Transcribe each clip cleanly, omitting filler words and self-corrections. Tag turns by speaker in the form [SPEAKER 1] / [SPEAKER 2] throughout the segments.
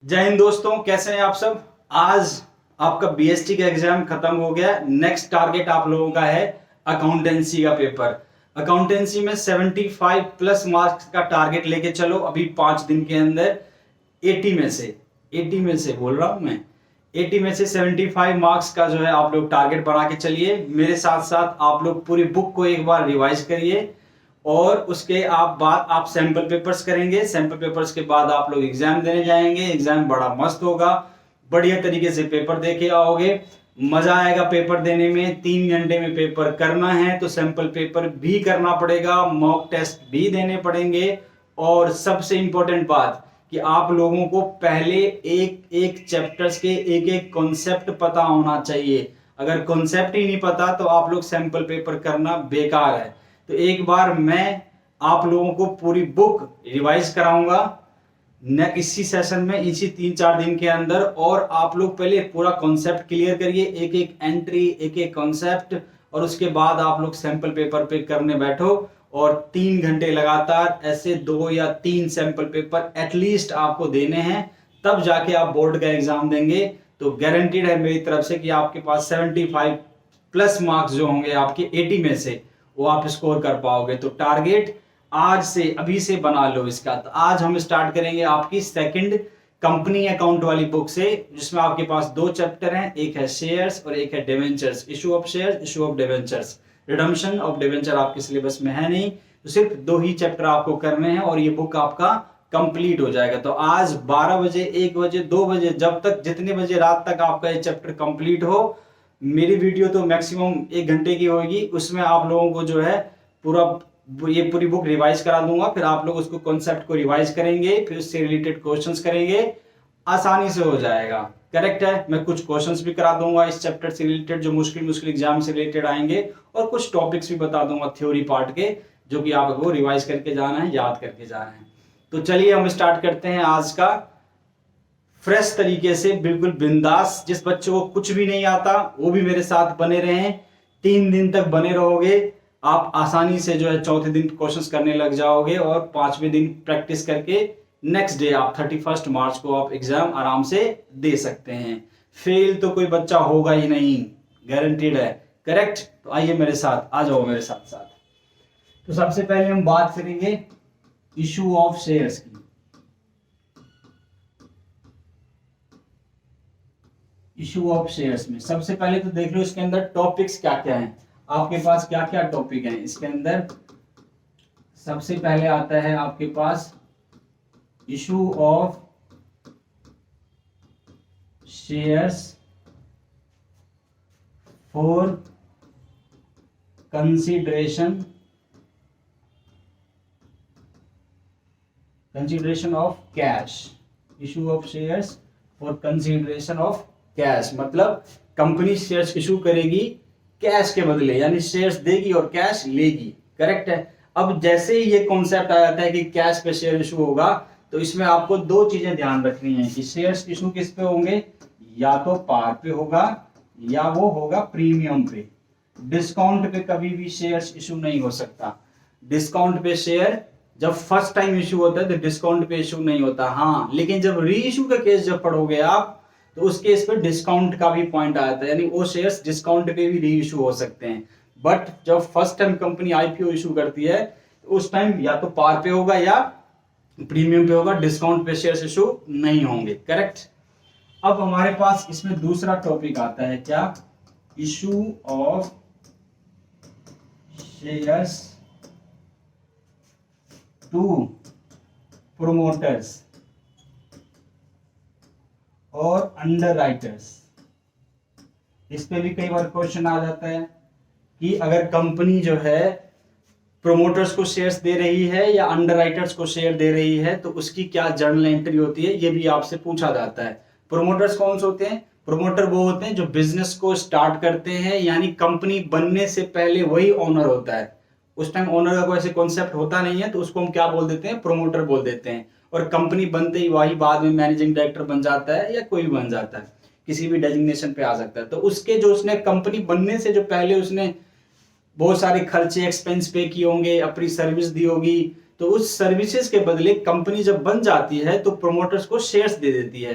[SPEAKER 1] जय हिंद दोस्तों, कैसे हैं आप सब। आज आपका बीएसटी का एग्जाम खत्म हो गया। नेक्स्ट टारगेट आप लोगों का है अकाउंटेंसी का पेपर। अकाउंटेंसी में 75 प्लस मार्क्स का टारगेट लेके चलो अभी 5 दिन के अंदर। 80 में से बोल रहा हूं मैं, 80 में से 75 मार्क्स का जो है आप लोग टारगेट बना के चलिए। मेरे साथ साथ आप लोग पूरी बुक को एक बार रिवाइज करिए और उसके आप सैंपल पेपर्स करेंगे। सैंपल पेपर्स के बाद आप लोग एग्जाम देने जाएंगे। एग्जाम बड़ा मस्त होगा, बढ़िया तरीके से पेपर दे के आओगे, मजा आएगा पेपर देने में। 3 घंटे में पेपर करना है तो सैंपल पेपर भी करना पड़ेगा, मॉक टेस्ट भी देने पड़ेंगे। और सबसे इंपॉर्टेंट बात कि आप लोगों को पहले एक एक चैप्टर्स के एक एक कॉन्सेप्ट पता होना चाहिए। अगर कॉन्सेप्ट ही नहीं पता तो आप लोग सैंपल पेपर करना बेकार है। तो एक बार मैं आप लोगों को पूरी बुक रिवाइज कराऊंगा इसी सेशन में, इसी 3-4 दिन के अंदर। और आप लोग पहले पूरा कॉन्सेप्ट क्लियर करिए, एक एक एंट्री, एक एक कॉन्सेप्ट, और उसके बाद आप लोग सैंपल पेपर पे करने बैठो। और 3 घंटे लगातार ऐसे 2 या 3 सैंपल पेपर एटलीस्ट आपको देने हैं, तब जाके आप बोर्ड का एग्जाम देंगे। तो गारंटीड है मेरी तरफ से कि आपके पास 75 प्लस मार्क्स जो होंगे आपके 80 में से, वो आप स्कोर कर पाओगे। तो टारगेट आज से अभी से बना लो इसका। तो आज हम स्टार्ट करेंगे आपकी सेकंड कंपनी अकाउंट वाली बुक से, जिसमें आपके पास 2 चैप्टर हैं, एक है शेयर्स और एक है debentures. Issue of shares, issue of debentures. Redemption of debenture आपके सिलेबस में है नहीं, तो सिर्फ 2 ही चैप्टर आपको करने हैं और ये बुक आपका कंप्लीट हो जाएगा। तो आज 12 बजे, 1 बजे, 2 बजे, जब तक जितने बजे रात तक आपका ये चैप्टर कंप्लीट हो, मेरी वीडियो तो मैक्सिमम 1 घंटे की होगी, उसमें आप लोगों को जो है पूरी बुक रिवाइज करा दूंगा। फिर आप लोग उसको कॉन्सेप्ट को रिवाइज करेंगे, फिर उससे रिलेटेड क्वेश्चंस करेंगे, आसानी से हो जाएगा। करेक्ट है। मैं कुछ क्वेश्चंस भी करा दूंगा इस चैप्टर से रिलेटेड जो मुश्किल मुश्किल एग्जाम से रिलेटेड आएंगे, और कुछ टॉपिक्स भी बता दूंगा थ्योरी पार्ट के, जो कि आपको रिवाइज करके जाना है, याद करके जाना है। तो चलिए हम स्टार्ट करते हैं आज का फ्रेश तरीके से, बिल्कुल बिंदास। जिस बच्चे को कुछ भी नहीं आता वो भी मेरे साथ बने रहें, 3 दिन तक बने रहोगे, आप आसानी से जो है चौथे दिन क्वेश्चंस करने लग जाओगे, और 5वें दिन प्रैक्टिस करके नेक्स्ट डे आप 31 मार्च को आप एग्जाम आराम से दे सकते हैं। फेल तो कोई बच्चा होगा ही नहीं, गारंटीड है। करेक्ट। तो आइए मेरे साथ, आ जाओ मेरे साथ साथ। तो सबसे पहले हम बात करेंगे इशू ऑफ शेयर्स की। इशू ऑफ शेयर्स में सबसे पहले तो देख लो इसके अंदर टॉपिक्स क्या क्या हैं, आपके पास क्या क्या टॉपिक हैं इसके अंदर। सबसे पहले आता है आपके पास issue of shares for consideration of cash. Issue of shares for consideration of cash मतलब कंपनी शेयर्स इशू करेगी कैश के बदले, यानी शेयर्स देगी और कैश लेगी। करेक्ट है। अब जैसे ही ये कॉन्सेप्ट आ जाता है कि कैश पे शेयर इशू होगा, तो इसमें आपको 2 चीजें ध्यान रखनी है कि शेयर्स इशू किस पे होंगे, या तो पार पे होगा या वो होगा प्रीमियम पे। डिस्काउंट पे कभी भी शेयर्स इशू नहीं हो सकता। डिस्काउंट पे शेयर जब फर्स्ट टाइम इशू होता है तो डिस्काउंट पे इशू नहीं होता। हाँ, लेकिन जब री इशू का केस जब पढ़ोगे आप, तो उस केस पे डिस्काउंट का भी पॉइंट आ जाता है, यानी वो शेयर्स डिस्काउंट पे भी री इशू हो सकते हैं। बट जब first time company IPO issue करती है, तो उस टाइम या तो पार पे होगा या प्रीमियम पे होगा, डिस्काउंट पे शेयर्स इशू नहीं होंगे। करेक्ट। अब हमारे पास इसमें दूसरा टॉपिक आता है क्या, issue of shares to promoters और अंडरराइटर्स। इस पे भी कई बार क्वेश्चन आ जाता है कि अगर कंपनी जो है प्रोमोटर्स को शेयर्स दे रही है या अंडरराइटर्स को शेयर दे रही है, तो उसकी क्या जर्नल एंट्री होती है, ये भी आपसे पूछा जाता है। प्रोमोटर्स कौन से होते हैं, प्रोमोटर वो होते हैं जो बिजनेस को स्टार्ट करते हैं, यानी कंपनी बनने से पहले वही ओनर होता है। उस टाइम ओनर का कोई ऐसे कॉन्सेप्ट होता नहीं है, तो उसको हम क्या बोल देते हैं, प्रोमोटर बोल देते हैं। और कंपनी बनते ही वही बाद में मैनेजिंग डायरेक्टर बन जाता है या कोई भी बन जाता है, किसी भी डेजिग्नेशन पे आ सकता है। तो उसके जो उसने कंपनी बनने से जो पहले उसने बहुत सारे खर्चे एक्सपेंस पे किए होंगे, अपनी सर्विस दी होगी, तो उस सर्विसेज के बदले कंपनी जब बन जाती है तो प्रोमोटर्स को शेयर्स दे देती है,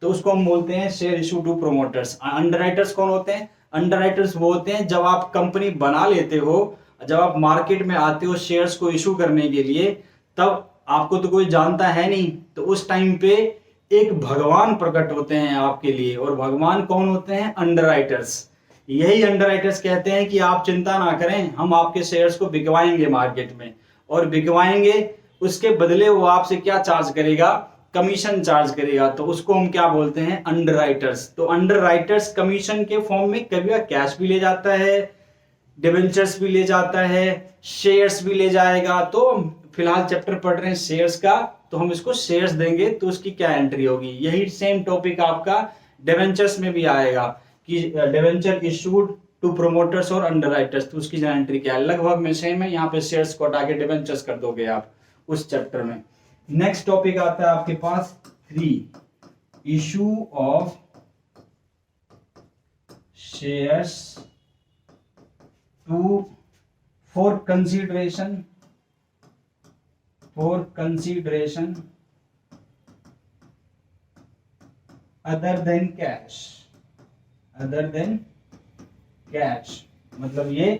[SPEAKER 1] तो उसको हम बोलते हैं share issue to promoters. Underwriters कौन होते हैं? अंडरराइटर्स वो होते हैं जब आप कंपनी बना लेते हो, जब आप मार्केट में आते हो शेयर्स को इशू करने के लिए, तब आपको तो कोई जानता है नहीं, तो उस टाइम पे एक भगवान प्रकट होते हैं आपके लिए। और भगवान कौन होते हैं? अंडरराइटर्स। यही अंडरराइटर्स कहते हैं कि आप चिंता ना करें, हम आपके शेयर्स को बिकवाएंगे मार्केट में, और बिकवाएंगे उसके बदले वो आपसे क्या चार्ज करेगा? कमीशन चार्ज करेगा। तो उसको हम क्या बोलते हैं? अंडरराइटर्स। तो अंडरराइटर्स कमीशन के फॉर्म में कभी कैश भी ले जाता है, डिबेंचर्स भी ले जाता है, शेयर्स भी ले जाएगा। तो फिलहाल चैप्टर पढ़ रहे हैं शेयर्स का, तो हम इसको शेयर्स देंगे, तो उसकी क्या एंट्री होगी? यही सेम टॉपिक आपका डिबेंचर्स में भी आएगा कि डिबेंचर इशूड टू प्रोमोटर्स और अंडरराइटर्स, तो उसकी एंट्री क्या है? लगभग में सेम है। यहाँ पे शेयर्स को हटा के डिबेंचर्स कर दोगे आप उस चैप्टर में। नेक्स्ट टॉपिक आता है आपके पास 3, issue of shares to for consideration other than cash. मतलब ये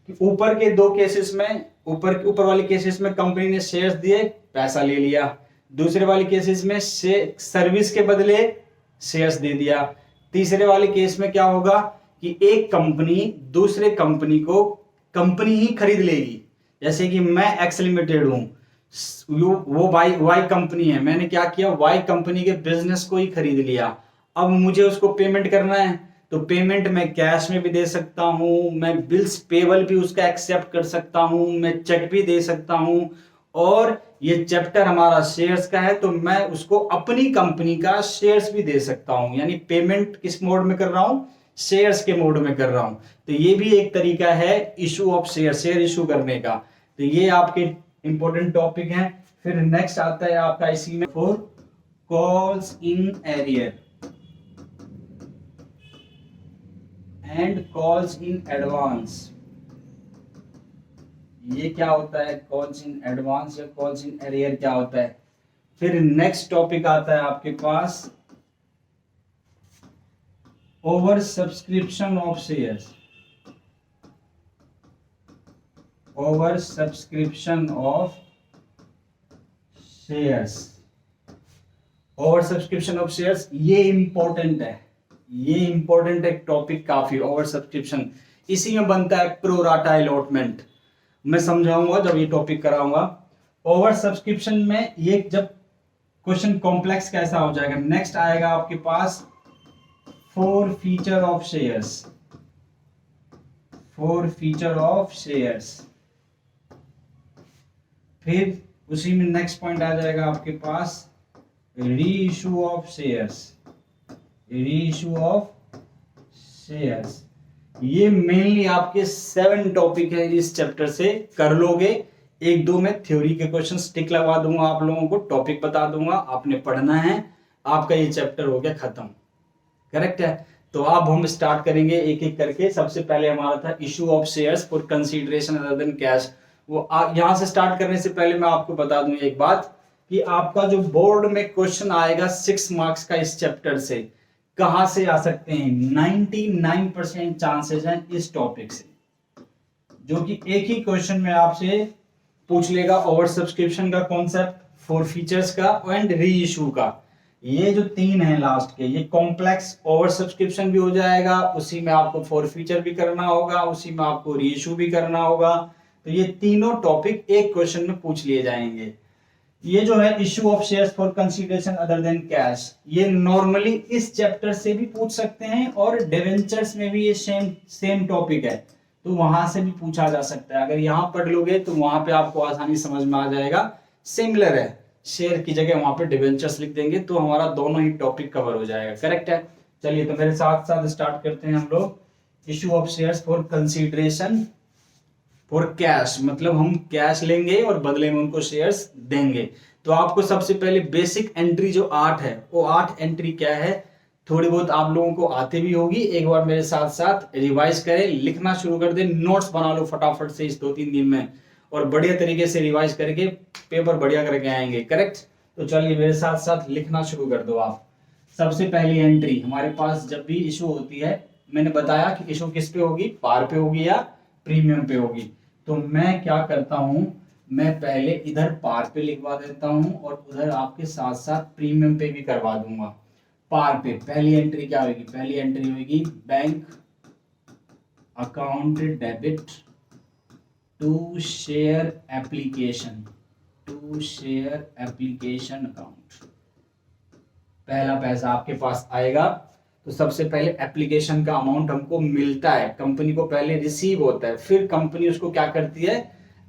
[SPEAKER 1] कि ऊपर के दो केसेस में, ऊपर वाले केसेस में कंपनी ने शेयर्स दिए, पैसा ले लिया। दूसरे वाले केसेस में सर्विस के बदले शेयर्स दे दिया। तीसरे वाले केस में क्या होगा कि एक कंपनी दूसरे कंपनी को कंपनी ही खरीद लेगी। जैसे कि मैं एक्स लिमिटेड हूं, वो वाई कंपनी है, मैंने क्या किया? वाई कंपनी के बिजनेस को ही खरीद लिया। अब मुझे उसको पेमेंट करना है, तो पेमेंट मैं कैश में भी दे सकता हूं, मैं बिल्स पेबल भी उसका एक्सेप्ट कर सकता हूं, मैं चेक भी दे सकता हूं। और ये चैप्टर हमारा शेयर्स का है, तो मैं उसको अपनी कंपनी का शेयर्स भी दे सकता हूं। यानी पेमेंट किस मोड में कर रहा हूं? शेयर्स के मोड में कर रहा हूं। तो ये भी एक तरीका है इशू ऑफ शेयर इशू करने का। तो ये आपके इंपॉर्टेंट टॉपिक हैं। फिर नेक्स्ट आता है आपका इसी में for calls in arrear and calls in advance. ये क्या होता है? कॉल्स इन एडवांस या कॉल्स इन एरियर क्या होता है? फिर नेक्स्ट टॉपिक आता है आपके पास over subscription of shares. Over subscription of shares. Over subscription of shares ये इंपॉर्टेंट है, ये इंपॉर्टेंट एक टॉपिक काफी। ओवर सब्सक्रिप्शन इसी में बनता है प्रो राटा अलॉटमेंट। मैं समझाऊंगा जब ये टॉपिक कराऊंगा। ओवर सब्सक्रिप्शन में ये जब क्वेश्चन कॉम्प्लेक्स कैसा हो जाएगा। नेक्स्ट आएगा आपके पास forfeiture of shares. Forfeiture of shares. फिर उसी में नेक्स्ट पॉइंट आ जाएगा आपके पास री इशू ऑफ शेयर्स। री इशू ऑफ शेयर्स। ये मेनली आपके 7 टॉपिक है, इस चैप्टर से कर लोगे। 1-2 में थ्योरी के क्वेश्चन टिक लगवा दूंगा, आप लोगों को टॉपिक बता दूंगा, आपने पढ़ना है, आपका ये चैप्टर हो गया खत्म। करेक्ट है? तो अब हम स्टार्ट करेंगे एक एक करके। सबसे पहले हमारा था issue of shares for consideration other than cash. वो यहां से स्टार्ट करने से पहले मैं आपको बता दूं एक बात कि आपका जो बोर्ड में क्वेश्चन आएगा 6 मार्क्स का इस चैप्टर से, कहां से आ सकते हैं? 99% चांसेस हैं इस टॉपिक से, जो कि एक ही क्वेश्चन में आपसे पूछ लेगा। ओवर सब्सक्रिप्शन का कॉन्सेप्ट, फोर फीचर्स का एंड री इशू का। ये जो 3 है लास्ट के, ये कॉम्प्लेक्स ओवर सब्सक्रिप्शन भी हो जाएगा, उसी में आपको फोर फीचर भी करना होगा, उसी में आपको री इशू भी करना होगा। तो ये तीनों टॉपिक एक क्वेश्चन में पूछ लिए जाएंगे। ये जो है issue of shares for consideration other than cash, ये नॉर्मली इस चैप्टर से भी पूछ सकते हैं और डिवेंचर्स में भी ये सेम टॉपिक है, तो वहां से भी पूछा जा सकता है। अगर यहाँ पढ़ लोगे तो वहां पे आपको आसानी समझ में आ जाएगा। सिमिलर है, शेयर की जगह वहां पे डिवेंचर्स लिख देंगे तो हमारा दोनों ही टॉपिक कवर हो जाएगा। करेक्ट है? चलिए तो मेरे साथ साथ स्टार्ट करते हैं हम लोग। Issue of shares for consideration for cash, मतलब हम कैश लेंगे और बदले में उनको शेयर्स देंगे। तो आपको सबसे पहले बेसिक एंट्री जो 8 है, वो 8 एंट्री क्या है, थोड़ी बहुत आप लोगों को आती भी होगी। एक बार मेरे साथ साथ रिवाइज करें, लिखना शुरू कर दे, नोट्स बना लो फटाफट से इस 2-3 दिन में। और बढ़िया तरीके से रिवाइज करके पेपर बढ़िया करके आएंगे। करेक्ट? तो चलिए मेरे साथ साथ लिखना शुरू कर दो आप। सबसे पहली एंट्री हमारे पास जब भी इशू होती है, मैंने बताया कि इशू किस पे होगी, पार पे होगी या प्रीमियम पे होगी। तो मैं क्या करता हूं, मैं पहले इधर पार पे लिखवा देता हूं और उधर आपके साथ साथ प्रीमियम पे भी करवा दूंगा। पार पे पहली एंट्री क्या होगी, पहली एंट्री होगी bank account debit to share application, to share application account. पहला पैसा आपके पास आएगा तो सबसे पहले एप्लीकेशन का अमाउंट हमको मिलता है, कंपनी को पहले रिसीव होता है, फिर कंपनी उसको क्या करती है,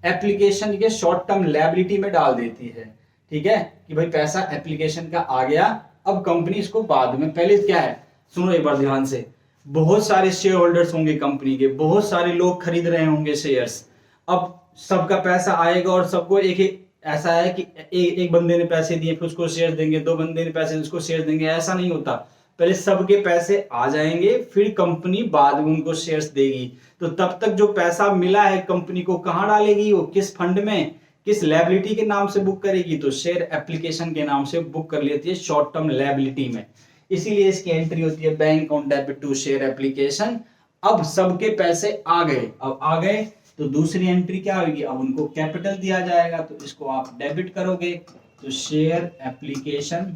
[SPEAKER 1] एप्लीकेशन के शॉर्ट टर्म लायबिलिटी में डाल देती है। ठीक है कि भाई पैसा एप्लीकेशन का आ गया, अब कंपनी इसको बाद में, पहले क्या है सुनो एक बार ध्यान से, बहुत सारे शेयर होल्डर्स होंगे कंपनी के, बहुत सारे लोग खरीद रहे होंगे शेयर्स, अब सबका पैसा आएगा और सबको एक एक, ऐसा है कि एक बंदे ने पैसे दिए फिर उसको शेयर देंगे, दो बंदे ने पैसे उसको शेयर देंगे, ऐसा नहीं होता। पहले सबके पैसे आ जाएंगे फिर कंपनी बाद में उनको शेयर्स देगी। तो तब तक जो पैसा मिला है कंपनी को कहां डालेगी, वो किस फंड में, किस लायबिलिटी के नाम से बुक करेगी, तो शेयर एप्लीकेशन के नाम से बुक कर लेती है, शॉर्ट टर्म लायबिलिटी में। इसीलिए इसकी एंट्री होती है bank on debit to share application. अब सबके पैसे आ गए, अब आ गए तो दूसरी एंट्री क्या होगी, अब उनको कैपिटल दिया जाएगा, तो इसको आप डेबिट करोगे, तो share application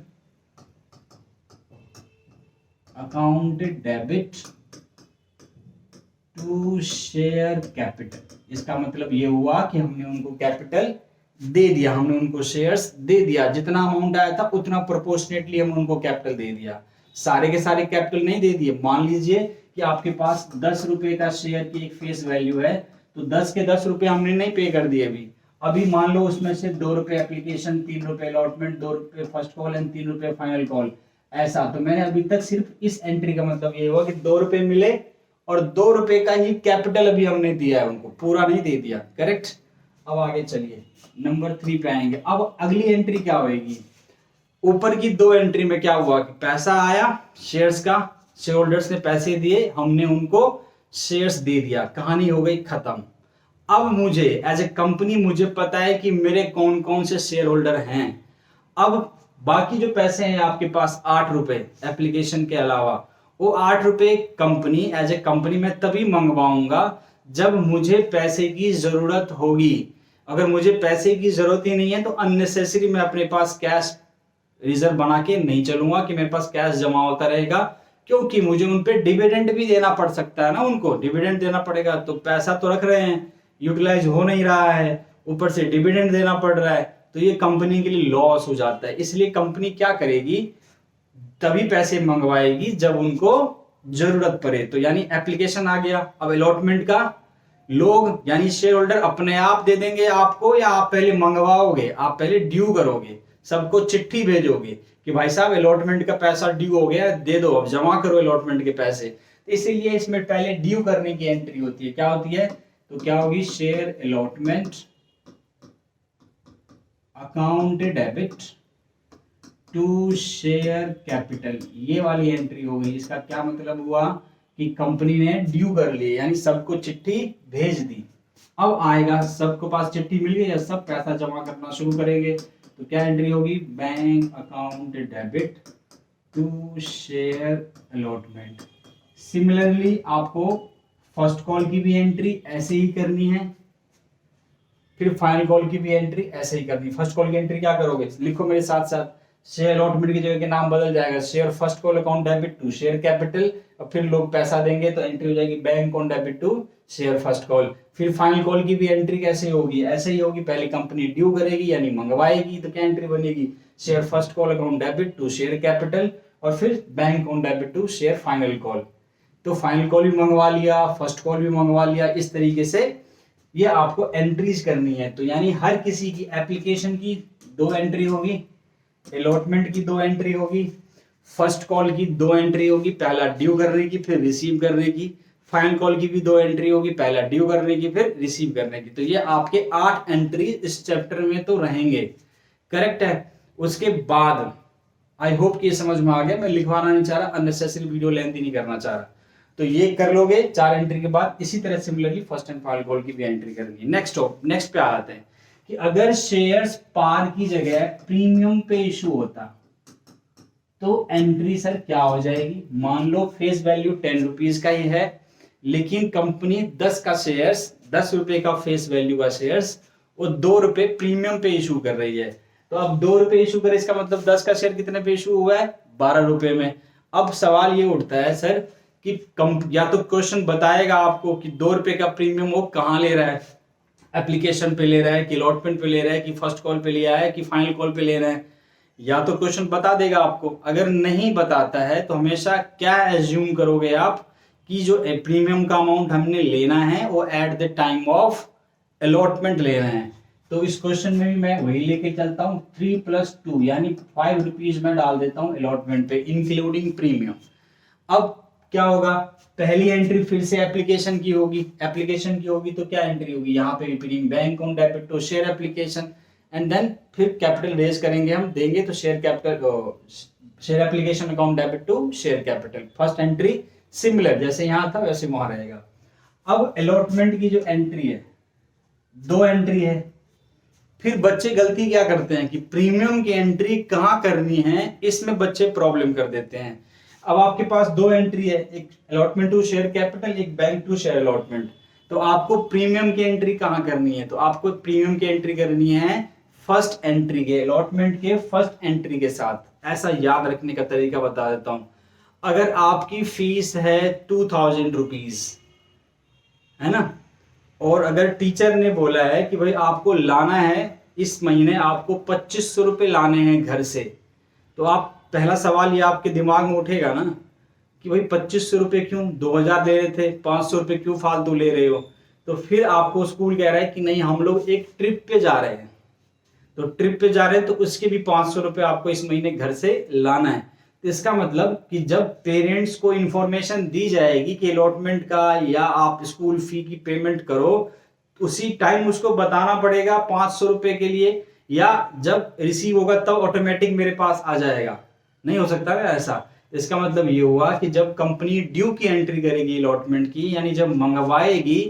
[SPEAKER 1] account debit to share capital. इसका मतलब ये हुआ कि हमने उनको कैपिटल दे दिया, हमने उनको शेयर्स दे दिया, जितना अमाउंट आया था उतना प्रोपोर्शनेटली हमने उनको कैपिटल दे दिया, सारे के सारे कैपिटल नहीं दे दिए। मान लीजिए कि आपके पास 10 रुपए का शेयर की एक फेस वैल्यू है, तो 10 के 10 रुपए हमने नहीं पे कर दिए अभी मान लो उसमें से 2 रुपए एप्लीकेशन, 3 रुपए अलॉटमेंट, 2 रुपए फर्स्ट कॉल एंड 3 रुपए फाइनल कॉल, ऐसा। तो मैंने अभी तक सिर्फ इस एंट्री का मतलब ये हुआ कि 2 रुपए मिले और 2 रुपए का ही कैपिटल अभी हमने दिया है उनको, पूरा नहीं दे दिया। करेक्ट? अब आगे चलिए नंबर 3 पे आएंगे। अब अगली एंट्री क्या होगी, ऊपर की 2 एंट्री में क्या हुआ कि पैसा आया शेयर्स का, शेयर होल्डर्स ने पैसे दिए, हमने उनको शेयर्स दे दिया, कहानी हो गई खत्म। अब मुझे एज ए कंपनी मुझे पता है कि मेरे कौन कौन से शेयर होल्डर हैं। अब बाकी जो पैसे हैं आपके पास 8 रुपए एप्लीकेशन के अलावा, वो 8 रुपए कंपनी एज ए कंपनी में तभी मंगवाऊंगा जब मुझे पैसे की जरूरत होगी। अगर मुझे पैसे की जरूरत ही नहीं है तो अननेसेसरी मैं अपने पास कैश रिजर्व बना के नहीं चलूंगा कि मेरे पास कैश जमा होता रहेगा, क्योंकि मुझे उन पे डिविडेंड भी देना पड़ सकता है ना, उनको डिविडेंड देना पड़ेगा। तो पैसा तो रख रहे हैं, यूटिलाइज हो नहीं रहा है, ऊपर से डिविडेंड देना पड़ रहा है, तो ये कंपनी के लिए लॉस हो जाता है। इसलिए कंपनी क्या करेगी, तभी पैसे मंगवाएगी जब उनको जरूरत पड़े। तो यानी एप्लीकेशन आ गया। अब अलॉटमेंट का लोग यानी शेयर होल्डर अपने आप दे देंगे आपको, या आप पहले मंगवाओगे, आप पहले ड्यू करोगे, सबको चिट्ठी भेजोगे कि भाई साहब अलॉटमेंट का पैसा ड्यू हो गया, दे दो, अब जमा करो अलॉटमेंट के पैसे। तो इसीलिए इसमें पहले ड्यू करने की एंट्री होती है। क्या होती है, तो क्या होगी, share allotment account debit to share capital, ये वाली एंट्री हो गई। इसका क्या मतलब हुआ कि कंपनी ने ड्यू कर ली, यानी सबको चिट्ठी भेज दी। अब आएगा, सबके पास चिट्ठी मिल गई, सब पैसा जमा करना शुरू करेंगे। तो क्या एंट्री होगी, bank account debit to share allotment. Similarly आपको फर्स्ट कॉल की भी एंट्री ऐसे ही करनी है, फिर फाइनल कॉल की भी एंट्री ऐसे ही करनी है। फर्स्ट कॉल की एंट्री क्या करोगे, लिखो मेरे साथ साथ, शेयर अलॉटमेंट की जगह के नाम बदल जाएगा, share first call account debit to share capital, और फिर लोग पैसा देंगे तो एंट्री हो जाएगी bank on debit to share first call. फिर फाइनल कॉल की भी एंट्री कैसे होगी, ऐसे ही होगी, पहले कंपनी ड्यू करेगी यानी मंगवाएगी, तो क्या एंट्री बनेगी, share first call account debit to share capital, और फिर bank on debit to share final call. तो फाइनल कॉल भी मंगवा लिया, फर्स्ट कॉल भी मंगवा लिया, इस तरीके से ये आपको एंट्रीज करनी है। तो यानी हर किसी की एप्लीकेशन की 2 एंट्री होगी, अलॉटमेंट की 2 एंट्री होगी, फर्स्ट कॉल की 2 एंट्री होगी, पहला ड्यू करने की फिर रिसीव करने की, फाइनल कॉल की भी 2 एंट्री होगी, पहला ड्यू करने की फिर रिसीव करने की। तो ये आपके 8 एंट्री इस चैप्टर में तो रहेंगे। करेक्ट है? उसके बाद आई होप कि ये समझ में आ गया, मैं लिखवाना नहीं चाह रहा, अननेसेसरी वीडियो लेंथी नहीं करना चाह रहा। तो ये कर लोगे 4 एंट्री के बाद। इसी तरह similarly first and final call की भी एंट्री करनी है। नेक्स्ट पे आ जाते हैं कि अगर शेयर्स पार की जगह प्रीमियम पे इशू होता तो एंट्री सर क्या हो जाएगी। मान लो फेस वैल्यू 10 रुपीज का ही है, लेकिन कंपनी 10 का शेयर्स, 10 रुपए का फेस वैल्यू का शेयर्स वो 2 रुपए प्रीमियम पे इशू कर रही है। तो अब 2 रुपए इशू करे, इसका मतलब 10 का शेयर कितने पे इशू हुआ है, 12 रुपए में। अब सवाल ये उठता है सर कि या तो क्वेश्चन बताएगा आपको कि 2 रुपए का प्रीमियम वो कहाँ ले रहा है, एप्लीकेशन पे ले रहा है कि अलॉटमेंट पे ले रहा है कि फर्स्ट कॉल पे लिया है कि फाइनल कॉल पे ले रहा है, या तो क्वेश्चन बता देगा आपको। अगर नहीं बताता है तो हमेशा क्या एज्यूम करोगे आप कि जो प्रीमियम का अमाउंट हमने लेना है वो eight the time of allotment लेना है। तो इस क्वेश्चन में भी मैं वही लेके चलता हूँ, 3 + 2 यानी 5 रुपीज में डाल देता हूँ अलॉटमेंट पे इंक्लूडिंग प्रीमियम। अब क्या होगा, पहली एंट्री फिर से एप्लीकेशन की होगी, तो क्या एंट्री होगी, यहाँ पे premium bank account debit to share application, and then फिर कैपिटल रेज करेंगे हम, देंगे तो share capital, share application account debit to share capital. First entry similar जैसे यहाँ था वैसे वहां रहेगा। अब अलॉटमेंट की जो एंट्री है 2 एंट्री है। फिर बच्चे गलती क्या करते हैं कि प्रीमियम की एंट्री कहाँ करनी है, इसमें बच्चे प्रॉब्लम कर देते हैं। अब आपके पास 2 एंट्री है, एक अलॉटमेंट टू शेयर कैपिटल, एक बैंक टू शेयर अलॉटमेंट। तो आपको प्रीमियम की एंट्री कहाँ करनी है, तो आपको प्रीमियम की एंट्री करनी है फर्स्ट एंट्री के, अलॉटमेंट के फर्स्ट एंट्री के साथ। ऐसा याद रखने का तरीका बता देता हूं। अगर आपकी फीस है 2000 रुपीज, है ना, और अगर टीचर ने बोला है कि भाई आपको लाना है इस महीने, आपको 2500 रुपये लाने हैं घर से, तो आप पहला सवाल ये आपके दिमाग में उठेगा ना कि भाई 2500 रुपये क्यों, 2000 ले रहे थे, 500 रुपये क्यों फालतू ले रहे हो। तो फिर आपको स्कूल कह रहा है कि नहीं हम लोग एक ट्रिप पे जा रहे हैं, तो ट्रिप पे जा रहे हैं तो उसके भी 500 रुपये आपको इस महीने घर से लाना है। तो इसका मतलब कि जब पेरेंट्स को इंफॉर्मेशन दी जाएगी कि अलॉटमेंट का या आप स्कूल फी की पेमेंट करो, उसी टाइम उसको बताना पड़ेगा 500 रुपये के लिए, या जब रिसीव होगा तब ऑटोमेटिक मेरे पास आ जाएगा, नहीं हो सकता है ऐसा। इसका मतलब ये हुआ कि जब कंपनी ड्यू की एंट्री करेगी अलॉटमेंट की, यानी जब मंगवाएगी,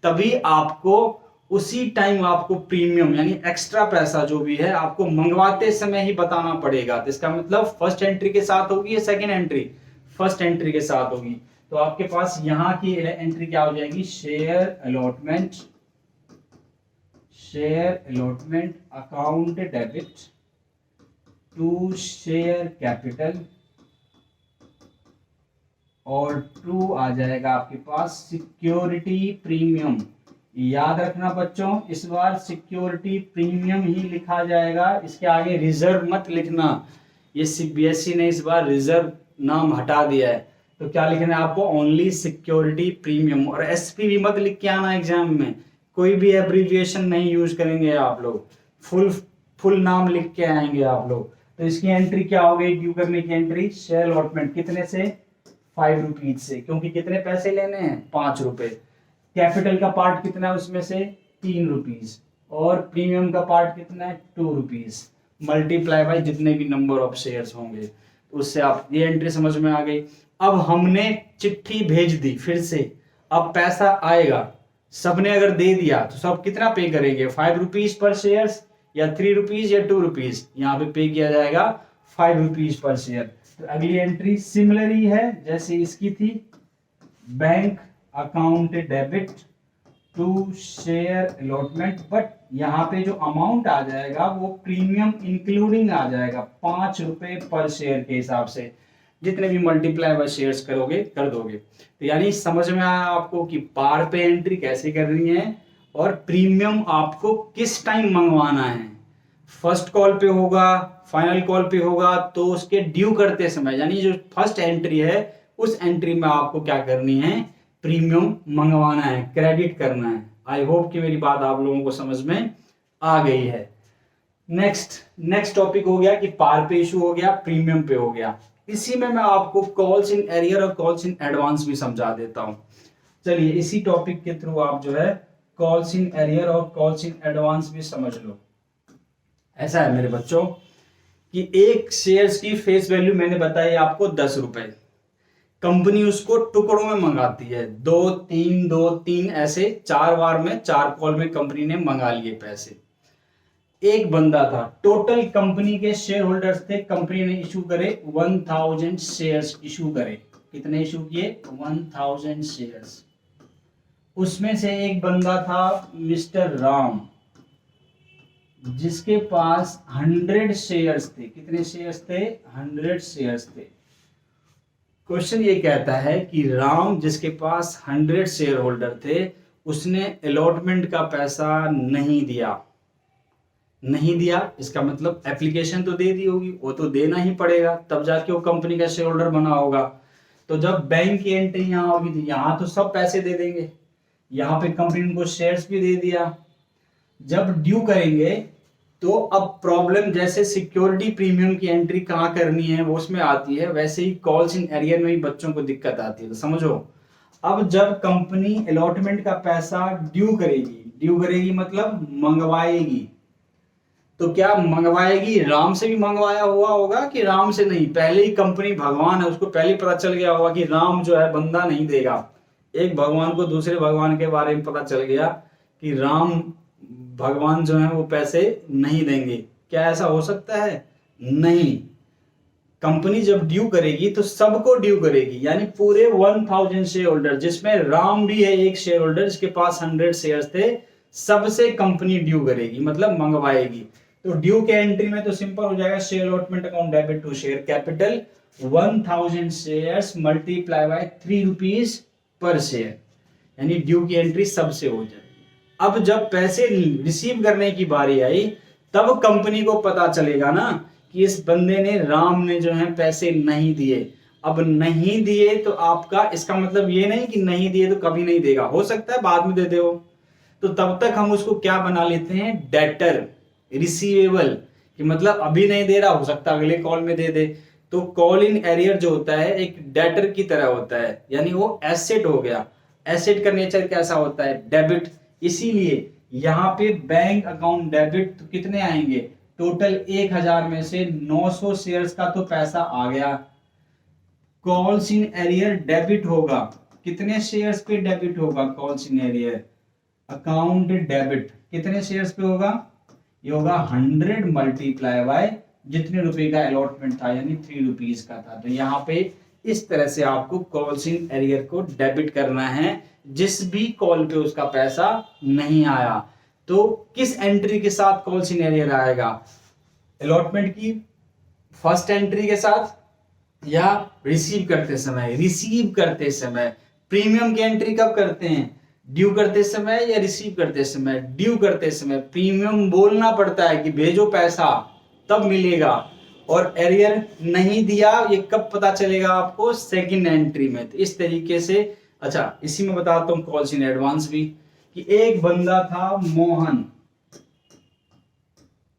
[SPEAKER 1] तभी आपको उसी टाइम आपको प्रीमियम यानी एक्स्ट्रा पैसा जो भी है आपको मंगवाते समय ही बताना पड़ेगा। तो इसका मतलब फर्स्ट एंट्री के साथ होगी या सेकंड एंट्री, फर्स्ट एंट्री के साथ होगी। तो आपके पास यहाँ की एंट्री क्या हो जाएगी, share allotment account debit to share capital, और टू आ जाएगा आपके पास सिक्योरिटी प्रीमियम। याद रखना बच्चों, इस बार सिक्योरिटी प्रीमियम ही लिखा जाएगा, इसके आगे रिजर्व मत लिखना। ये सीबीएसई ने इस बार रिजर्व नाम हटा दिया है, तो क्या लिखना है आपको, ओनली सिक्योरिटी प्रीमियम। और एसपी भी मत लिख के आना एग्जाम में, कोई भी एब्रीविएशन नहीं यूज करेंगे आप लोग, फुल नाम लिख के आएंगे आप लोग। तो इसकी एंट्री क्या हो गई, ड्यू करने की एंट्री, शेयर अलॉटमेंट कितने से, 5 रुपीज से, क्योंकि कितने पैसे लेने हैं, 5 रुपए। कैपिटल का पार्ट कितना है उसमें से, 3 रुपीज, और प्रीमियम का पार्ट कितना है, 2 रुपीज, मल्टीप्लाई बाय जितने भी नंबर ऑफ शेयर्स होंगे, उससे आप ये एंट्री समझ में आ गई। अब हमने चिट्ठी भेज दी फिर से, अब पैसा आएगा, सबने अगर दे दिया तो सब कितना पे करेंगे, 5 रुपीज पर शेयर, या 3 रुपीज या 2 रुपीज, यहाँ पे पे किया जाएगा 5 रुपीज पर शेयर। तो अगली एंट्री सिमिलर ही है जैसे इसकी थी, bank account debit to share allotment, but यहाँ पे जो अमाउंट आ जाएगा वो प्रीमियम इंक्लूडिंग आ जाएगा, 5 रुपए पर शेयर के हिसाब से, जितने भी मल्टीप्लाई बाय शेयर्स करोगे कर दोगे। तो यानी समझ में आया आपको कि पार पे एंट्री कैसे करनी है, और प्रीमियम आपको किस टाइम मंगवाना है, फर्स्ट कॉल पे होगा, फाइनल कॉल पे होगा, तो उसके ड्यू करते समय, यानी जो फर्स्ट एंट्री है उस एंट्री में आपको क्या करनी है, प्रीमियम मंगवाना है, क्रेडिट करना है। आई होप कि मेरी बात आप लोगों को समझ में आ गई है। नेक्स्ट टॉपिक हो गया कि पार पे इशू हो गया, प्रीमियम पे हो गया। इसी में मैं आपको कॉल्स इन एरियर और कॉल्स इन एडवांस भी समझा देता हूं। चलिए इसी टॉपिक के थ्रू आप जो है कॉल्स इन एरियर और कॉल्स इन एडवांस भी समझ लो। ऐसा है मेरे बच्चों कि एक शेयर्स की फेस वैल्यू मैंने बताई आपको 10 रुपए, कंपनी उसको टुकड़ों में मंगाती है, 2-3 ऐसे 4 बार में 4 कॉल में कंपनी ने मंगा लिए पैसे। एक बंदा था, टोटल कंपनी के शेयर होल्डर्स थे, कंपनी ने इशू करे 1000 शेयर्स इशू करे। कितने इशू किए? 1000 शेयर्स। उसमें से एक बंदा था मिस्टर राम, जिसके पास 100 शेयर्स थे। कितने शेयर्स थे? 100 शेयर्स थे। क्वेश्चन ये कहता है कि राम, जिसके पास 100 शेयर होल्डर थे, उसने अलॉटमेंट का पैसा नहीं दिया। नहीं दिया इसका मतलब एप्लीकेशन तो दे दी होगी, वो तो देना ही पड़ेगा, तब जाके वो कंपनी का शेयर होल्डर बना होगा। तो जब बैंक की एंट्री यहाँ होगी तो यहाँ तो सब पैसे दे देंगे, यहाँ पे कंपनी को शेयर्स भी दे दिया। जब ड्यू करेंगे तो अब प्रॉब्लम, जैसे सिक्योरिटी प्रीमियम की एंट्री कहाँ करनी है वो उसमें आती है, वैसे ही कॉल्स इन एरियर में ही बच्चों को दिक्कत आती है। तो समझो, अब जब कंपनी अलॉटमेंट का पैसा ड्यू करेगी मतलब मंगवाएगी, तो क्या मंगवाएगी? राम से भी मंगवाया हुआ होगा कि राम से नहीं? पहले ही कंपनी भगवान है, उसको पहले ही पता चल गया होगा कि राम जो है बंदा नहीं देगा। एक भगवान को दूसरे भगवान के बारे में पता चल गया कि राम भगवान जो है वो पैसे नहीं देंगे। क्या ऐसा हो सकता है? नहीं। कंपनी जब ड्यू करेगी तो सबको ड्यू करेगी, यानी पूरे 1000 शेयर होल्डर, जिसमें राम भी है एक शेयर होल्डर जिसके पास 100 शेयर्स थे, सबसे कंपनी ड्यू करेगी मतलब मंगवाएगी। तो ड्यू के एंट्री में तो सिंपल हो जाएगा, share allotment account debit to share capital 1000 shares multiply by 3 rupees per share, यानी ड्यू की एंट्री सबसे हो जाएगी। अब जब पैसे रिसीव करने की बारी आई तब कंपनी को पता चलेगा ना कि इस बंदे ने, राम ने जो है पैसे नहीं दिए। अब नहीं दिए तो आपका, इसका मतलब ये नहीं कि नहीं दिए तो कभी नहीं देगा, हो सकता है बाद में दे दे हो, तो तब तक हम उसको क्या बना लेते हैं? डेटर, रिसीवेबल, कि मतलब अभी नहीं दे रहा, हो सकता है अगले कॉल में दे दे। तो कॉल इन एरियर जो होता है एक डेटर की तरह होता है, यानी वो एसेट हो गया। एसेट का नेचर कैसा होता है? डेबिट। इसीलिए यहाँ पे बैंक अकाउंट डेबिट तो कितने आएंगे? टोटल 1000 में से 900 शेयर्स का तो पैसा आ गया। कॉल्स इन एरियर डेबिट होगा, कितने शेयर्स पे डेबिट होगा? Calls in arrear account debit कितने शेयर्स पे होगा? ये होगा 100 मल्टीप्लाई बाय जितने रुपए का अलॉटमेंट था, यानी 3 रुपीज का था। तो यहाँ पे इस तरह से आपको कॉल्स इन एरियर को डेबिट करना है, जिस भी कॉल पे उसका पैसा नहीं आया। तो किस एंट्री के साथ कॉल्स इन एरियर आएगा? अलॉटमेंट की फर्स्ट एंट्री के साथ या रिसीव करते समय? रिसीव करते समय। प्रीमियम की एंट्री कब करते हैं? ड्यू करते समय या रिसीव करते समय? ड्यू करते समय। प्रीमियम बोलना पड़ता है कि भेजो पैसा तब मिलेगा, और एरियर नहीं दिया ये कब पता चलेगा आपको? सेकंड एंट्री में। तो इस तरीके से, अच्छा इसी में बताता हूं कॉल्स इन एडवांस भी, कि एक बंदा था मोहन,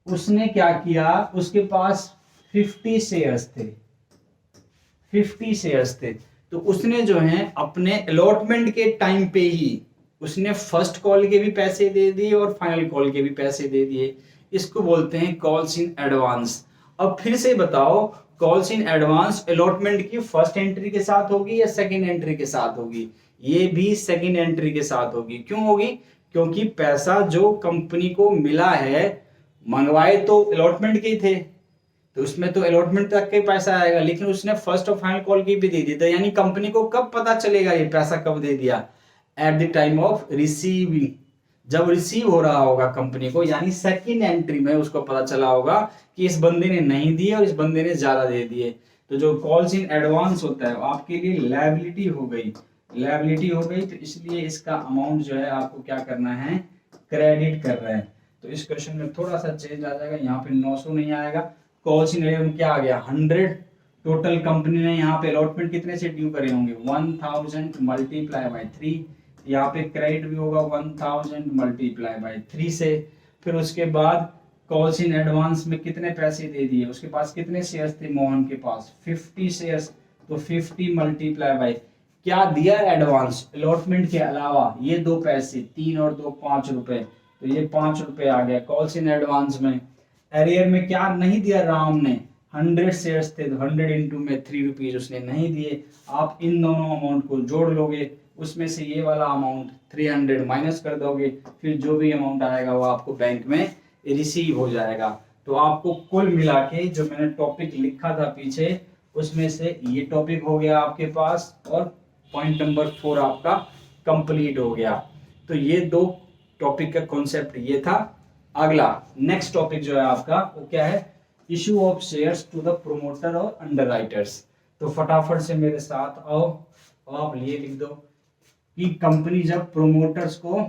[SPEAKER 1] उसने क्या किया? उसके पास 50 शेयर्स थे, 50 शेयर्स थे। तो उसने जो है अपने अलॉटमेंट के टाइम पे ही उसने फर्स्ट कॉल के भी पैसे दे दिए और फाइनल कॉल के भी पैसे दे दिए। इसको बोलते हैं कॉल्स इन एडवांस। अब फिर से बताओ, कॉल्स इन एडवांस अलॉटमेंट की फर्स्ट एंट्री के साथ होगी या सेकंड एंट्री के साथ होगी? ये भी सेकंड एंट्री के साथ होगी। क्यों होगी? क्योंकि पैसा जो कंपनी को मिला है, मंगवाए तो अलॉटमेंट के ही थे, तो उसमें तो अलॉटमेंट तक के पैसा आएगा, लेकिन उसने फर्स्ट और फाइनल कॉल की भी दे दी। तो यानी कंपनी को कब पता चलेगा ये पैसा कब दे दिया? Eight the time of receiving, जब रिसीव हो रहा होगा कंपनी को, यानी सेकंड एंट्री में उसको पता चला होगा कि इस बंदे ने नहीं दिए और इस बंदे ने ज्यादा दे दिए। तो जो कॉल्स इन एडवांस होता है आपके लिए लायबिलिटी हो गई, लायबिलिटी हो गई। तो इसलिए इसका अमाउंट जो है आपको क्या करना है? क्रेडिट कर रहे हैं। तो इस क्वेश्चन में थोड़ा सा चेंज आ जाएगा, यहाँ पे 900 नहीं आएगा। कॉल्स इन एरियर में क्या आ गया? 100। टोटल कंपनी ने यहाँ पे अलॉटमेंट कितने से ड्यू करे होंगे? 1000 मल्टीप्लाई बाय 3। यहाँ पे क्रेडिट भी होगा 1000 मल्टीप्लाई बाय 3 से। फिर उसके बाद कॉल्स इन एडवांस में कितने पैसे दे दिए? उसके पास कितने शेयर्स थे? मोहन के पास 50 शेयर्स, तो 50 मल्टीप्लाई बाय क्या दिया एडवांस अलॉटमेंट के अलावा? ये 2 पैसे, 3 और 2 5 रुपए, तो ये 5 रुपए आ गया कॉल्स इन एडवांस में। एरियर में क्या नहीं दिया राम ने? 100 शेयर्स थे तो 100 इंटू में 3 रुपीज उसने नहीं दिए। आप इन दोनों अमाउंट को जोड़ लोगे, उसमें से ये वाला अमाउंट 300 माइनस कर दोगे, फिर जो भी अमाउंट आएगा वो आपको बैंक में रिसीव हो जाएगा। तो आपको कुल मिला के जो मैंने टॉपिक लिखा था पीछे, उसमें से ये टॉपिक हो गया आपके पास और पॉइंट नंबर 4 आपका कंप्लीट हो गया। तो ये 2 टॉपिक का कॉन्सेप्ट ये था। अगला नेक्स्ट टॉपिक जो है आपका वो क्या है, issue of shares to the promoter और अंडरराइटर्स। तो फटाफट से मेरे साथ आओ, आप ये लिख दो कि कंपनी जब प्रोमोटर्स को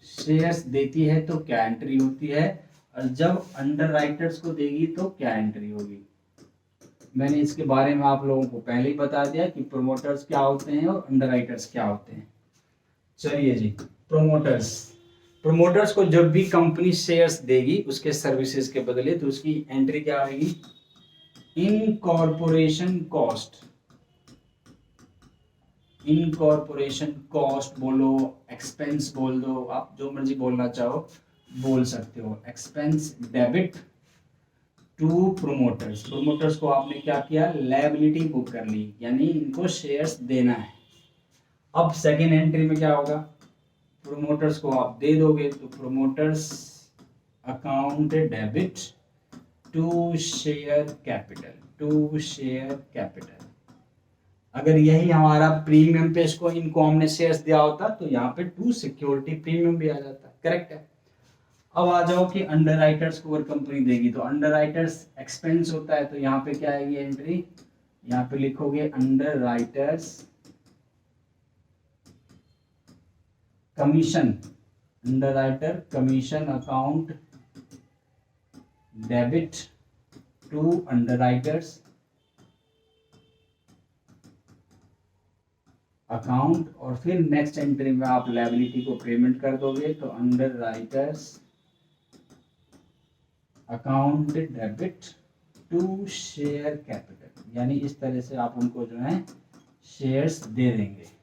[SPEAKER 1] शेयर्स देती है तो क्या एंट्री होती है, और जब अंडरराइटर्स को देगी तो क्या एंट्री होगी। मैंने इसके बारे में आप लोगों को पहले ही बता दिया कि प्रोमोटर्स क्या होते हैं और अंडरराइटर्स क्या होते हैं। चलिए जी, प्रोमोटर्स को जब भी कंपनी शेयर्स देगी उसके सर्विसेज के बदले, तो उसकी एंट्री क्या आएगी, इनकॉर्पोरेशन कॉस्ट। इनकॉर्पोरेशन कॉस्ट बोलो, एक्सपेंस बोल दो, आप जो मर्जी बोलना चाहो बोल सकते हो। Expense debit to promoters. Promoters को आपने क्या किया, लायबिलिटी बुक कर ली, यानी इनको शेयर्स देना है। अब सेकेंड एंट्री में क्या होगा, प्रोमोटर्स को आप दे दोगे तो promoters account debit to share capital, to share capital. अगर यही हमारा प्रीमियम पे इसको इनको हमने शेयर्स दिया होता तो यहाँ पे टू सिक्योरिटी प्रीमियम भी आ जाता। करेक्ट है। अब आ जाओ कि अंडरराइटर्स को अगर कंपनी देगी तो अंडरराइटर्स एक्सपेंस होता है, तो यहाँ पे क्या आएगी एंट्री, यहाँ पे लिखोगे underwriters commission, underwriter commission account debit to underwriters account, और फिर नेक्स्ट एंट्री में आप लायबिलिटी को पेमेंट कर दोगे तो underwriters account debit to share capital, यानी इस तरह से आप उनको जो है शेयर्स दे देंगे।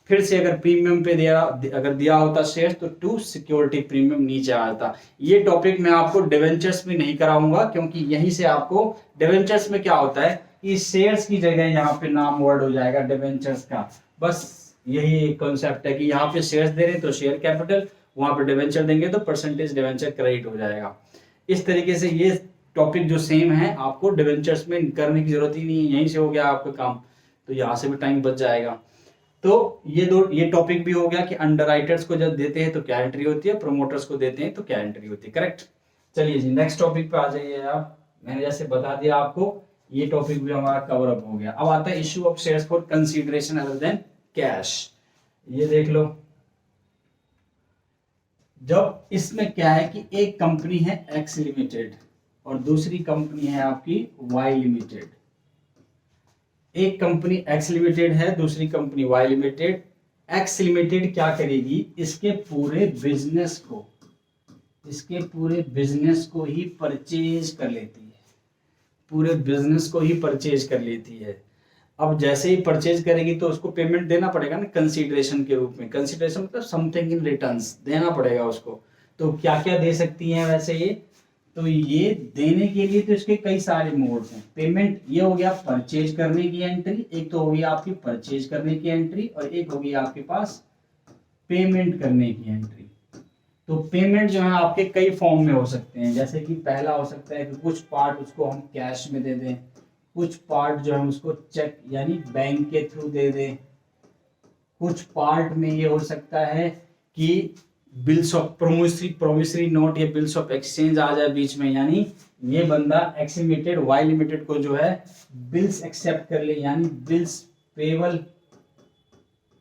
[SPEAKER 1] फिर से अगर प्रीमियम पे अगर दिया होता शेयर्स तो टू सिक्योरिटी प्रीमियम नीचे आता। ये टॉपिक मैं आपको डिवेंचर्स में नहीं कराऊंगा, क्योंकि यहीं से आपको डिवेंचर्स में क्या होता है कि शेयर्स की जगह यहाँ पे नाम वर्ड हो जाएगा डिवेंचर्स का। बस यही एक कॉन्सेप्ट है कि यहाँ पे शेयर्स दे रहे हैं तो शेयर कैपिटल, वहां पे डिवेंचर देंगे तो परसेंटेज डिवेंचर क्रेडिट हो जाएगा। इस तरीके से ये टॉपिक जो सेम है आपको डिवेंचर्स में करने की जरूरत ही नहीं है, यहीं से हो गया आपका काम, तो यहाँ से भी टाइम बच जाएगा। तो ये टॉपिक भी हो गया कि अंडरराइटर्स को जब देते हैं तो क्या एंट्री होती है, प्रोमोटर्स को देते हैं तो क्या एंट्री होती है। करेक्ट। चलिए जी नेक्स्ट टॉपिक पे आ जाइए आप। मैंने जैसे बता दिया आपको, ये टॉपिक भी हमारा कवर अप हो गया। अब आता है issue of shares for consideration other than cash. ये देख लो, जब इसमें क्या है कि एक कंपनी है एक्स लिमिटेड और दूसरी कंपनी है आपकी वाई लिमिटेड। एक कंपनी एक्स लिमिटेड है, दूसरी company Y limited. X limited क्या करेगी, इसके पूरे बिजनेस को ही परचेज कर लेती है, पूरे बिजनेस को ही परचेज कर लेती है। अब जैसे ही परचेज करेगी तो उसको पेमेंट देना पड़ेगा ना कंसीडरेशन के रूप में। कंसीडरेशन मतलब समथिंग इन रिटर्न्स देना पड़ेगा उसको। तो क्या क्या दे सकती है वैसे ये, तो ये देने के लिए तो इसके कई सारे मोड्स हैं। पेमेंट, ये हो गया परचेज करने की एंट्री, एक तो होगी आपकी परचेज करने की एंट्री और एक होगी आपके पास पेमेंट करने की एंट्री। तो पेमेंट जो है आपके कई फॉर्म में हो सकते हैं, जैसे कि पहला हो सकता है कि कुछ पार्ट उसको हम कैश में दे दें, कुछ पार्ट जो है उसको चेक यानी बैंक के थ्रू दे दें, कुछ पार्ट में ये हो सकता है कि बिल्स ऑफ प्रोमिसरी नोट या बिल्स ऑफ एक्सचेंज आ जाए बीच में, यानी ये बंदा एक्स लिमिटेड वाई लिमिटेड को जो है बिल्स एक्सेप्ट कर ले, यानी बिल्स पेबल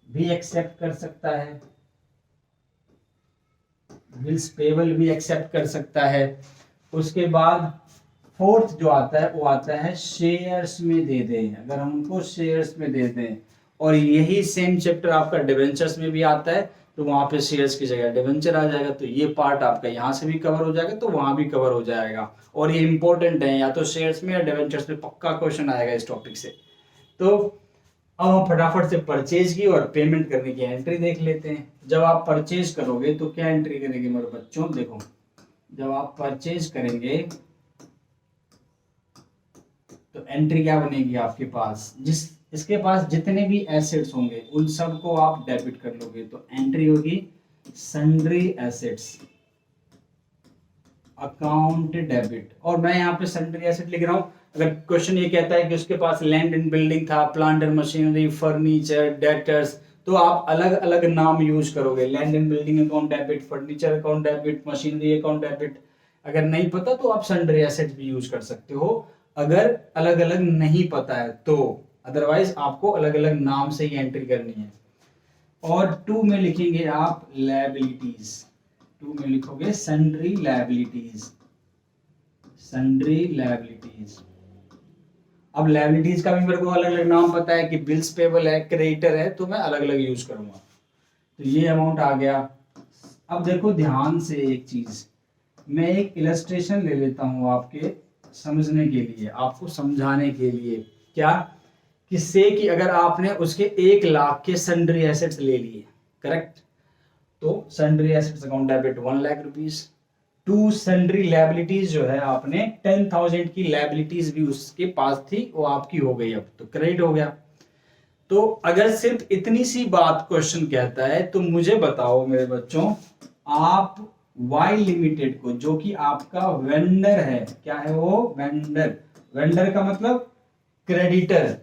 [SPEAKER 1] भी एक्सेप्ट कर सकता है, बिल्स पेबल भी एक्सेप्ट कर सकता है। उसके बाद फोर्थ जो आता है वो आता है शेयर्स में दे दें, अगर हम उनको शेयर्स में दे दें। और यही सेम चैप्टर आपका डिवेंचर्स में भी आता है, तो वहां पे शेयर्स की जगह डिवेंचर आ जाएगा, तो ये पार्ट आपका यहाँ से भी कवर हो जाएगा तो वहां भी कवर हो जाएगा। और ये इंपॉर्टेंट है, या तो शेयर्स में या डिवेंचर्स में पक्का क्वेश्चन आएगा इस टॉपिक से। तो अब हम फटाफट से परचेज की और पेमेंट करने की एंट्री देख लेते हैं। जब आप परचेज करोगे तो क्या एंट्री करेंगे मेरे बच्चों, देखो जब आप परचेज करेंगे तो एंट्री क्या बनेगी आपके पास, इसके पास जितने भी एसेट्स होंगे उन सबको आप डेबिट कर लोगे, तो एंट्री होगी सन्ड्री एसेट्स अकाउंट डेबिट। और मैं यहाँ पे सन्ड्री एसेट लिख रहा हूँ। अगर क्वेश्चन ये कहता है कि उसके पास लैंड एंड बिल्डिंग था, plant and machinery, furniture, debtors, तो आप अलग अलग नाम यूज करोगे, land and building account debit, furniture account debit, machinery account debit. अगर नहीं पता तो आप सन्ड्री एसेट भी यूज कर सकते हो, अगर अलग अलग नहीं पता है तो। अदरवाइज आपको अलग अलग नाम से ही एंट्री करनी है। और 2 में लिखेंगे आप लायबिलिटीज, 2 में लिखोगे सन्ड्री लायबिलिटीज, सन्ड्री लायबिलिटीज। अब लायबिलिटीज का भी मेरे को अलग अलग नाम पता है कि बिल्स पेबल है, क्रेडिटर है, तो मैं अलग अलग यूज करूंगा। तो ये अमाउंट आ गया। अब देखो ध्यान से एक चीज, मैं एक इलस्ट्रेशन ले लेता हूं आपके समझने के लिए, आपको समझाने के लिए। क्या, किससे कि अगर आपने उसके 1 लाख के सन्ड्री एसेट्स ले लिए, करेक्ट, तो sundry assets account debit 1 lakh rupees. 2 sundry liabilities जो है आपने 10,000 की लायबिलिटीज भी उसके पास थी, वो आपकी हो गई, अब तो क्रेडिट हो गया। तो अगर सिर्फ इतनी सी बात क्वेश्चन कहता है तो मुझे बताओ मेरे बच्चों, आप वाई लिमिटेड को, जो कि आपका वेंडर है, क्या है वो, वेंडर, वेंडर का मतलब क्रेडिटर,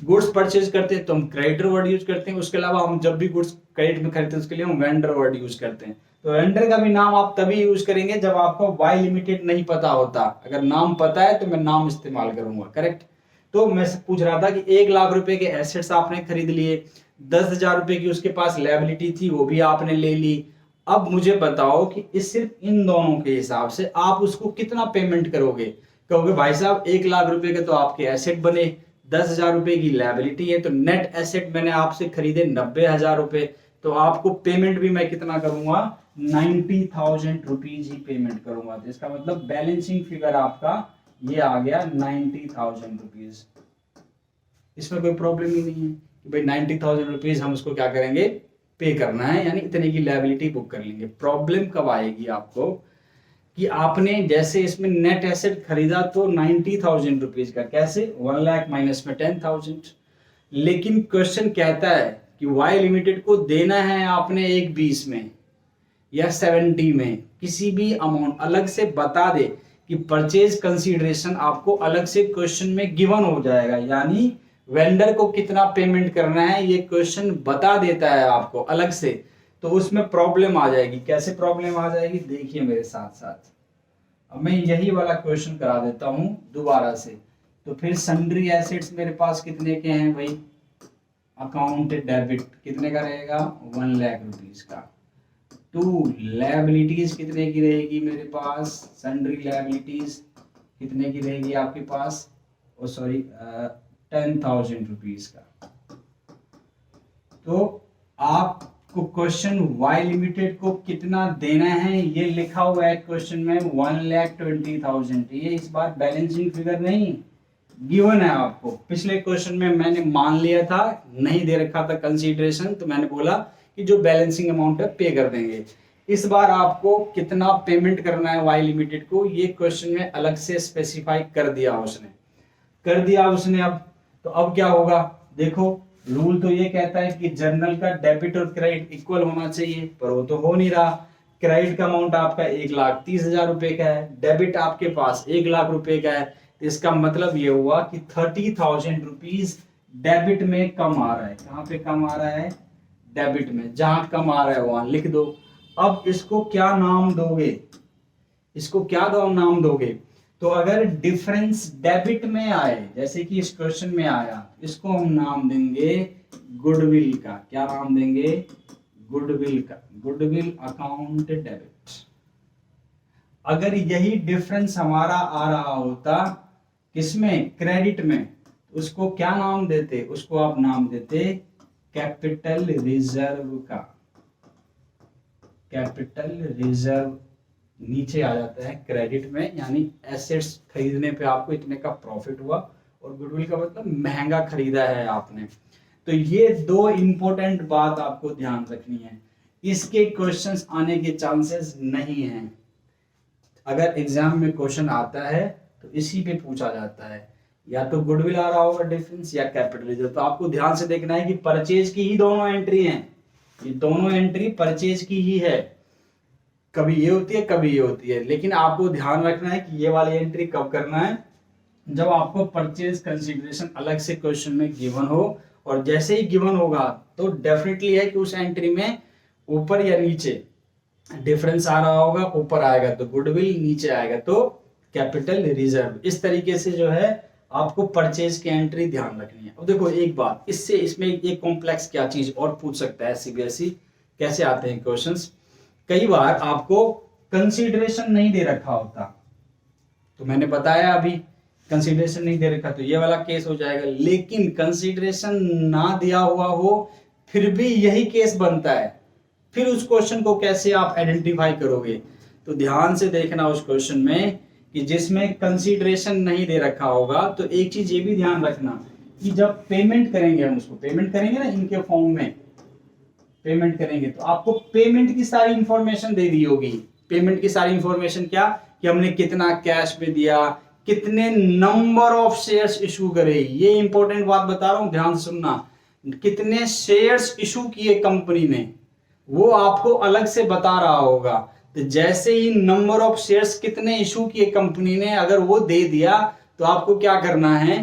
[SPEAKER 1] गुड्स परचेज करते हैं तो हम क्रेडिटर वर्ड यूज करते हैं, उसके अलावा हम जब भी गुड्स क्रेडिट में खरीदते हैं उसके लिए हम वेंडर वर्ड यूज करते हैं। तो वेंडर का भी नाम आप तभी यूज करेंगे जब आपको वाई लिमिटेड नहीं पता होता, अगर नाम पता है तो मैं नाम इस्तेमाल करूंगा, करेक्ट। तो मैं पूछ रहा था कि 1 लाख रुपए के एसेट्स आपने खरीद लिए, 10,000 रुपए की उसके पास लायबिलिटी थी, वो भी आपने ले ली। अब मुझे बताओ कि इस सिर्फ इन दोनों के हिसाब से आप उसको कितना पेमेंट करोगे। कहोगे भाई साहब 1 लाख रुपए के तो आपके एसेट बने, 10,000 रुपए की लायबिलिटी है, तो नेट एसेट मैंने आपसे खरीदे 90,000 रुपए, तो आपको पेमेंट भी मैं कितना करूंगा, 90,000 रुपीज ही पेमेंट करूंगा। तो इसका मतलब बैलेंसिंग फिगर आपका ये आ गया 90,000 रुपीज। इसमें कोई प्रॉब्लम ही नहीं है कि भाई 90,000 रुपीज हम उसको क्या करेंगे, पे करना है, यानी इतने की लायबिलिटी बुक कर लेंगे। प्रॉब्लम कब आएगी आपको कि आपने जैसे इसमें नेट एसेट खरीदा तो 90,000 रुपीज का, कैसे, 1 लाख माइनस में 10,000। लेकिन क्वेश्चन कहता है कि वाई लिमिटेड को देना है आपने 1/20 में या 70 में, किसी भी अमाउंट अलग से बता दे कि परचेज कंसीडरेशन आपको अलग से क्वेश्चन में गिवन हो जाएगा, यानी वेंडर को कितना पेमेंट करना है ये क्वेश्चन बता देता है आपको अलग से, तो उसमें प्रॉब्लम आ जाएगी। कैसे प्रॉब्लम आ जाएगी, देखिए मेरे साथ साथ। अब मैं यही वाला क्वेश्चन करा देता हूं दोबारा से। तो फिर सन्ड्री एसेट्स मेरे पास कितने के हैं भाई, अकाउंट डेबिट कितने का रहेगा, 1 लाख रुपीज का। 2 लायबिलिटीज कितने की रहेगी मेरे पास, सन्ड्री लायबिलिटीज कितने की रहेगी आपके पास, ओ सॉरी 10,000 रुपीज का। तो आपको क्वेश्चन वाई लिमिटेड को कितना देना है ये लिखा हुआ है क्वेश्चन में 1,20,000। ये इस बार बैलेंसिंग फिगर नहीं गिवन है आपको। पिछले क्वेश्चन में मैंने मान लिया था, नहीं दे रखा था कंसीडरेशन, तो मैंने बोला कि जो बैलेंसिंग अमाउंट है पे कर देंगे। इस बार आपको कितना पेमेंट करना है वाई लिमिटेड को, ये क्वेश्चन में अलग से स्पेसिफाई कर दिया उसने। अब तो अब क्या होगा, देखो रूल तो ये कहता है कि जर्नल का डेबिट और क्रेडिट इक्वल होना चाहिए, पर वो तो हो नहीं रहा। क्रेडिट का अमाउंट आपका 1,30,000 रुपए का है, डेबिट आपके पास 1 लाख रुपए का है, तो इसका मतलब ये हुआ कि 30,000 रुपीज डेबिट में कम आ रहा है। कहाँ पे कम आ रहा है, डेबिट में। जहां कम आ रहा है वहां लिख दो। अब इसको क्या नाम दोगे, नाम दोगे, तो अगर डिफरेंस डेबिट में आए, जैसे कि इस क्वेश्चन में आया, इसको हम नाम देंगे गुडविल का। क्या नाम देंगे, गुडविल का, गुडविल अकाउंट डेबिट। अगर यही डिफरेंस हमारा आ रहा होता किसमें, क्रेडिट में, उसको क्या नाम देते, उसको आप नाम देते कैपिटल रिजर्व का। कैपिटल रिजर्व नीचे आ जाता है क्रेडिट में, यानी एसेट्स खरीदने पे आपको इतने का प्रॉफिट हुआ, और गुडविल का मतलब महंगा खरीदा है आपने। तो ये 2 इंपॉर्टेंट बात आपको ध्यान रखनी है। इसके क्वेश्चंस आने के चांसेस नहीं हैं। अगर एग्जाम में क्वेश्चन आता है तो इसी पे पूछा जाता है या तो गुडविल आ रहा होगा डिफरेंस या कैपिटल रिजर्व। तो आपको ध्यान से देखना है कि परचेज की ही दोनों एंट्री हैं, ये दोनों एंट्री परचेज की ही है, कभी ये होती है कभी ये होती है। लेकिन आपको ध्यान रखना है कि ये वाली एंट्री कब करना है, जब आपको परचेज कंसीडरेशन अलग से क्वेश्चन में गिवन हो, और जैसे ही गिवन होगा तो डेफिनेटली है कि उस एंट्री में ऊपर या नीचे डिफरेंस आ रहा होगा, ऊपर आएगा तो गुडविल, नीचे आएगा तो कैपिटल रिजर्व। इस तरीके से जो है आपको परचेज की एंट्री ध्यान रखनी है। अब देखो एक बात, इससे इसमें एक कॉम्प्लेक्स क्या चीज और पूछ सकता है सीबीएसई, कैसे आते हैं क्वेश्चंस, कई बार आपको कंसीडरेशन नहीं दे रखा होता, तो मैंने बताया अभी कंसीडरेशन नहीं दे रखा तो ये वाला केस हो जाएगा। लेकिन कंसीडरेशन ना दिया हुआ हो फिर भी यही केस बनता है, फिर उस क्वेश्चन को कैसे आप आइडेंटिफाई करोगे, तो ध्यान से देखना उस क्वेश्चन में कि जिसमें कंसीडरेशन नहीं दे रखा होगा। तो एक चीज ये भी ध्यान रखना कि जब पेमेंट करेंगे, हम उसको पेमेंट करेंगे ना इनके फॉर्म में पेमेंट करेंगे, तो आपको पेमेंट की सारी इंफॉर्मेशन दे दी होगी। पेमेंट की सारी इंफॉर्मेशन क्या, कि हमने कितना कैश में दिया, कितने नंबर ऑफ शेयर्स इशू करे, ये इंपॉर्टेंट बात बता रहा हूं ध्यान से सुनना, कितने शेयर्स इशू किए कंपनी ने वो आपको अलग से बता रहा होगा। तो जैसे ही नंबर ऑफ शेयर्स कितने इशू किए कंपनी ने अगर वो दे दिया, तो आपको क्या करना है,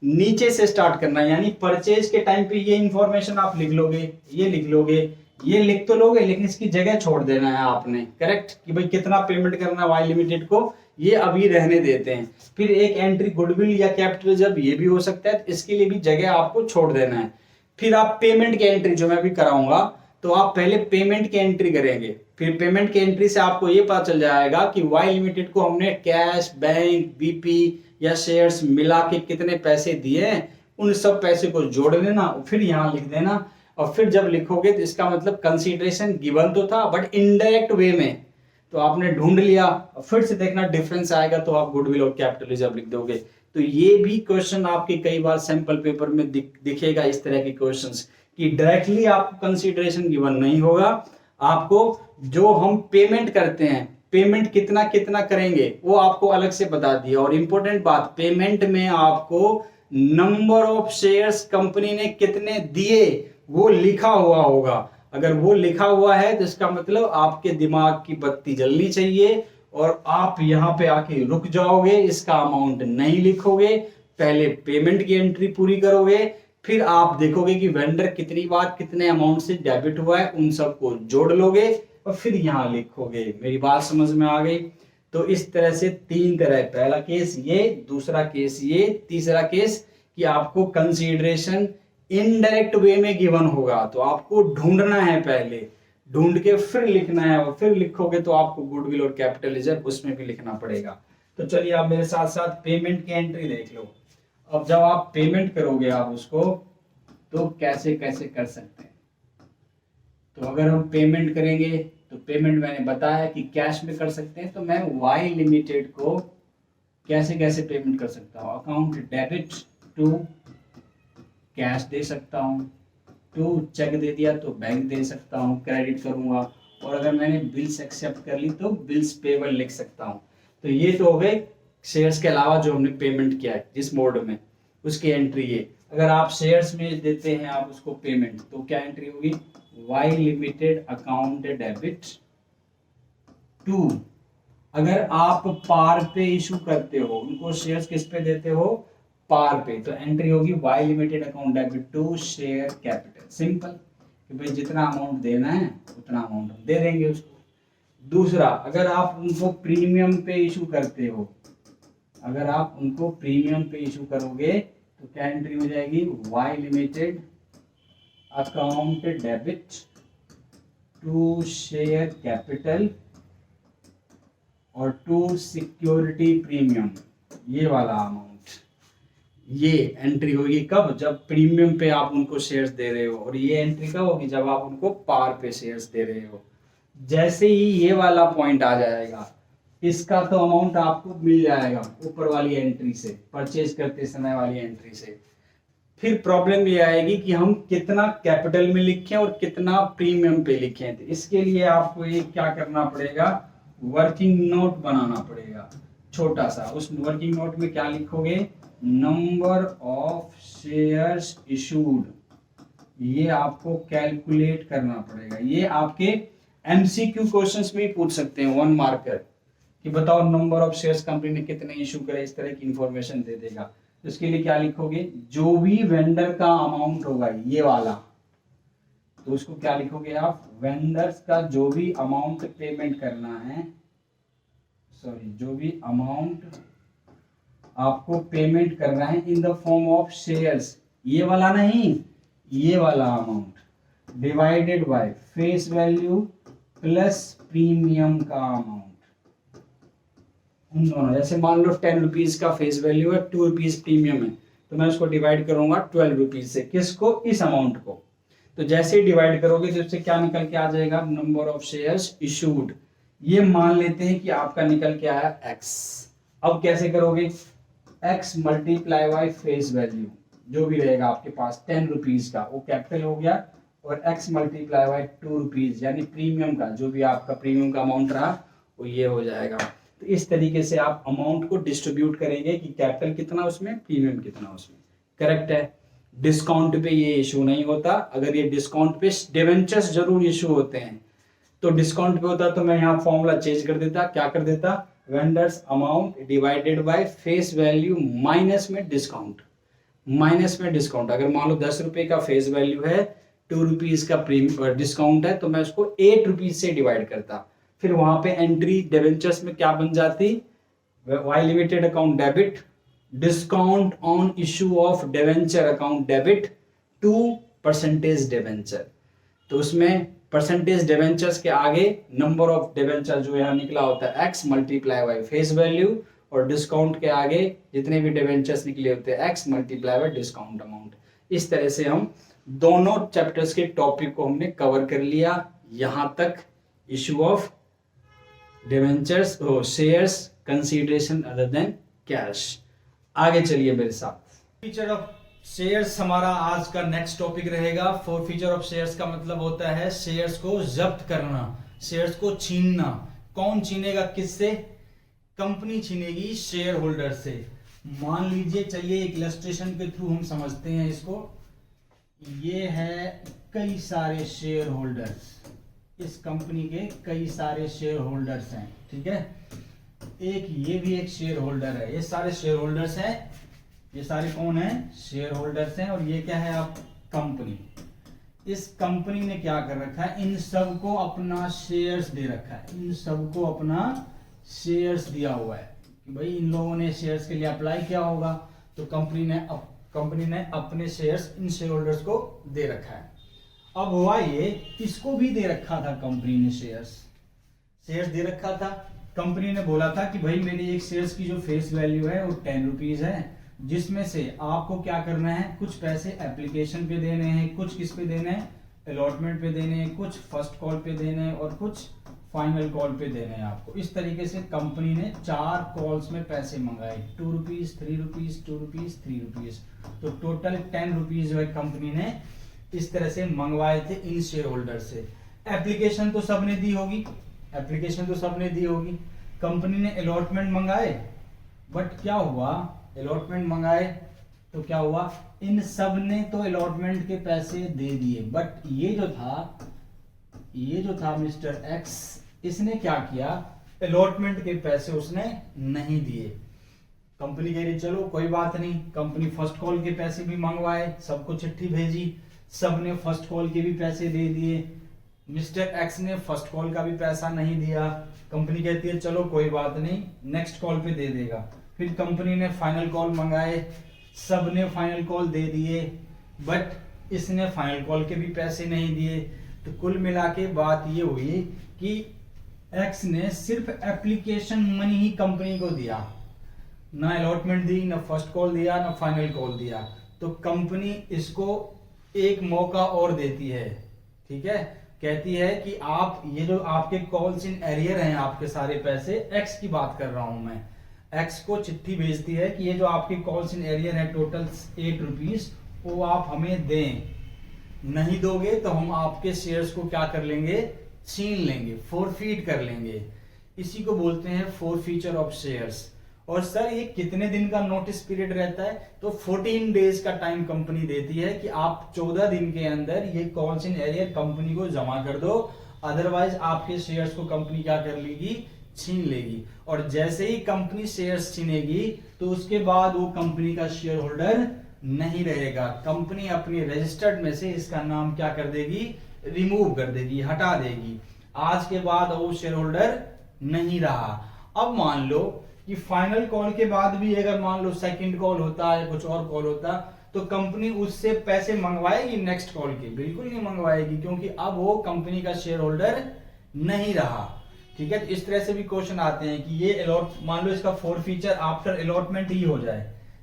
[SPEAKER 1] नीचे से स्टार्ट करना है। यानी परचेज के टाइम पे ये इंफॉर्मेशन आप लिख लोगे, ये लिख लोगे, ये लिख तो लोगे लेकिन इसकी जगह छोड़ देना है आपने, करेक्ट, कि भाई कितना पेमेंट करना है वाई लिमिटेड को, ये अभी रहने देते हैं। फिर एक एंट्री गुडविल या कैपिटल रिजर्व ये भी हो सकता है, तो इसके लिए भी जगह आपको छोड़ देना है। फिर आप पेमेंट की एंट्री जो मैं भी कराऊंगा, तो आप पहले पेमेंट की एंट्री करेंगे, फिर पेमेंट की एंट्री से आपको ये पता चल जाएगा कि वाई लिमिटेड को हमने कैश, बैंक, बीपी या शेयर्स मिला के कितने पैसे दिए, उन सब पैसे को जोड़ लेना, फिर यहाँ लिख देना। और फिर जब लिखोगे तो इसका मतलब कंसीडरेशन गिवन तो था बट इनडायरेक्ट वे में, तो आपने ढूंढ लिया, फिर से देखना डिफरेंस आएगा तो आप गुडविल और कैपिटल रिजर्व लिख दोगे। तो ये भी क्वेश्चन आपके कई बार सैंपल पेपर में दिखेगा, इस तरह के क्वेश्चंस कि डायरेक्टली आपको कंसीडरेशन गिवन नहीं होगा, आपको जो हम पेमेंट करते हैं, पेमेंट कितना कितना करेंगे वो आपको अलग से बता दिया। और इंपॉर्टेंट बात, पेमेंट में आपको नंबर ऑफ शेयर्स कंपनी ने कितने दिए वो लिखा हुआ होगा। अगर वो लिखा हुआ है तो इसका मतलब आपके दिमाग की बत्ती जलनी चाहिए और आप यहाँ पे आके रुक जाओगे, इसका अमाउंट नहीं लिखोगे, पहले पेमेंट की एंट्री पूरी करोगे, फिर आप देखोगे कि वेंडर कितनी बार कितने अमाउंट से डेबिट हुआ है, उन सबको जोड़ लोगे और फिर यहाँ लिखोगे। मेरी बात समझ में आ गई? तो इस तरह से तीन तरह, पहला केस ये, दूसरा केस ये, तीसरा केस कि आपको कंसीडरेशन इनडायरेक्ट वे में गिवन होगा, तो आपको ढूंढना है, पहले ढूंढ के फिर लिखना है, और फिर लिखोगे तो आपको गुडविल और कैपिटल रिजर्व उसमें भी लिखना पड़ेगा। तो चलिए आप मेरे साथ साथ पेमेंट की एंट्री देख लो। अब जब आप पेमेंट करोगे आप उसको, तो कैसे कैसे कर सकते हैं, तो अगर हम पेमेंट करेंगे तो पेमेंट मैंने बताया कि कैश में कर सकते हैं, तो मैं वाई लिमिटेड को कैसे कैसे पेमेंट कर सकता हूँ, अकाउंट डेबिट टू कैश दे सकता हूँ, टू चेक दे दिया तो बैंक दे सकता हूँ, क्रेडिट करूंगा, और अगर मैंने बिल्स एक्सेप्ट कर ली तो बिल्स पेबल लिख सकता हूँ। तो ये तो हो गए शेयर्स के अलावा जो हमने पेमेंट किया है जिस मोड में, उसकी एंट्री ये। अगर आप शेयर्स में देते हैं आप उसको पेमेंट, तो क्या एंट्री होगी, Y limited account debit to, अगर आप पार पे इशू करते हो, उनको शेयर्स किस पे देते हो, पार पे, तो एंट्री होगी Y limited account debit to share capital. Simple, कि भाई जितना अमाउंट देना है उतना अमाउंट हम दे देंगे उसको। दूसरा, अगर आप उनको प्रीमियम पे इशू करते हो, अगर आप उनको प्रीमियम पे इशू करोगे तो क्या एंट्री हो जाएगी, Y limited account debit to share capital और टू सिक्योरिटी प्रीमियम, ये वाला अमाउंट, ये एंट्री होगी कब, जब प्रीमियम पे आप उनको शेयर्स दे रहे हो, और ये एंट्री कब होगी, जब आप उनको पार पे शेयर्स दे रहे हो। जैसे ही ये वाला पॉइंट आ जाएगा, इसका तो अमाउंट आपको मिल जाएगा ऊपर वाली एंट्री से, परचेज करते समय वाली एंट्री से। फिर प्रॉब्लम ये आएगी कि हम कितना कैपिटल में लिखें और कितना प्रीमियम पे लिखें। तो इसके लिए आपको एक क्या करना पड़ेगा, वर्किंग नोट बनाना पड़ेगा छोटा सा। उस वर्किंग नोट में क्या लिखोगे, नंबर ऑफ शेयर्स इशूड, ये आपको कैलकुलेट करना पड़ेगा। ये आपके एमसीक्यू क्वेश्चंस में पूछ सकते हैं 1 मार्कर कि बताओ नंबर ऑफ शेयर्स कंपनी ने कितने इशू करे, इस तरह की इंफॉर्मेशन दे देगा। तो इसके लिए क्या लिखोगे, जो भी वेंडर का अमाउंट होगा ये वाला, तो उसको क्या लिखोगे आप, वेंडर्स का जो भी अमाउंट पेमेंट करना है, सॉरी जो भी अमाउंट आपको पेमेंट करना है in the form of shares, ये वाला नहीं, ये वाला amount divided by face value plus premium का अमाउंट, उन दोनों, जैसे मान लो 10 रुपीज का फेस वैल्यू है, 2 रुपीज प्रीमियम है, तो मैं उसको डिवाइड करूंगा 12 रुपीज से, किसको, इस अमाउंट को। तो जैसे ही डिवाइड करोगे तो इससे क्या निकल के आ जाएगा, नंबर ऑफ शेयर्स इशूड। ये मान लेते हैं कि आपका निकल के आया x। अब कैसे करोगे, x multiply by face value, जो भी रहेगा आपके पास 10 रुपीज का वो कैपिटल हो गया, और x मल्टीप्लाई बाय 2 रुपीज यानी प्रीमियम का, जो भी आपका प्रीमियम का अमाउंट रहा वो ये हो जाएगा। तो इस तरीके से आप अमाउंट को डिस्ट्रीब्यूट करेंगे कि कैपिटल कितना उसमें, प्रीमियम कितना उसमें। करेक्ट है। डिस्काउंट पे ये इशू नहीं होता। अगर ये डिस्काउंट पे डिवेंचर्स जरूर इशू होते हैं, तो डिस्काउंट पे होता तो मैं यहाँ फॉर्मूला चेंज कर देता, क्या कर देता, vendors amount divided by face value minus में डिस्काउंट, माइनस में डिस्काउंट। अगर मान लो 10 रुपए का फेस वैल्यू है, 2 रुपीज का डिस्काउंट है, तो मैं उसको 8 रुपीज से डिवाइड करता। फिर वहां पे एंट्री डिवेंचर्स में क्या बन जाती, Y limited account debit, discount on issue of debenture account debit to percentage debenture. तो उसमें परसेंटेज डिवेंचर्स के आगे नंबर ऑफ डिवेंचर जो यहाँ निकला होता है x multiply by face value, और डिस्काउंट के आगे जितने भी डिवेंचर्स निकले होते हैं x multiply by discount amount. इस तरह से हम दोनों चैप्टर्स के टॉपिक को हमने कवर कर लिया। यहां तक इशू ऑफ डिवेंचर्स और shares consideration other than cash. आगे चलिए मेरे साथ। फीचर ऑफ शेयर्स हमारा आज का नेक्स्ट टॉपिक रहेगा। फोर फीचर ऑफ शेयर्स का मतलब होता है शेयर्स को जब्त करना, शेयर्स को छीनना। कौन छीनेगा, किससे, कंपनी छीनेगी शेयर होल्डर से। मान लीजिए, चलिए एक इलस्ट्रेशन के थ्रू हम समझते हैं इसको। ये है कई सारे शेयर होल्डर्स, इस कंपनी के कई सारे शेयर होल्डर्स हैं, ठीक है। एक ये भी एक शेयर होल्डर है, ये सारे शेयर होल्डर्स हैं, ये सारे कौन है, शेयर होल्डर्स हैं। और ये क्या है, आप कंपनी। इस कंपनी ने क्या कर रखा है, इन सबको अपना शेयर्स दे रखा है, इन सबको अपना शेयर्स दिया हुआ है कि भाई इन लोगों ने शेयर्स के लिए अप्लाई किया होगा, तो कंपनी ने अपने शेयर्स इन शेयर होल्डर्स को दे रखा है। अब हुआ ये, इसको भी दे रखा था कंपनी ने, शेयर्स दे रखा था। कंपनी ने बोला था कि भाई मेरी एक शेयर्स की जो फेस वैल्यू है वो 10 रुपीज है, जिसमें से आपको क्या करना है, कुछ पैसे एप्लीकेशन पे देने हैं, कुछ किस पे देने हैं, अलॉटमेंट पे देने हैं, कुछ फर्स्ट कॉल पे देने हैं और कुछ फाइनल कॉल पे देने हैं आपको। इस तरीके से कंपनी ने 4 कॉल्स में पैसे मंगाए, 2 रुपीज, 3 रुपीज, 2 रुपीज, 3 रुपीज। तो टोटल 10 रुपीज जो है कंपनी ने इस तरह से मंगवाए थे इन शेयर होल्डर से। एप्लीकेशन तो सबने दी होगी, एप्लीकेशन तो सबने दी होगी। कंपनी ने अलॉटमेंट मंगाए, बट क्या हुआ, अलॉटमेंट मंगाए तो क्या हुआ, इन सब ने तो अलॉटमेंट के पैसे दे दिए, बट ये जो था मिस्टर एक्स, इसने क्या किया, अलॉटमेंट के पैसे उसने नहीं दिए। कंपनी कह रही चलो कोई बात नहीं, कंपनी फर्स्ट कॉल के पैसे भी मंगवाए, सबको चिट्ठी भेजी, सबने फर्स्ट कॉल के भी पैसे दे दिए। मिस्टर एक्स ने फर्स्ट कॉल का भी पैसा नहीं दिया। कंपनी कहती है चलो कोई बात नहीं, नेक्स्ट कॉल पे दे देगा। फिर कंपनी ने फाइनल कॉल मंगाए, सबने फाइनल कॉल दे दिए, बट इसने फाइनल कॉल के भी पैसे नहीं दिए। तो कुल मिला के बात ये हुई कि एक्स ने सिर्फ एप्लीकेशन मनी ही कंपनी को दिया, ना अलॉटमेंट दी, ना फर्स्ट कॉल दिया, ना फाइनल कॉल दिया। तो कंपनी इसको एक मौका और देती है, ठीक है, कहती है कि आप ये जो आपके कॉल्स इन एरियर हैं, आपके सारे पैसे, एक्स की बात कर रहा हूं मैं, एक्स को चिट्ठी भेजती है कि ये जो आपके कॉल्स इन एरियर है टोटल 8 रुपीज, वो आप हमें दें, नहीं दोगे तो हम आपके शेयर्स को क्या कर लेंगे, छीन लेंगे, फोरफीट कर लेंगे। इसी को बोलते हैं फोर फीचर ऑफ शेयर्स। और सर ये कितने दिन का नोटिस पीरियड रहता है? तो 14 डेज का टाइम कंपनी देती है कि आप 14 दिन के अंदर ये कॉल्स इन एरियर कंपनी को जमा कर दो, अदरवाइज आपके शेयर्स को कंपनी क्या कर लेगी? छीन लेगी। और जैसे ही कंपनी शेयर्स छीनेगी तो उसके बाद वो कंपनी का शेयर होल्डर नहीं रहेगा। कंपनी अपनी रजिस्टर्ड में से इसका नाम क्या कर देगी? रिमूव कर देगी, हटा देगी। आज के बाद वो शेयर होल्डर नहीं रहा। अब मान लो कि फाइनल कॉल के बाद भी अगर मान लो सेकंड कॉल होता है, कुछ और कॉल होता, तो कंपनी उससे पैसे मंगवाएगी नेक्स्ट कॉल के? बिल्कुल नहीं मंगवाएगी, क्योंकि अब वो कंपनी का शेयर होल्डर नहीं रहा। ठीक है, तो इस तरह से भी क्वेश्चन आते हैं कि ये अलॉट, मान लो इसका फॉरफीचर आफ्टर अलॉटमेंट ही हो जाए,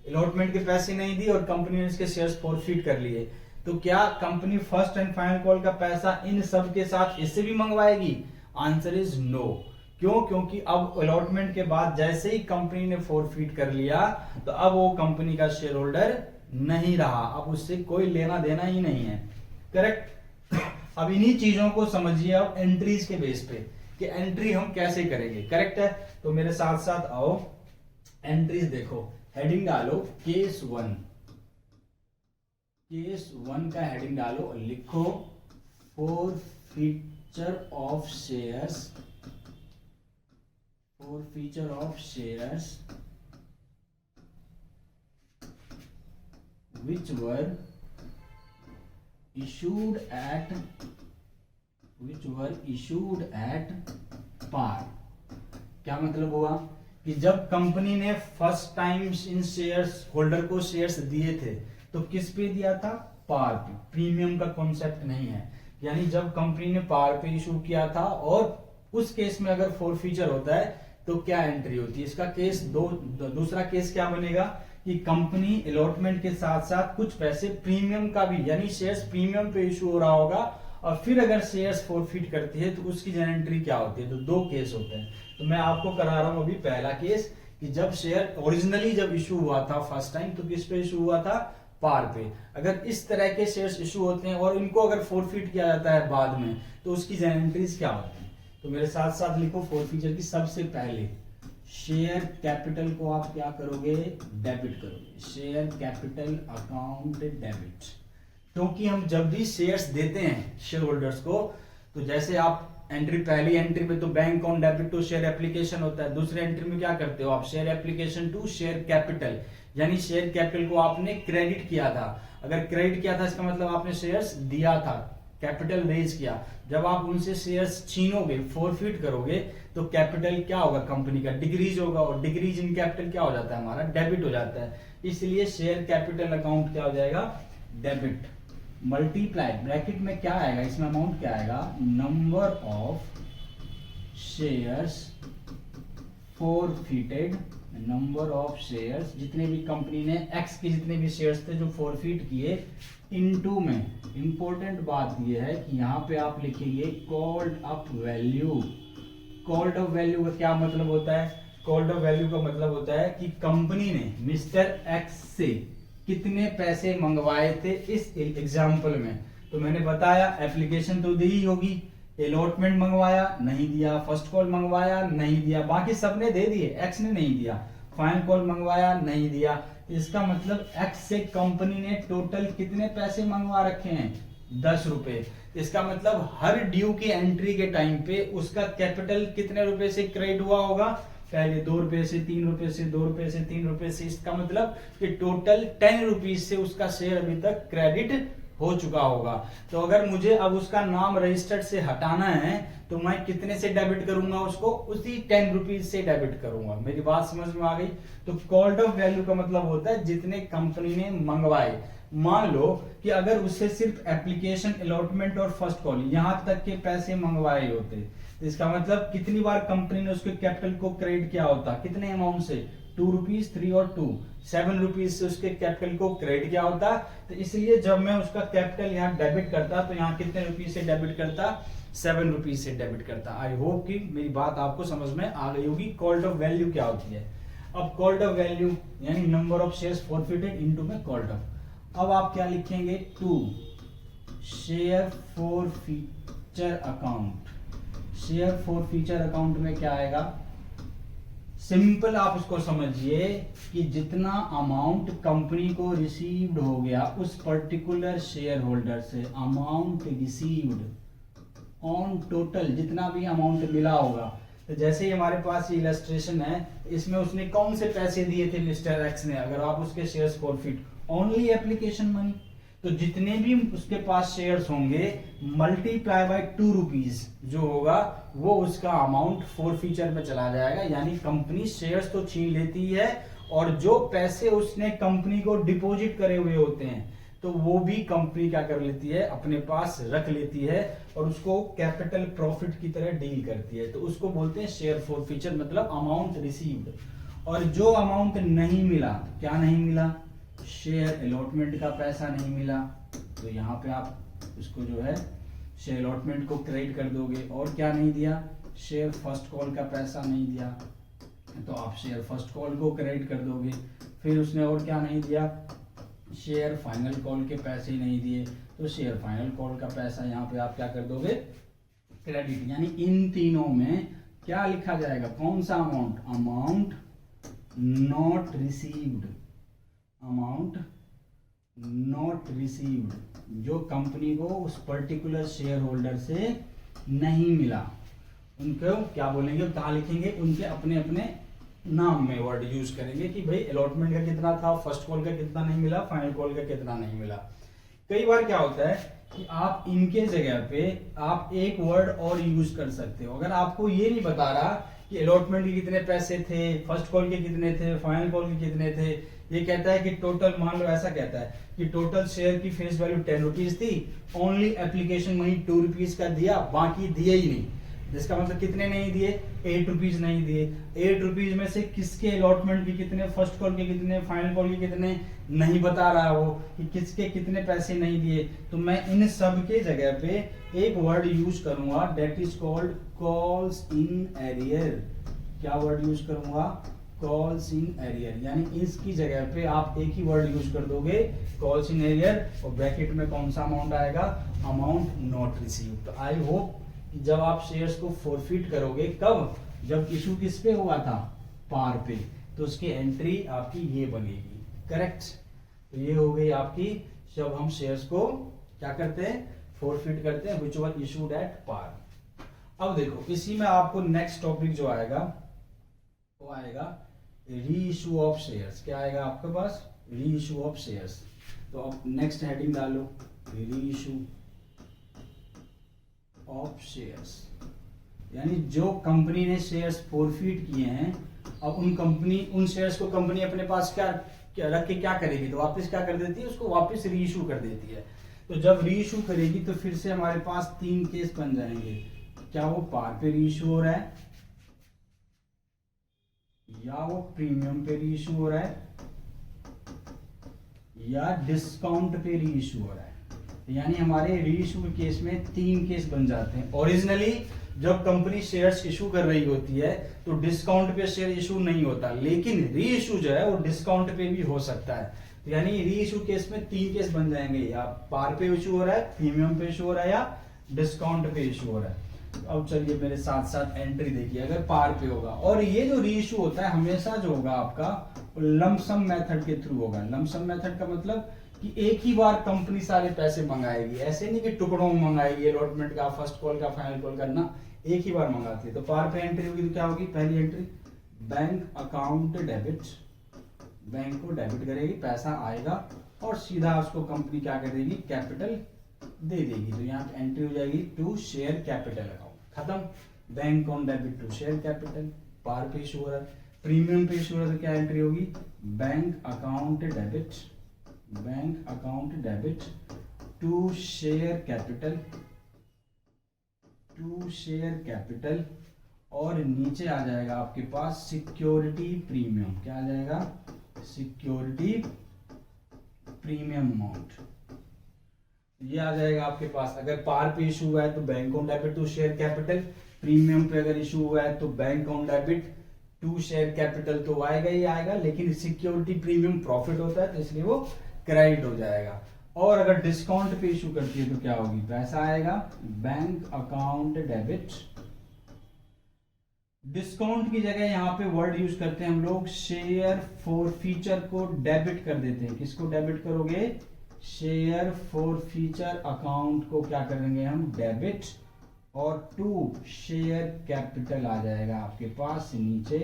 [SPEAKER 1] अलॉटमेंट के पैसे नहीं दिए और कंपनी ने इसके शेयर्स फॉरफीट कर लिए, तो क्या company first and final call का पैसा इन सब के साथ इससे भी मंगवाएगी? Answer is no. क्यों? क्योंकि अब अलॉटमेंट के बाद जैसे ही कंपनी ने फॉरफीट कर लिया तो अब वो कंपनी का शेयर होल्डर नहीं रहा, अब उससे कोई लेना देना ही नहीं है। करेक्ट। अब इन्हीं चीजों को समझिए अब एंट्रीज के बेस पे कि एंट्री हम कैसे करेंगे। करेक्ट है, तो मेरे साथ साथ आओ, एंट्रीज देखो, हेडिंग डालो केस 1, केस 1 का हेडिंग डालो और लिखो forfeiture of shares, forfeiture of shares which were issued at par। क्या मतलब हुआ कि जब कंपनी ने first time in shares holder को शेयर्स दिए थे तो किस पे दिया था? पार पे। प्रीमियम का कॉन्सेप्ट नहीं है, यानी जब कंपनी ने पार पे इशू किया था और उस केस में अगर फॉरफीचर होता है तो क्या एंट्री होती है? इसका केस दूसरा केस क्या बनेगा कि कंपनी अलॉटमेंट के साथ साथ कुछ पैसे प्रीमियम का भी, यानी शेयर्स प्रीमियम पे इशू हो रहा होगा और फिर अगर शेयर्स फॉरफीट करती है तो उसकी एंट्री क्या होती है? तो दो केस होते हैं। तो मैं आपको करा रहा हूं अभी पहला केस कि जब शेयर ओरिजिनली जब इशू हुआ था फर्स्ट टाइम तो किस पे इशू हुआ था? पार पे। अगर इस तरह के शेयर्स इशू होते हैं और इनको अगर फॉरफीट किया जाता है बाद में तो उसकी एंट्रीज क्या होती है? तो मेरे साथ साथ लिखो फॉरफीचर की सबसे पहले शेयर कैपिटल को आप क्या करोगे? डेबिट करोगे। Share capital account debit. क्योंकि हम जब भी शेयर्स देते हैं शेयर होल्डर्स को तो जैसे आप एंट्री, पहली एंट्री में तो bank account debit to share application होता है, दूसरे एंट्री में क्या करते हो आप? Share application to share capital, यानी शेयर कैपिटल को आपने क्रेडिट किया था। अगर क्रेडिट किया था इसका मतलब आपने शेयर्स दिया था, कैपिटल रेज किया। जब आप उनसे शेयर्स छीनोगे, फॉरफीट करोगे तो कैपिटल क्या होगा? कंपनी का डिक्रीज होगा और डिक्रीज इन कैपिटल क्या हो जाता है? हमारा डेबिट हो जाता है। इसलिए शेयर कैपिटल अकाउंट क्या हो जाएगा? डेबिट। मल्टीप्लाई ब्रैकेट में क्या आएगा? इसमें अमाउंट क्या आएगा? Number of shares forfeited, number of shares, जितने भी कंपनी ने एक्स के जितने भी शेयर्स थे जो फॉरफीट किए, इनटू में इंपॉर्टेंट बात यह है कि यहां पे आप लिखेंगे called up value. Called up value का क्या मतलब होता है? कॉल्ड अप वैल्यू का मतलब होता है कि कंपनी ने मिस्टर एक्स से कितने पैसे मंगवाए थे इस एग्जाम्पल में। तो मैंने बताया एप्लीकेशन तो दी ही होगी, अलॉटमेंट मंगवाया नहीं दिया, फर्स्ट कॉल मंगवाया नहीं दिया, बाकी सबने दे दिए, एक्स ने नहीं दिया। फाइनल कॉल मंगवाया नहीं दिया, इसका मतलब एक्स से कंपनी ने टोटल कितने पैसे मंगवा रखे हैं? 10 रुपए। इसका मतलब हर ड्यू की एंट्री के टाइम पे उसका कैपिटल कितने रुपए से क्रेडिट हुआ होगा? पहले 2 रुपए से, 3 रुपए से, 2 रुपए से, 3 रुपए से। इसका मतलब कि टोटल 10 रुपीज से उसका शेयर अभी तक क्रेडिट हो चुका होगा। तो अगर मुझे अब उसका नाम रजिस्टर्ड से हटाना है तो मैं कितने से डेबिट करूंगा उसको? उसी 10 रुपीज से डेबिट करूंगा। मेरी बात समझ में आ गई? तो कॉल्ड ऑफ वैल्यू का मतलब होता है जितने कंपनी ने मंगवाए। मान लो कि अगर उससे सिर्फ एप्लीकेशन, अलॉटमेंट और फर्स्ट कॉल यहां तक के पैसे मंगवाए होते तो इसका मतलब कितनी बार कंपनी ने उसके कैपिटल को क्रेडिट किया होता? कितने अमाउंट से? 2 रुपीज, 3 और 2, 7 रुपीज से उसके कैपिटल को क्रेडिट किया होता। तो इसलिए जब मैं उसका कैपिटल यहाँ डेबिट करता तो यहाँ कितने रुपीज से डेबिट करता? 7 रुपीज से डेबिट करता। आई होप कि मेरी बात आपको समझ में आ गई होगी। कॉल्ड ऑफ वैल्यू क्या होती है? अब कॉल्ड ऑफ वैल्यू यानी number of shares forfeited into में कॉल्ड ऑफ। अब आप क्या लिखेंगे? To share forfeiture account. Share forfeiture account में क्या आएगा? सिंपल आप उसको समझिए कि जितना अमाउंट कंपनी को रिसीव्ड हो गया उस पर्टिकुलर शेयर होल्डर से, अमाउंट रिसीव्ड ऑन टोटल, जितना भी अमाउंट मिला होगा। तो जैसे ही हमारे पास ये इलस्ट्रेशन है, इसमें उसने कौन से पैसे दिए थे मिस्टर एक्स ने, अगर आप उसके shares forfeit, only application money. तो जितने भी उसके पास शेयर्स होंगे मल्टीप्लाई बाय 2 रुपीज जो होगा वो उसका अमाउंट फॉरफीचर में चला जाएगा। यानी कंपनी शेयर्स तो छीन लेती है और जो पैसे उसने कंपनी को डिपॉजिट करे हुए होते हैं तो वो भी कंपनी क्या कर लेती है, अपने पास रख लेती है और उसको कैपिटल प्रॉफिट की तरह डील करती है। तो उसको बोलते हैं शेयर फॉरफीचर, मतलब अमाउंट रिसीव्ड। और जो अमाउंट नहीं मिला, क्या नहीं मिला, शेयर अलॉटमेंट का पैसा नहीं मिला, तो यहाँ पे आप उसको जो है शेयर अलॉटमेंट को क्रेडिट कर दोगे। और क्या नहीं दिया, शेयर फर्स्ट कॉल का पैसा नहीं दिया, तो आप शेयर फर्स्ट कॉल को क्रेडिट कर दोगे। फिर उसने और क्या नहीं दिया, शेयर फाइनल कॉल के पैसे ही नहीं दिए, तो शेयर फाइनल कॉल का पैसा यहाँ पे आप क्या कर दोगे, क्रेडिट। यानी इन तीनों में क्या लिखा जाएगा, कौन सा amount, amount not received, amount not received, जो कंपनी को उस पर्टिकुलर शेयर होल्डर से नहीं मिला। उनको क्या बोलेंगे, कहाँ लिखेंगे, उनके अपने अपने नाम में वर्ड यूज करेंगे कि भाई अलॉटमेंट का कितना था, फर्स्ट कॉल का कितना नहीं मिला, फाइनल कॉल का कितना नहीं मिला। कई बार क्या होता है कि आप इनके जगह पे आप एक वर्ड और यूज कर सकते हो। अगर आपको ये नहीं बता रहा कि अलॉटमेंट के कितने पैसे थे, फर्स्ट कॉल के कितने थे, फाइनल कॉल के कितने थे, ये कहता है कि टोटल, मान लो ऐसा कहता है कि टोटल शेयर की फेस वैल्यू 10 रुपीज थी, ओनली एप्लीकेशन मनी 2 रुपीज का दिया, बाकी दिए ही नहीं। जिसका मतलब कितने नहीं दिए, 8 रुपीज नहीं दिए। 8 रुपीज में से किसके अलॉटमेंट के कितने, फर्स्ट कॉल के कितने, फाइनल कॉल के कितने, नहीं बता रहा वो कि किसके कितने पैसे नहीं दिए। तो मैं इन सब के जगह पे एक वर्ड यूज करूंगा, that is called calls in arrear. क्या वर्ड यूज करूंगा, कॉल्स इन एरियर। यानी इसकी जगह पे आप एक ही वर्ड यूज कर दोगे, कॉल्स इन एरियर, और ब्रैकेट में कौन सा अमाउंट आएगा, अमाउंट नॉट रिसीव। तो आई होप जब आप शेयर्स को फॉरफिट करोगे, कब, जब इशू किस पे हुआ था, पार पे, तो उसकी एंट्री आपकी ये बनेगी, करेक्ट। तो ये हो गई आपकी, जब हम शेयर्स को क्या करते हैं, फॉरफिट करते हैं, which were issued at par. अब देखो इसी में आपको नेक्स्ट टॉपिक जो आएगा वो आएगा री इशू ऑफ शेयर्स। क्या आएगा आपके पास, री इशू ऑफ शेयर्स। तो अब नेक्स्ट हेडिंग डालो, री इशू ऑफ शेयर्स। यानी जो कंपनी ने शेयर्स फॉरफिट किए हैं, अब उन शेयर्स को कंपनी अपने पास क्या रख के क्या करेगी, तो वापस क्या कर देती है, उसको वापस री इशू कर देती है। तो जब री इशू करेगी तो फिर से हमारे पास 3 केस बन जाएंगे। क्या वो पार पे री इशू हो रहा है, या वो प्रीमियम पे री इशू हो रहा है, या डिस्काउंट पे री इशू हो रहा है। यानी हमारे री इशू के केस में 3 केस बन जाते हैं। ओरिजिनली जब कंपनी शेयर्स इशू कर रही होती है तो डिस्काउंट पे शेयर इशू नहीं होता, लेकिन री इशू जो है वो डिस्काउंट पे भी हो सकता है। तो यानी री इशू केस में 3 केस बन जाएंगे, या पार पे इशू हो रहा है, प्रीमियम पे इशू हो रहा है, या डिस्काउंट पे इशू हो रहा है। तो अब चलिए मेरे साथ साथ एंट्री देखिए, अगर पार पे होगा, और ये जो री इशू होता है हमेशा जो होगा आपका लमसम मेथड के थ्रू होगा। लमसम मेथड का मतलब कि एक ही बार कंपनी सारे पैसे मंगाएगी, ऐसे नहीं कि टुकड़ों में मंगाएगी, अलॉटमेंट का, फर्स्ट कॉल का, फाइनल कॉल का, ना, एक ही बार मंगाती है। तो पार पे एंट्री होगी तो क्या होगी, पहली entry bank account debit, bank को डेबिट करेगी, पैसा आएगा और सीधा उसको कंपनी क्या कर देगी, कैपिटल दे देगी। तो यहाँ पे एंट्री हो जाएगी टू शेयर कैपिटल अकाउंट, खत्म। Bank on debit to share capital, par पे इशू हो रहा है। प्रीमियम पे इशू हो रहा है तो क्या एंट्री होगी, bank account debit, bank account debit to share capital, to share capital, और नीचे आ जाएगा आपके पास सिक्योरिटी प्रीमियम। क्या आ जाएगा, सिक्योरिटी प्रीमियम अमाउंट, ये आ जाएगा आपके पास। अगर पार पे इशू हुआ है तो bank on debit to share capital, premium पे अगर इशू हुआ है तो bank on debit to share capital तो आएगा ही आएगा, लेकिन सिक्योरिटी प्रीमियम प्रॉफिट होता है तो इसलिए वो क्रेडिट हो जाएगा। और अगर डिस्काउंट पे इशू करती है तो क्या होगी, पैसा आएगा बैंक अकाउंट डेबिट, डिस्काउंट की जगह यहाँ पे वर्ड यूज करते हैं हम लोग शेयर फॉर फीचर को डेबिट कर देते हैं। किसको डेबिट करोगे? शेयर फॉर फीचर अकाउंट को क्या करेंगे हम? डेबिट। और टू शेयर कैपिटल आ जाएगा आपके पास नीचे,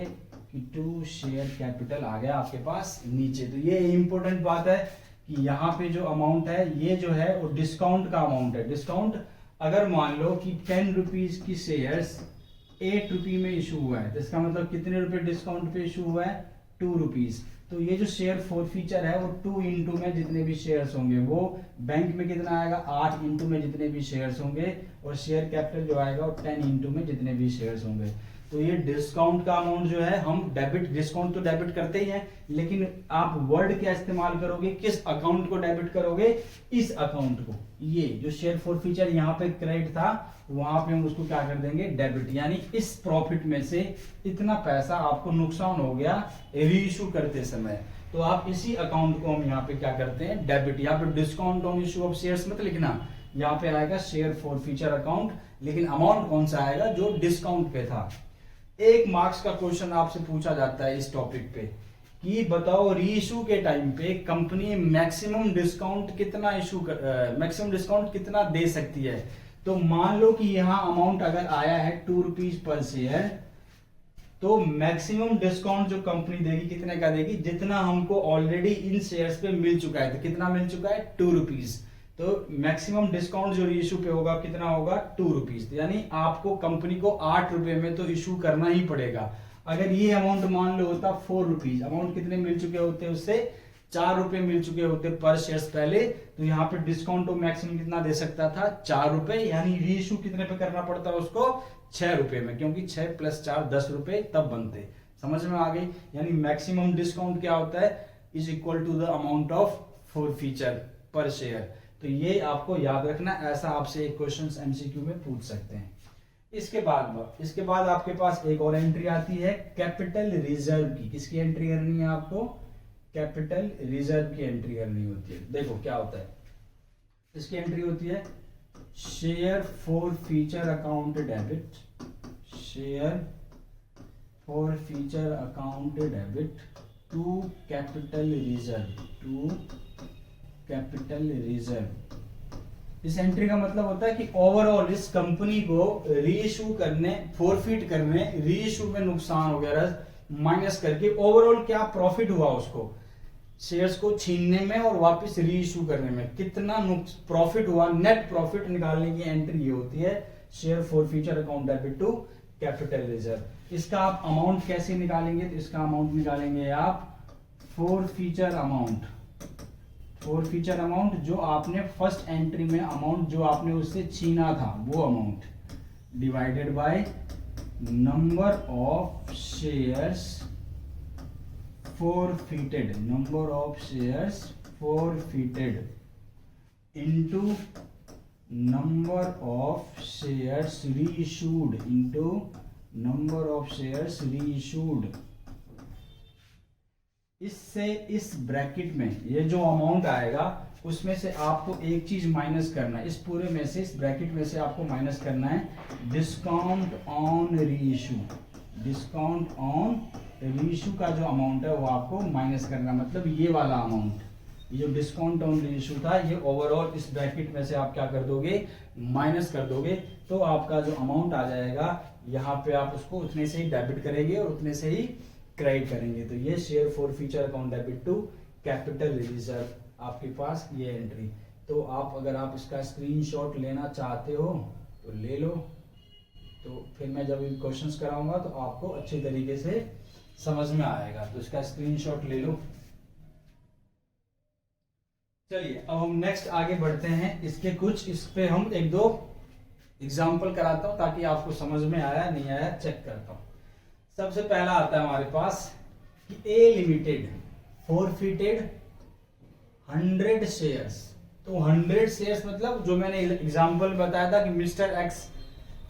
[SPEAKER 1] कि टू शेयर कैपिटल आ गया आपके पास नीचे। तो ये इंपॉर्टेंट बात है कि यहाँ पे जो अमाउंट है ये जो है वो डिस्काउंट का अमाउंट है। डिस्काउंट अगर मान लो कि 10 रुपीज की शेयर्स 8 रुपये में इशू हुआ है, तो इसका मतलब कितने रुपए डिस्काउंट पे इशू हुआ है? 2 रुपीज। तो ये जो शेयर फॉर फीचर है वो 2 इंटू में जितने भी शेयर्स होंगे वो बैंक में कितना आएगा? 8 इंटू में जितने भी शेयर्स होंगे, और शेयर कैपिटल जो आएगा वो 10 इंटू में जितने भी शेयर्स होंगे। तो ये डिस्काउंट का अमाउंट जो है हम डेबिट, डिस्काउंट तो डेबिट करते ही हैं, लेकिन आप वर्ड क्या इस्तेमाल करोगे? किस अकाउंट को डेबिट करोगे? इस अकाउंट को। ये जो शेयर फॉर फीचर यहाँ पे क्रेडिट था, वहां पे हम उसको क्या कर देंगे? डेबिट। यानी इस प्रॉफिट में से इतना पैसा आपको नुकसान हो गया रीइश्यू करते समय, तो आप इसी अकाउंट को हम यहाँ पे क्या करते हैं? डेबिट। यहाँ पे discount on issue of shares मत लिखना, यहाँ पे आएगा शेयर फॉर फीचर अकाउंट, लेकिन अमाउंट कौन सा आएगा? जो डिस्काउंट पे था। 1 मार्क्स का क्वेश्चन आपसे पूछा जाता है इस टॉपिक पे कि बताओ रीइश्यू के टाइम पे कंपनी मैक्सिमम डिस्काउंट कितना मैक्सिमम डिस्काउंट कितना दे सकती है। तो मान लो कि यहाँ अमाउंट अगर आया है 2 रुपीज पर शेयर, तो मैक्सिमम डिस्काउंट जो कंपनी देगी कितने का देगी? जितना हमको ऑलरेडी इन शेयर्स पे मिल चुका है। तो कितना मिल चुका है? 2 रुपीज। तो मैक्सिमम डिस्काउंट जो रीइश्यू पे होगा कितना होगा? 2 रुपीज। यानी आपको कंपनी को 8 रुपए में तो इश्यू करना ही पड़ेगा। अगर ये अमाउंट मान लो होता 4 रुपीज, अमाउंट कितने मिल चुके होते? उससे 4 रुपए मिल चुके होते पर शेयर्स पहले, तो यहाँ पे डिस्काउंट तो मैक्सिमम कितना दे सकता था? 4 रुपए। यानी रीइश्यू कितने पे करना पड़ता है उसको? 6 रुपए में, क्योंकि 6 + 4 10 रुपए तब बनते। समझ में आ गई? यानी मैक्सिमम डिस्काउंट क्या होता है? Is equal to the amount of forfeiture per share. तो ये आपको याद रखना, ऐसा आपसे एक क्वेश्चन एमसीक्यू में पूछ सकते हैं। इसके बाद आपके पास एक और एंट्री आती है कैपिटल रिजर्व की। किसकी एंट्री करनी है आपको? कैपिटल रिजर्व की एंट्री करनी होती है। देखो क्या होता है, इसकी एंट्री होती है share forfeiture account debit, share forfeiture account debit to capital reserve, to capital reserve. इस एंट्री का मतलब होता है कि ओवरऑल इस कंपनी को रीइश्यू करने, फॉरफिट करने, रीइश्यू में नुकसान वगैरह माइनस करके ओवरऑल क्या प्रॉफिट हुआ उसको, शेयर्स को छीनने में और वापस रीइश्यू करने में कितना प्रॉफिट हुआ, नेट प्रॉफिट निकालने की एंट्री ये होती है share forfeiture account debit to capital reserve. इसका आप अमाउंट कैसे निकालेंगे? तो इसका अमाउंट निकालेंगे आप for future amount, for future amount जो आपने फर्स्ट एंट्री में अमाउंट जो आपने उससे छीना था वो amount, divided by number of shares forfeited, number of shares forfeited into number of shares reissued, into number of shares reissued। इससे इस ब्रैकेट में ये जो अमाउंट आएगा उसमें से आपको एक चीज माइनस करना है, इस पूरे में से, इस ब्रैकेट में से आपको माइनस करना है discount on reissue, discount on reissue का जो अमाउंट है वो आपको माइनस करना, मतलब ये वाला अमाउंट, ये जो डिस्काउंट ऑन रीइश्यू था ये ओवरऑल इस ब्रैकेट में से आप क्या कर दोगे? माइनस कर दोगे। तो आपका जो अमाउंट आ जाएगा यहाँ पे आप उसको उतने से ही डेबिट करेंगे और उतने से ही क्रेडिट करेंगे। तो ये share forfeiture account debit to capital reserve आपके पास ये एंट्री। तो आप अगर आप इसका स्क्रीनशॉट लेना चाहते हो तो ले लो, तो फिर मैं जब क्वेश्चंस कराऊंगा तो आपको अच्छे तरीके से समझ में आएगा, तो इसका स्क्रीनशॉट ले लो। चलिए अब हम नेक्स्ट आगे बढ़ते हैं, इसके कुछ इस पे हम एक दो एग्जांपल कराता हूं ताकि आपको समझ में आया नहीं आया चेक करता हूं। सबसे पहला आता है हमारे पास कि ए लिमिटेड फॉरफिटेड 100 शेयर्स। तो 100 शेयर्स मतलब जो मैंने एग्जांपल बताया था कि मिस्टर एक्स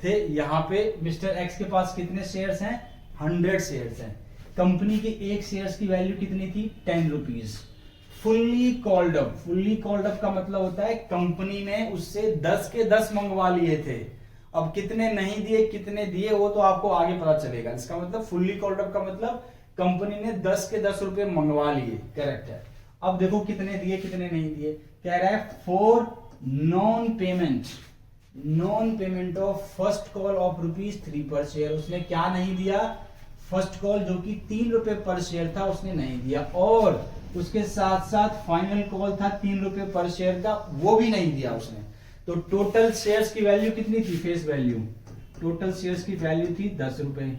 [SPEAKER 1] थे, यहाँ पे मिस्टर एक्स के पास कितने शेयर्स हैं? 100 शेयर्स हैं। कंपनी के एक शेयर्स की वैल्यू कितनी थी? 10 rupees. Fully called up, fully called up का मतलब होता है कंपनी ने उससे 10 के 10 मंगवा लिए थे अब कितने नहीं दिए कितने दिए वो तो आपको आगे पता चलेगा। इसका मतलब फुल्ली कॉल्ड अप का मतलब कंपनी ने 10 के 10 रुपए मंगवा लिए, करेक्ट है। अब देखो कितने दिए कितने नहीं दिए, कह रहा है for non payment of first call of ₹3 पर शेयर। उसने क्या नहीं दिया, फर्स्ट कॉल जो कि 3 रुपए पर शेयर था उसने नहीं दिया, और उसके साथ साथ फाइनल कॉल था 3 रुपए पर शेयर का, वो भी नहीं दिया उसने। तो टोटल शेयर्स की वैल्यू कितनी थी, फेस वैल्यू, टोटल शेयर्स की वैल्यू थी 10 रुपए।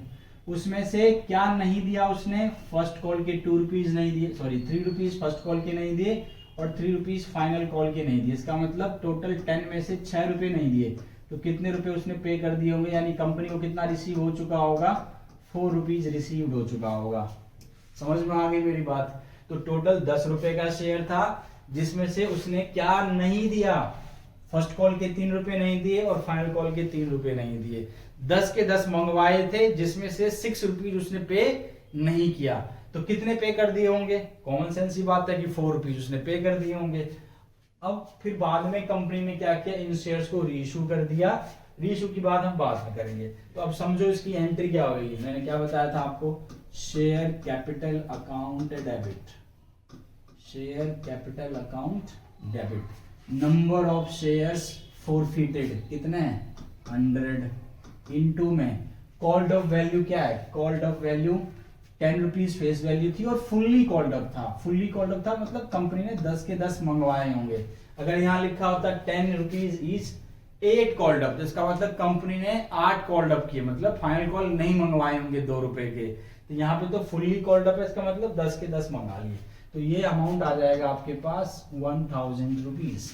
[SPEAKER 1] उसमें से क्या नहीं दिया उसने, फर्स्ट कॉल के 2 रुपीज नहीं दिए, सॉरी 3 रुपीज फर्स्ट कॉल के नहीं दिए और 3 रुपीज फाइनल कॉल के नहीं दिए। इसका मतलब टोटल 10 में से 6 रुपए नहीं दिए। तो कितने रुपए उसने पे कर दिए होंगे, यानी कंपनी को कितना रिसीव हो चुका होगा, 4 रुपीज रिसीव हो चुका होगा। समझ में आ गई मेरी बात। तो टोटल 10 रुपए का शेयर था, जिसमें से उसने क्या नहीं दिया, फर्स्ट कॉल के 3 रुपए नहीं दिए और फाइनल कॉल के 3 रुपए नहीं दिए। 10 के 10 मंगवाए थे, जिसमें से 6 रुपीज उसने पे नहीं किया। तो कितने पे कर दिए होंगे, कॉमन सेंस की बात है कि 4 रुपीज उसने पे कर दिए होंगे। अब फिर बाद में कंपनी ने क्या किया, इन शेयर्स को रीइश्यू कर दिया। रीइश्यू की बात हम बाद में करेंगे। तो अब समझो इसकी एंट्री क्या होगी, मैंने क्या बताया था आपको, share capital account debit, share capital account debit. Number of shares forfeited कितने हैं, 100 इनटू में कॉल्ड ऑफ वैल्यू क्या है, called off value 10 rupees face value थी और फुल्ली कॉल्ड अप था। फुल्ली कॉल्ड अप था मतलब कंपनी ने 10 के 10 मंगवाए होंगे। अगर यहाँ लिखा होता 10 रुपीज इज 8 कॉल्ड अप, इसका मतलब कंपनी ने 8 कॉल्ड अप किए, मतलब फाइनल कॉल नहीं मंगवाए होंगे 2 रुपए के। तो यहाँ पे तो फुल्ली कॉल्ड अप है, इसका मतलब 10 के 10 मंगा लिए। तो ये अमाउंट आ जाएगा आपके पास 1000 रुपीज।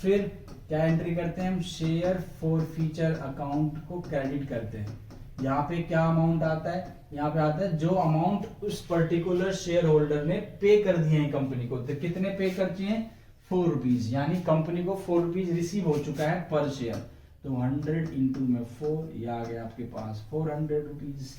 [SPEAKER 1] फिर क्या एंट्री करते हैं हम, शेयर फॉर फीचर अकाउंट को क्रेडिट करते हैं। यहाँ पे क्या अमाउंट आता है, यहाँ पे आता है जो अमाउंट उस पर्टिकुलर शेयर होल्डर ने पे कर दिए हैं कंपनी को। तो कितने पे कर दिए हैं, 4 रुपीज, यानी कंपनी को 4 रुपीज रिसीव हो चुका है पर शेयर। तो 100 इंटू में 4, ये आ गया आपके पास 400 रुपीज।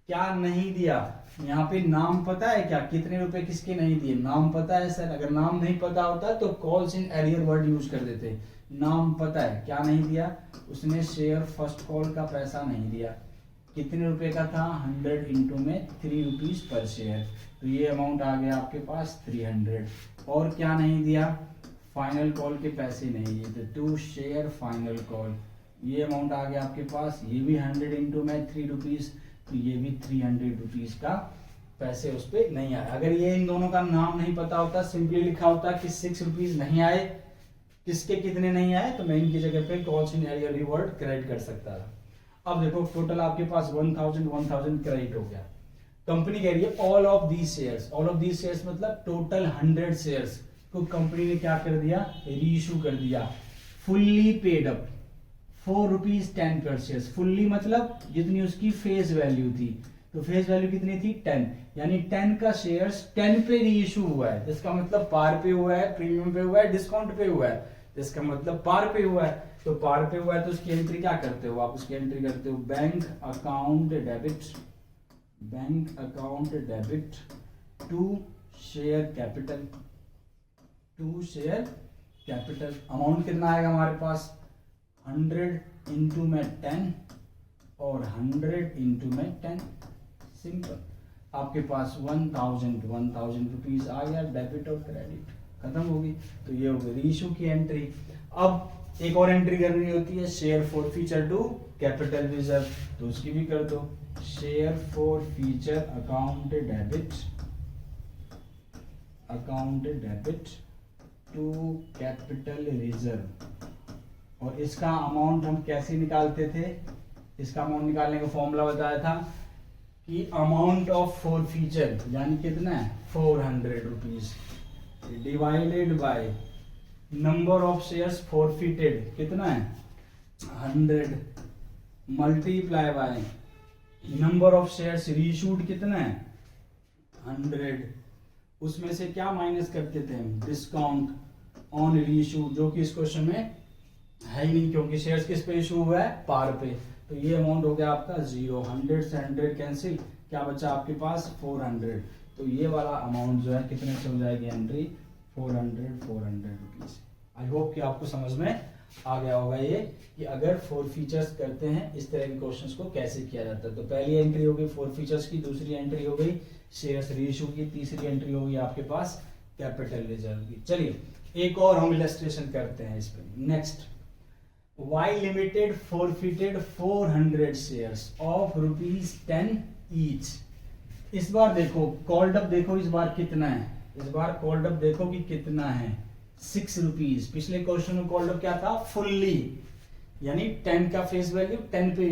[SPEAKER 1] क्या नहीं दिया, यहाँ पे नाम पता है क्या, कितने रुपए किसके नहीं दिए, नाम पता है सर। अगर नाम नहीं पता होता तो calls in arrear word use कर देते। नाम पता है, क्या नहीं दिया उसने, शेयर फर्स्ट कॉल का पैसा नहीं दिया। कितने रुपए का था, 100 इंटू में 3 रुपीज पर शेयर। तो ये अमाउंट आ गया आपके पास 300। और क्या नहीं दिया, फाइनल कॉल के पैसे नहीं दिए, तो 2 शेयर फाइनल कॉल, ये अमाउंट आ गया आपके पास। ये भी 100 इंटू में 3 रुपीज, तो ये भी 300 रुपीज का पैसे उस पर नहीं आए। अगर ये इन दोनों का नाम नहीं पता होता, सिंपली लिखा होता कि 6 रुपीज नहीं आए, किसके कितने नहीं आए, तो मैं इनकी जगह पे calls in arrear revered credit कर सकता था। अब देखो टोटल आपके पास 1000 क्रेडिट हो गया। कंपनी कह रही है all of these shares, all of these shares मतलब टोटल 100 शेयर्स को कंपनी ने क्या कर दिया, रीइश्यू कर दिया, फुल्ली पेड अप 4 रुपीज 10 पर शेयर। फुल्ली मतलब जितनी उसकी फेस वैल्यू थी, तो फेस वैल्यू कितनी थी 10, यानी 10 का शेयर्स 10 पे रीइश्यू हुआ है, जिसका मतलब पार पे हुआ है, प्रीमियम पे हुआ है, डिस्काउंट पे हुआ है, जिसका मतलब पार पे हुआ है। तो पार पे हुआ है तो उसकी एंट्री क्या करते हो आप, उसकी एंट्री करते हो bank account debit, bank account debit to share capital, to share capital. Amount कितना आएगा हमारे पास, 100 इंटू में 10 और 100 इंटू में 10, सिंपल। आपके पास 1000 रुपीज आ गया, डेबिट और क्रेडिट खत्म होगी। तो ये हो गई रीइश्यू की एंट्री। अब एक और एंट्री करनी होती है, share forfeiture to capital reserve, तो उसकी भी कर दो, share forfeiture account debit, account debit to capital reserve. और इसका अमाउंट हम कैसे निकालते थे, इसका अमाउंट निकालने का फॉर्मूला बताया था कि अमाउंट ऑफ फॉर फ्यूचर यानी कितना है 400 rupees divided by number of shares forfeited कितना है 100 multiply by number of shares reissued कितना है 100। उसमें से क्या माइनस करते थे हम, डिस्काउंट ऑन रीइश्यू, जो कि इस क्वेश्चन में है ही नहीं क्योंकि शेयर्स किस पे इशू हुआ है, पार पे। तो ये अमाउंट हो गया आपका 0, 100 से 100 कैंसिल, क्या बचा आपके पास 400। तो ये वाला अमाउंट जो है कितने से हो जाएगी एंट्री 400 रुपीज। आई होप कि आपको समझ में आ गया होगा ये कि अगर फोर फीचर्स करते हैं इस तरह के क्वेश्चंस को कैसे किया जाता है। तो पहली एंट्री हो गई फोर फीचर्स की, दूसरी एंट्री हो गई शेयर्स रीइश्यू की, तीसरी एंट्री हो गई आपके पास कैपिटल रिजर्व की। चलिए एक और हम इलस्ट्रेशन करते हैं इस पे। Next, Y limited forfeited 400 shares of ₹10 each. इस बार देखो कॉल्ड अप, देखो इस बार कितना है, इस बार कॉल्ड अप देखो कि कितना है, 6 रुपीज। पिछले क्वेश्चन में कॉल्ड अप क्या था, फुल्ली, यानी 10 का फेस वैल्यू 10 पे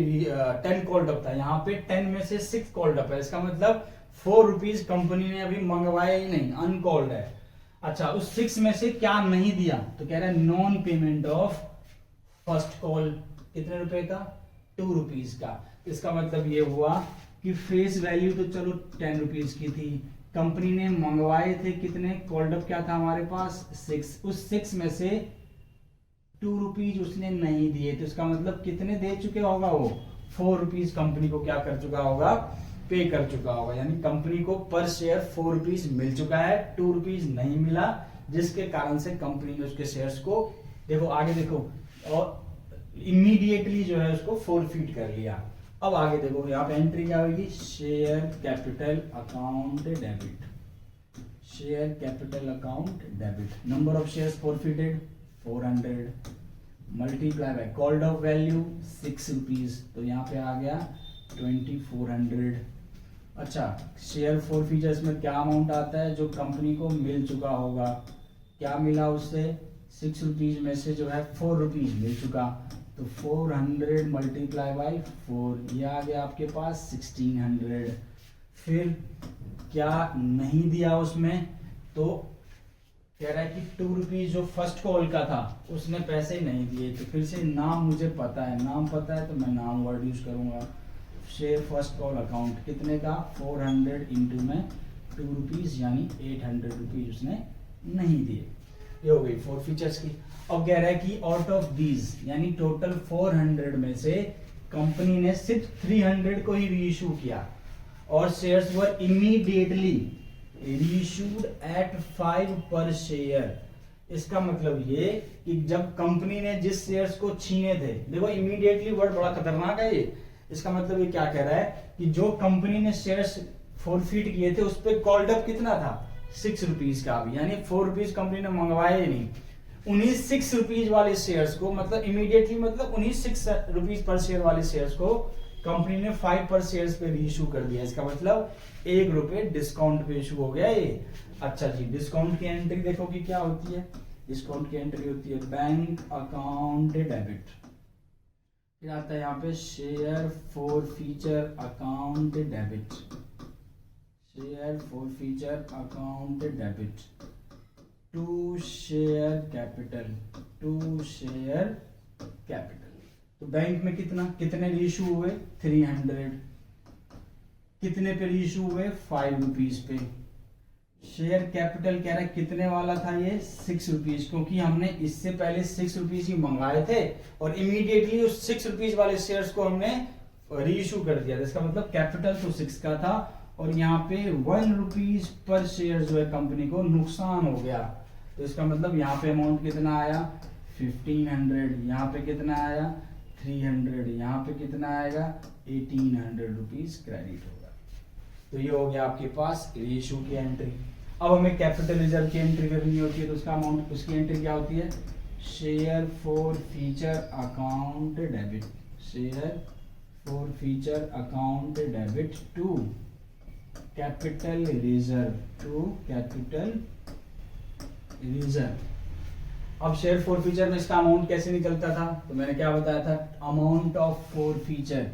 [SPEAKER 1] 10 कॉल्ड अप था, यहाँ पे 10 में से 6 कॉल्ड अप है। इसका मतलब 4 रुपीज कंपनी ने अभी मंगवाया ही नहीं, अनकॉल्ड है। अच्छा, उस 6 में से क्या नहीं दिया, तो कह रहा है non payment of first call, कितने रुपए का, 2 रुपीज का। इसका मतलब ये हुआ कि फेस वैल्यू तो चलो 10 रुपीज की थी, कंपनी ने मंगवाए थे कितने, कॉल्ड अप क्या था हमारे पास 6, उस 6 में से 2 रुपीज उसने नहीं दिए, तो इसका मतलब कितने दे चुके होगा वो, 4 रुपीज कंपनी को क्या कर चुका होगा, पे कर चुका होगा। यानी कंपनी को पर शेयर 4 रुपीज मिल चुका है, 2 रुपीज नहीं मिला, जिसके कारण से कंपनी ने उसके शेयर्स को, देखो आगे देखो, और इमीडिएटली जो है उसको फोरफीट कर लिया। अब आगे देखो यहाँ पे एंट्री क्या होगी, share capital account debit, share capital account debit, number of shares forfeited 400 multiply by called off value 6 rupees, तो यहाँ पे आ गया 2400। अच्छा, शेयर फोरफीचर्स में क्या अमाउंट आता है, जो कंपनी को मिल चुका होगा, क्या मिला उससे, 6 रुपीज में से जो है 4 रुपीज मिल चुका, तो 400 मल्टीप्लाई बाई 4, ये आ गया आपके पास 1600। फिर क्या नहीं दिया उसमें, तो कह रहा है कि 2 रुपीज जो फर्स्ट कॉल का था उसने पैसे नहीं दिए, तो फिर से नाम मुझे पता है, नाम पता है तो मैं नाम वर्ड यूज करूंगा, शेयर फर्स्ट कॉल अकाउंट कितने का, 400 इंटू में 2 रुपीज यानी 800 रुपीज उसने नहीं दिए। ये हो गई फोर फीचर्स की। अब कह रहा है कि आउट ऑफ दीज, यानी टोटल 400 में से कंपनी ने सिर्फ 300 को ही रीइश्यू किया, और shares were immediately reissued at 5 per share. इसका मतलब ये कि जब कंपनी ने जिस शेयर्स को छीने थे, देखो इमीडिएटली वर्ड बड़ा खतरनाक है ये, इसका मतलब ये क्या कह रहा है कि जो कंपनी ने शेयर्स फोरफीट किए थे उस पर कॉल्ड अप कितना था, 6 रुपीज का भी, यानी 4 रुपीज कंपनी ने मंगवाए ही नहीं, उन्हीं 6 रुपीज वाले शेयर्स को, मतलब इमीडिएटली, मतलब उन्हीं 6 रुपीज पर शेयर वाले शेयर्स को कंपनी ने 5 पर शेयर्स पे रीइश्यू कर दिया। इसका मतलब 1 रुपए डिस्काउंट पे इशू हो गया ये। अच्छा जी, डिस्काउंट की एंट्री देखो कि क्या होती है, डिस्काउंट की एंट्री होती है बैंक अकाउंट डेबिट, फिर आता है यहाँ पे share forfeiture account debit, share forfeiture account debit to share capital, to share capital. तो बैंक में कितने रीइश्यू हुए, 300, कितने पे रीइश्यू हुए, 5 रुपीज पे। शेयर कैपिटल कह रहा है कितने वाला था ये, 6 रुपीज, क्योंकि हमने इससे पहले 6 रुपीज ही मंगाए थे और इमीडिएटली उस 6 रुपीज वाले शेयर्स को हमने रीइश्यू कर दिया था। इसका मतलब कैपिटल तो 6 का था और यहाँ पे 1 रुपीज पर शेयर जो है कंपनी को नुकसान हो गया, तो इसका मतलब यहाँ पे अमाउंट कितना आया, 1500, यहाँ पे कितना आया 300, यहाँ पे कितना आएगा 1800 रुपीज क्रेडिट होगा। तो ये हो गया आपके पास रीइश्यू की एंट्री। अब हमें कैपिटल रिजर्व की एंट्री करनी होती है, तो उसका अमाउंट, उसकी एंट्री क्या होती है, share forfeiture account debit, share forfeiture account debit to capital reserve, to capital reserve. अब शेयर फॉर फीचर में इसका अमाउंट कैसे निकलता था, तो मैंने क्या बताया था, अमाउंट ऑफ फॉर फीचर,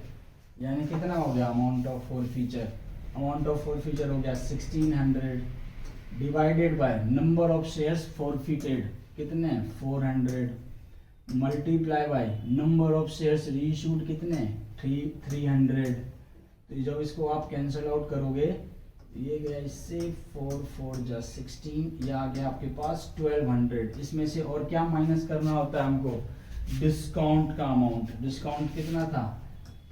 [SPEAKER 1] यानी कितना हो गया amount of for feature, amount of for feature हो गया 1600 divided by number of shares forfeited, कितने 400, multiply by number of shares reissued, कितने 300। तो जब इसको आप कैंसिल आउट करोगे, ये गया इससे 4 4 जा 16, ये आ गया आपके पास 1200। इसमें से और क्या माइनस करना होता है हमको, डिस्काउंट का अमाउंट, डिस्काउंट कितना था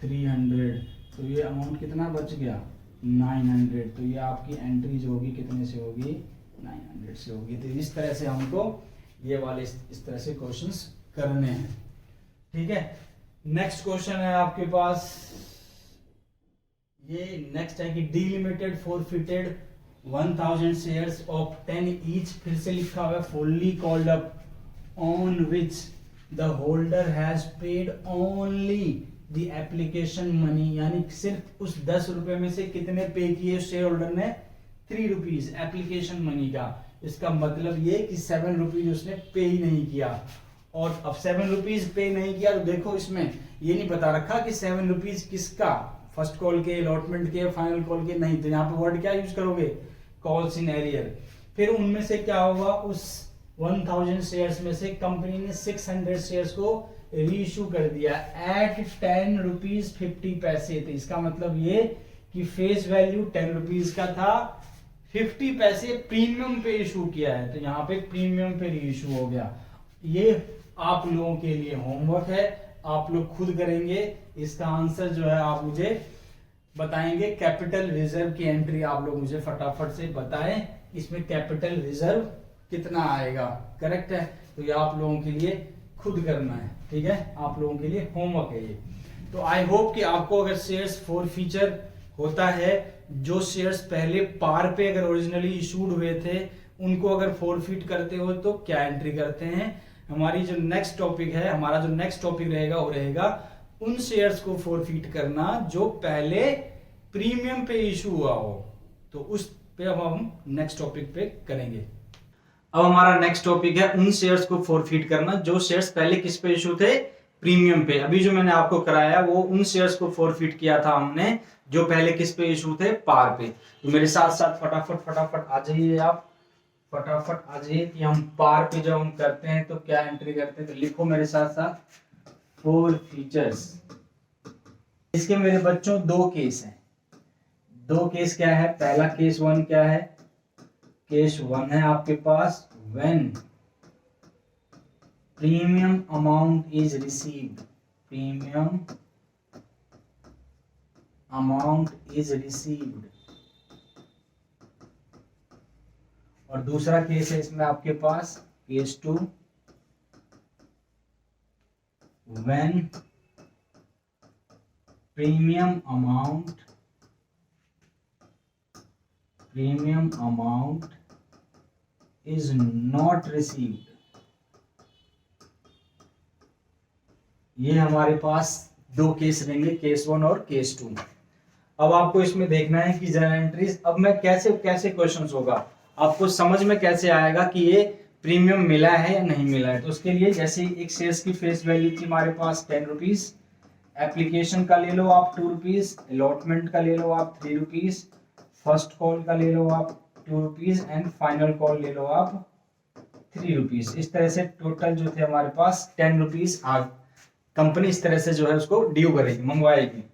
[SPEAKER 1] 300, तो ये अमाउंट कितना बच गया 900। तो ये आपकी एंट्री जो होगी कितने से होगी, 900 से होगी। तो इस तरह से हमको ये वाले इस तरह से क्वेश्चंस करने हैं। ठीक है, नेक्स्ट क्वेश्चन है आपके पास, ये नेक्स्ट है कि delimited forfeited 1000 shares of 10 each, फिर से लिखा हुआ है fully called up on which the holder has paid only the application money, यानी सिर्फ उस 10 रुपए में से कितने पे किए शेयर होल्डर ने, 3 रुपीज एप्लीकेशन मनी का। इसका मतलब ये कि 7 रुपीज उसने पे ही नहीं किया। और अब 7 रुपीज पे नहीं किया तो देखो इसमें ये नहीं बता रखा कि 7 रुपीज किसका, फर्स्ट कॉल के, अलॉटमेंट के, फाइनल कॉल के, नहीं। तो यहाँ पे वर्ड क्या यूज करोगे, कॉल्स इन एरियर। फिर उनमें से क्या होगा, उस 1000 शेयर्स में से कंपनी ने 600 शेयर्स को रीइश्यू कर दिया एट 10 रुपीज 50 पैसे। तो इसका मतलब ये कि फेस वैल्यू 10 रुपीज का था, 50 पैसे प्रीमियम पे इशू किया है, तो यहाँ पे प्रीमियम पे रीइश्यू हो गया। ये आप लोगों के लिए होमवर्क है, आप लोग खुद करेंगे। इसका आंसर जो है आप मुझे बताएंगे। कैपिटल रिजर्व की एंट्री आप लोग मुझे फटाफट से बताएं, इसमें कैपिटल रिजर्व कितना आएगा, करेक्ट है। तो ये आप लोगों के लिए खुद करना है, ठीक है, आप लोगों के लिए होमवर्क है ये। तो आई होप कि आपको अगर शेयर्स फॉरफीचर होता है, जो शेयर्स पहले पार पे अगर ओरिजिनली इशूड हुए थे उनको अगर फॉरफिट करते हो तो क्या एंट्री करते हैं। हमारी जो नेक्स्ट टॉपिक है, हमारा जो नेक्स्ट टॉपिक रहेगा वो रहेगा उन शेयर्स को फॉरफिट करना जो पहले प्रीमियम पे इशू हुआ हो। तो उस पे अब हम नेक्स्ट टॉपिक पे करेंगे। अब हमारा नेक्स्ट टॉपिक है उन शेयर्स को फॉरफिट करना जो शेयर्स पहले किस पे इशू थे, प्रीमियम पे। अभी जो मैंने आपको कराया वो उन शेयर्स को फॉरफिट किया था हमने जो पहले किस पे इशू थे, पार पे। तो मेरे साथ साथ फटाफट आ जाइए, आप फटाफट आ जाइए कि हम पार पे जब हम करते हैं तो क्या एंट्री करते हैं। तो लिखो मेरे साथ साथ फॉरफीचर्स। इसके मेरे बच्चों 2 केस हैं। 2 केस क्या है, पहला केस 1 क्या है, केस 1 है आपके पास when premium amount is received, premium amount is received. और दूसरा केस है इसमें आपके पास case 2 when premium amount is not received. ये हमारे पास 2 केस रहेंगे, केस 1 और केस 2। अब आपको इसमें देखना है कि जर्नल एंट्रीज, अब मैं कैसे क्वेश्चंस होगा, आपको समझ में कैसे आएगा कि ये प्रीमियम मिला है या नहीं मिला है। तो उसके लिए जैसे एक शेयर्स की फेस वैल्यू थी हमारे पास 10 रुपीज, एप्लीकेशन का ले लो आप 2 रुपीज, अलॉटमेंट का ले लो आप 3 रुपीज, फर्स्ट कॉल का ले लो आप 2 रुपीज एंड फाइनल कॉल ले लो आप 3 रुपीज। इस तरह से टोटल जो थे हमारे पास 10 रुपीज कंपनी इस तरह से जो है उसको ड्यू करेगी, मंगवाएगी।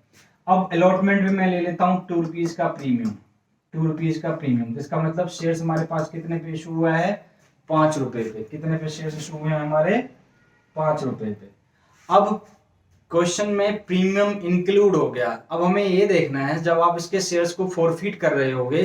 [SPEAKER 1] अब अलॉटमेंट भी मैं ले लेता हूँ 2 रुपीज का प्रीमियम, 2 रुपीज का प्रीमियम। इसका मतलब शेयर्स हमारे पास कितने पे इशू हुआ है, 5 रुपए पे। कितने पे शेयर्स इशू हुए हैं हमारे, 5 रुपए पे। अब क्वेश्चन में प्रीमियम इंक्लूड हो गया। अब हमें ये देखना है जब आप इसके शेयर्स को फॉरफिट कर रहे होगे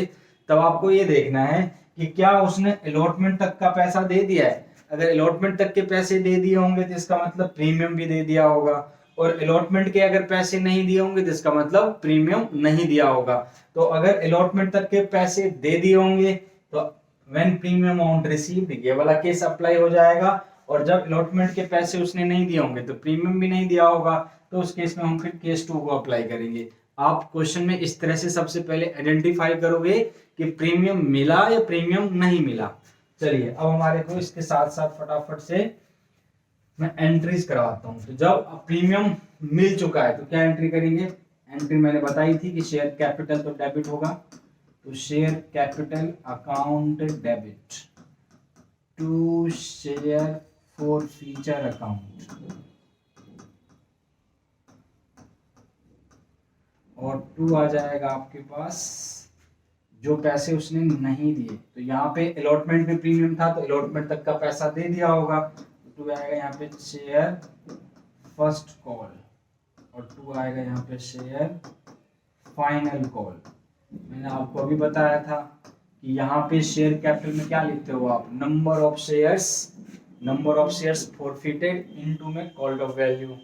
[SPEAKER 1] तब आपको ये देखना है कि क्या उसने अलॉटमेंट तक का पैसा दे दिया है। अगर अलॉटमेंट तक के पैसे दे दिए होंगे तो इसका मतलब प्रीमियम भी दे दिया होगा, और अलॉटमेंट के अगर पैसे नहीं दिए होंगे तो इसका मतलब प्रीमियम नहीं दिया होगा। तो अगर अलॉटमेंट तक के पैसे दे दिए होंगे तो व्हेन प्रीमियम अमाउंट रिसीव्ड ये वाला केस अप्लाई हो जाएगा, और जब अलॉटमेंट के पैसे उसने नहीं दिए होंगे तो प्रीमियम भी नहीं दिया होगा, तो उस केस में हम फिर केस 2 को अप्लाई करेंगे। आप क्वेश्चन में इस तरह से सबसे पहले आइडेंटिफाई करोगे कि प्रीमियम मिला या प्रीमियम नहीं मिला। चलिए अब हमारे को इसके साथ साथ फटाफट से मैं एंट्रीज करवाता हूं। तो जब प्रीमियम मिल चुका है तो क्या एंट्री करेंगे, एंट्री मैंने बताई थी कि शेयर कैपिटल तो डेबिट होगा, तो share capital account debit to share forfeiture account, और 2 आ जाएगा आपके पास जो पैसे उसने नहीं दिए। तो यहाँ पे अलॉटमेंट में प्रीमियम था तो अलॉटमेंट तक का पैसा दे दिया होगा, तो 2 आएगा यहाँ पे शेयर फर्स्ट कॉल, और 2 आएगा यहाँ पे शेयर फाइनल कॉल। मैंने आपको अभी बताया था कि यहाँ पे शेयर कैपिटल में क्या लिखते हो आप, number of shares number of shares forfeited into में कॉल्ड ऑफ वैल्यू।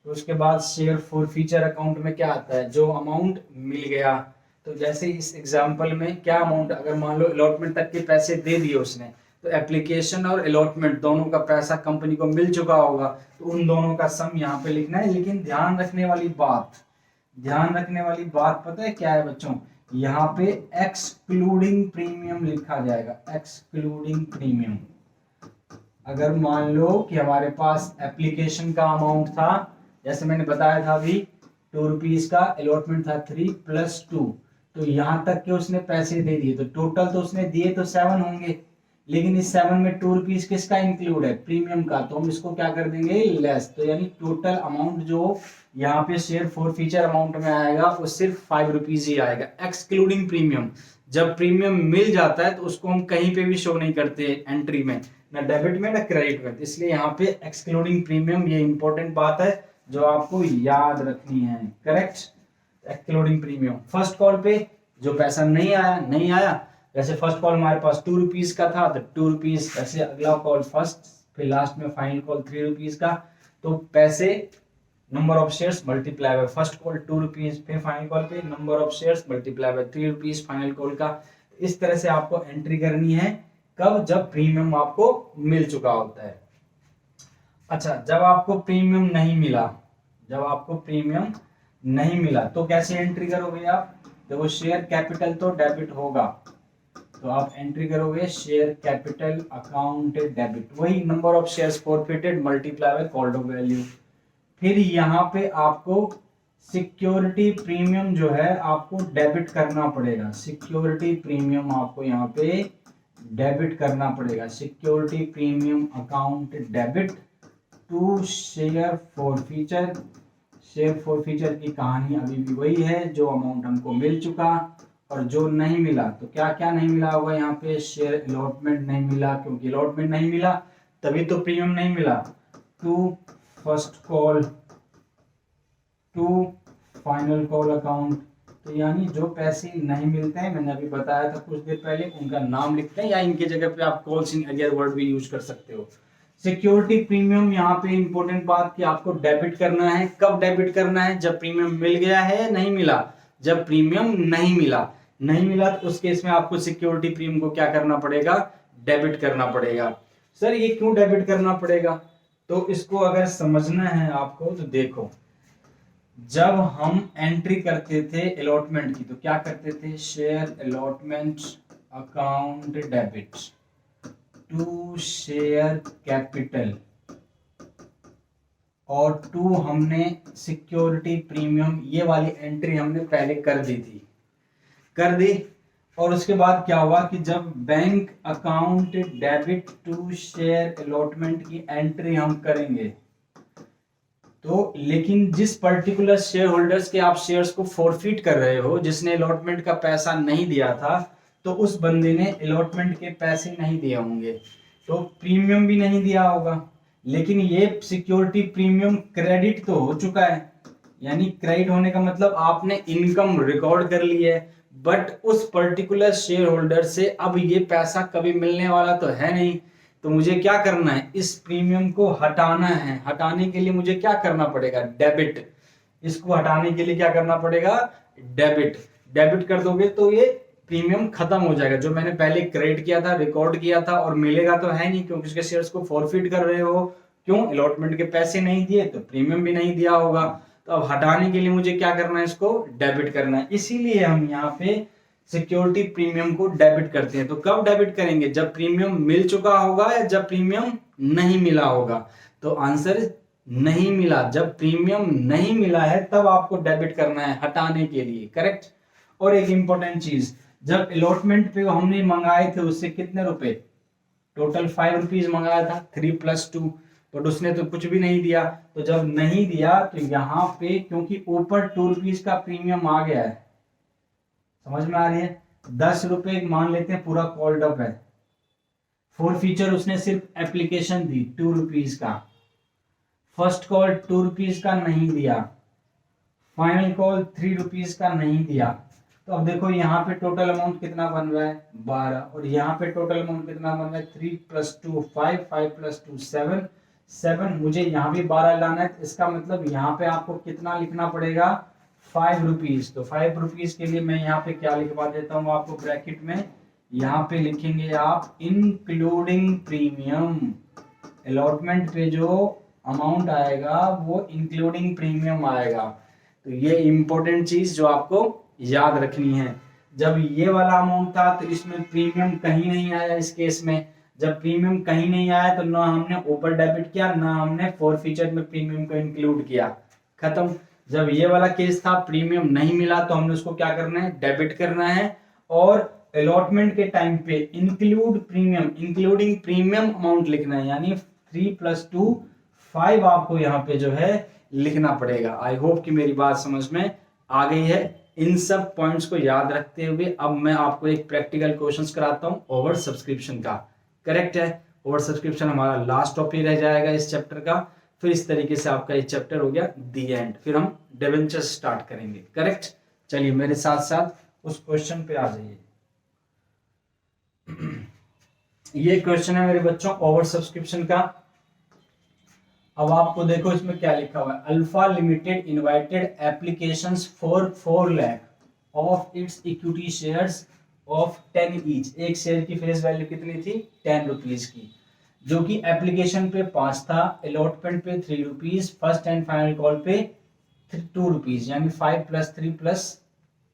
[SPEAKER 1] तो उसके बाद शेयर फॉरफीचर अकाउंट में क्या आता है, जो अमाउंट मिल गया। तो जैसे इस एग्जांपल में क्या अमाउंट, अगर मान लो अलॉटमेंट तक के पैसे दे दिए उसने, तो एप्लीकेशन और अलॉटमेंट दोनों का पैसा कंपनी को मिल चुका होगा, तो उन दोनों का सम यहाँ पे लिखना है। लेकिन ध्यान रखने वाली बात पता है क्या है बच्चों, यहाँ पे एक्सक्लूडिंग प्रीमियम लिखा जाएगा, एक्सक्लूडिंग प्रीमियम। अगर मान लो कि हमारे पास एप्लीकेशन का अमाउंट था, जैसे मैंने बताया था अभी, ₹2 का, अलॉटमेंट था 3 + 2, तो यहाँ तक के उसने पैसे दे दिए, तो टोटल तो उसने दिए तो 7 होंगे, लेकिन इस 7 में ₹2 किसका इंक्लूड है, प्रीमियम का, तो हम इसको क्या कर देंगे, लेस। तो यानी टोटल अमाउंट जो यहाँ पे शेयर फॉरफीचर अमाउंट में आएगा वो सिर्फ ₹5 ही आएगा, एक्सक्लूडिंग प्रीमियम। जब प्रीमियम मिल जाता है तो उसको हम कहीं पे भी शो नहीं करते एंट्री में, ना डेबिट में ना क्रेडिट में, इसलिए यहाँ पे एक्सक्लूडिंग प्रीमियम, ये इंपॉर्टेंट बात है जो आपको याद रखनी है। Correct, excluding premium. First call पे जो पैसा नहीं आया, जैसे फर्स्ट कॉल हमारे पास ₹2 का था तो ₹2, ऐसे अगला कॉल फर्स्ट, फिर लास्ट में फाइनल कॉल ₹3 का, तो पैसे number of shares multiply by first call ₹2, फिर फाइनल कॉल पे number of shares multiply by ₹3 final call का। इस तरह से आपको एंट्री करनी है, कब, जब प्रीमियम आपको मिल चुका होता है। अच्छा, जब आपको प्रीमियम नहीं मिला तो कैसे एंट्री करोगे आप, देखो शेयर कैपिटल तो डेबिट होगा, तो आप एंट्री करोगे शेयर कैपिटल अकाउंट डेबिट, वही number of shares forfeited multiply by called off value. फिर यहाँ पे आपको सिक्योरिटी प्रीमियम जो है आपको डेबिट करना पड़ेगा, सिक्योरिटी प्रीमियम आपको यहाँ पे डेबिट करना पड़ेगा, security premium account debit to share forfeiture. Share forfeiture की कहानी अभी भी वही है, जो अमाउंट हमको मिल चुका और जो नहीं मिला, तो क्या क्या नहीं मिला होगा यहाँ पे, शेयर अलॉटमेंट नहीं मिला, क्योंकि अलॉटमेंट नहीं मिला तभी तो प्रीमियम नहीं मिला, to first call, to final call account. तो यानी जो पैसे नहीं मिलते हैं, मैंने अभी बताया था कुछ देर पहले, उनका नाम लिखते हैं, या इनके जगह पे आप कॉल्स इन एरियर वर्ड भी यूज कर सकते हो। सिक्योरिटी प्रीमियम, यहाँ पे इंपॉर्टेंट बात कि आपको डेबिट करना है। कब डेबिट करना है, जब प्रीमियम मिल गया है, नहीं मिला, जब प्रीमियम नहीं मिला तो उस केस में आपको सिक्योरिटी प्रीमियम को क्या करना पड़ेगा, डेबिट करना पड़ेगा। सर ये क्यों डेबिट करना पड़ेगा, तो इसको अगर समझना है आपको तो देखो, जब हम एंट्री करते थे अलॉटमेंट की तो क्या करते थे, share allotment account debit to share capital, और टू हमने सिक्योरिटी प्रीमियम, ये वाली एंट्री हमने पहले कर दी, और उसके बाद क्या हुआ कि जब bank account debit to share allotment की एंट्री हम करेंगे, तो लेकिन जिस पर्टिकुलर शेयर होल्डर्स के आप शेयर्स को फॉरफिट कर रहे हो, जिसने अलॉटमेंट का पैसा नहीं दिया था, तो उस बंदे ने अलॉटमेंट के पैसे नहीं दिए होंगे, तो प्रीमियम भी नहीं दिया होगा, लेकिन ये सिक्योरिटी प्रीमियम क्रेडिट तो हो चुका है। यानी क्रेडिट होने का मतलब आपने इनकम रिकॉर्ड कर ली है, बट उस पर्टिकुलर शेयर होल्डर से अब ये पैसा कभी मिलने वाला तो है नहीं, तो मुझे क्या करना है, इस प्रीमियम को हटाना है। हटाने के लिए मुझे क्या करना पड़ेगा, डेबिट। इसको हटाने के लिए क्या करना पड़ेगा, डेबिट कर दोगे तो ये प्रीमियम खत्म हो जाएगा, जो मैंने पहले क्रेडिट किया था, रिकॉर्ड किया था, और मिलेगा तो है नहीं क्योंकि उसके शेयर्स को फॉरफिट कर रहे हो। क्यों, अलॉटमेंट के पैसे नहीं दिए तो प्रीमियम भी नहीं दिया होगा, तो अब हटाने के लिए मुझे क्या करना है, इसको डेबिट करना है। इसीलिए हम यहाँ पे सिक्योरिटी प्रीमियम को डेबिट करते हैं। तो कब डेबिट करेंगे, जब प्रीमियम मिल चुका होगा या जब प्रीमियम नहीं मिला होगा, तो आंसर नहीं मिला। जब प्रीमियम नहीं मिला है तब आपको डेबिट करना है, हटाने के लिए। करेक्ट। और एक इंपॉर्टेंट चीज, जब अलॉटमेंट पे हमने मंगाए थे उससे कितने रुपए, टोटल ₹5 मंगाया था, 3 + 2, बट उसने तो कुछ भी नहीं दिया। तो जब नहीं दिया तो यहाँ पे क्योंकि ऊपर ₹2 का प्रीमियम आ गया है, समझ में आ रही है, ₹10 मान लेते हैं पूरा कॉल्ड अप है, फॉरफीचर उसने सिर्फ एप्लीकेशन दी ₹2 का, फर्स्ट कॉल ₹2 का नहीं दिया, फाइनल कॉल ₹3 का नहीं दिया, तो अब देखो यहाँ पे टोटल अमाउंट कितना बन रहा है 12, और यहाँ पे टोटल अमाउंट कितना बन रहा है 3 + 2 5, 5 + 2 7, 7। मुझे यहाँ भी 12 लाना है, इसका मतलब यहाँ पे आपको कितना लिखना पड़ेगा 5 रुपीज। तो 5 रुपीज के लिए मैं यहाँ पे क्या लिखवा देता हूँ आपको ब्रैकेट में, यहाँ पे लिखेंगे आप इंक्लूडिंग प्रीमियम। अलॉटमेंट पे जो अमाउंट आएगा वो इंक्लूडिंग प्रीमियम आएगा। तो ये इंपॉर्टेंट चीज जो आपको याद रखनी है। जब ये वाला अमाउंट था तो इसमें प्रीमियम कहीं नहीं आया। इस केस में जब प्रीमियम कहीं नहीं आया तो ना हमने ओवर डेबिट किया, ना हमने फॉरफीचर में प्रीमियम को इंक्लूड किया, खत्म। जब ये वाला केस था प्रीमियम नहीं मिला तो हमने उसको क्या करना है, डेबिट करना है। और अलॉटमेंट के टाइम पे include premium, including premium amount लिखना है, यानी 3 + 2 5 आपको यहाँ पे जो है लिखना पड़ेगा। आई होप कि मेरी बात समझ में आ गई है। इन सब पॉइंट्स को याद रखते हुए अब मैं आपको एक प्रैक्टिकल क्वेश्चंस कराता हूँ ओवर सब्सक्रिप्शन का। करेक्ट है, ओवर सब्सक्रिप्शन हमारा लास्ट टॉपिक रह जाएगा इस चैप्टर का। फिर इस तरीके से आपका ये चैप्टर हो गया दी एंड, फिर हम डिवेंचर स्टार्ट करेंगे। करेक्ट, चलिए मेरे साथ साथ उस क्वेश्चन पे आ जाइए। ये क्वेश्चन है मेरे बच्चों ओवर सब्सक्रिप्शन का। अब आपको देखो इसमें क्या लिखा हुआ है, alpha limited invited applications for 4 lakh of its equity shares of 10 each. एक शेयर की फेस वैल्यू कितनी थी 10 रुपीज की, जो कि एप्लीकेशन पे 5 था, अलॉटमेंट पे 3 rupees, first and final call पे 2 रुपीज, यानी 5 + 3 +